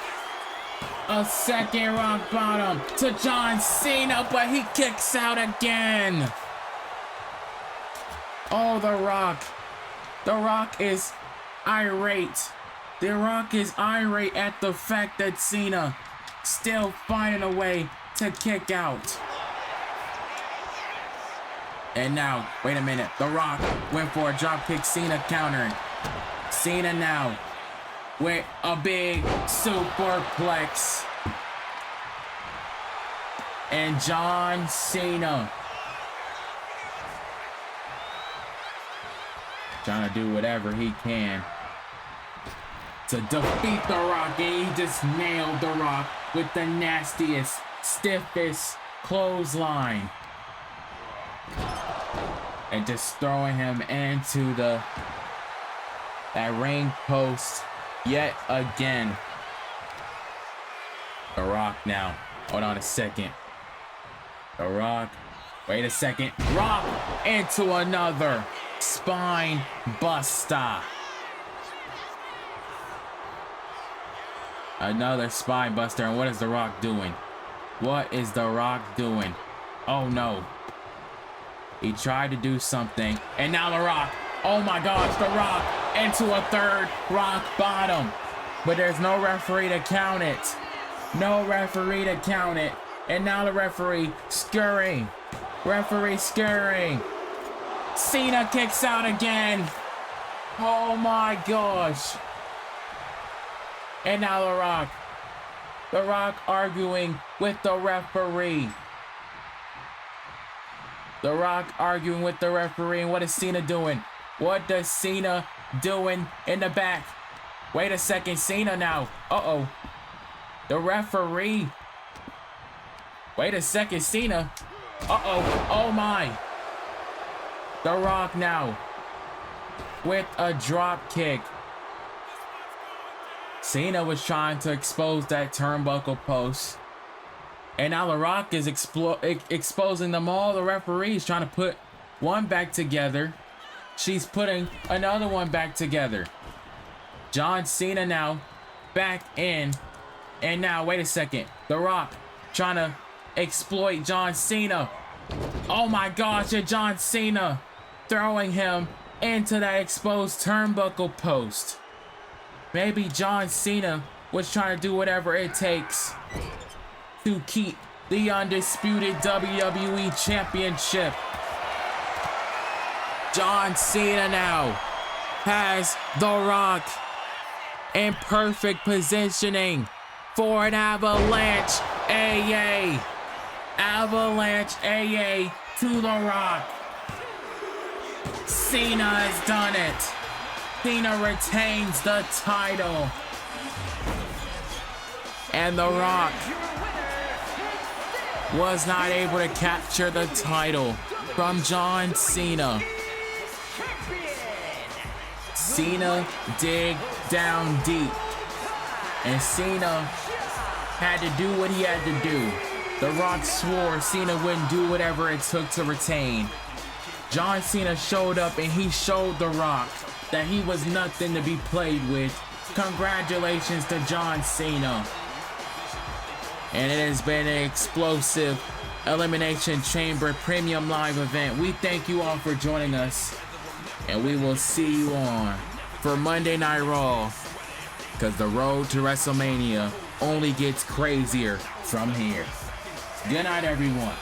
Speaker 1: A second rock bottom to John Cena, but he kicks out again. Oh, The Rock. The Rock is irate. The Rock is irate at the fact that Cena still finding a way to kick out. And now, wait a minute. The Rock went for a dropkick. Cena countering. Cena now with a big superplex. And John Cena trying to do whatever he can to defeat The Rock. And he just nailed The Rock with the nastiest, stiffest clothesline. And just throwing him into that ring post yet again. The Rock now. Hold on a second. The Rock. Wait a second. Rock into another spine buster. Another spine buster. And what is The Rock doing? What is The Rock doing? Oh no. He tried to do something. And now The Rock. Oh my gosh, The Rock into a third rock bottom. But there's no referee to count it. No referee to count it. And now the referee scurrying. Referee scurrying. Cena kicks out again. Oh my gosh. And now The Rock. The Rock arguing with the referee. The Rock arguing with the referee. And what is Cena doing? What does Cena doing in the back? Wait a second. Cena now. Uh-oh. The referee. Wait a second. Cena. Uh-oh. Oh my. The Rock now with a drop kick. Cena was trying to expose that turnbuckle post. And now The Rock is exposing them all. The referee's trying to put one back together. She's putting another one back together. John Cena now back in. And now, wait a second. The Rock trying to exploit John Cena. Oh my gosh, and John Cena throwing him into that exposed turnbuckle post. Maybe John Cena was trying to do whatever it takes to keep the undisputed WWE Championship. John Cena now has The Rock in perfect positioning for an avalanche AA. Avalanche AA to The Rock. Cena has done it. Cena retains the title. And The Rock was not able to capture the title. from John Cena. Cena dig down deep, and Cena had to do what he had to do. The Rock swore Cena wouldn't do whatever it took to retain. John Cena showed up and he showed The Rock that he was nothing to be played with. Congratulations to John Cena. And it has been an explosive Elimination Chamber Premium Live event. We thank you all for joining us, and we will see you on for Monday Night Raw, because the road to WrestleMania only gets crazier from here. Good night, everyone.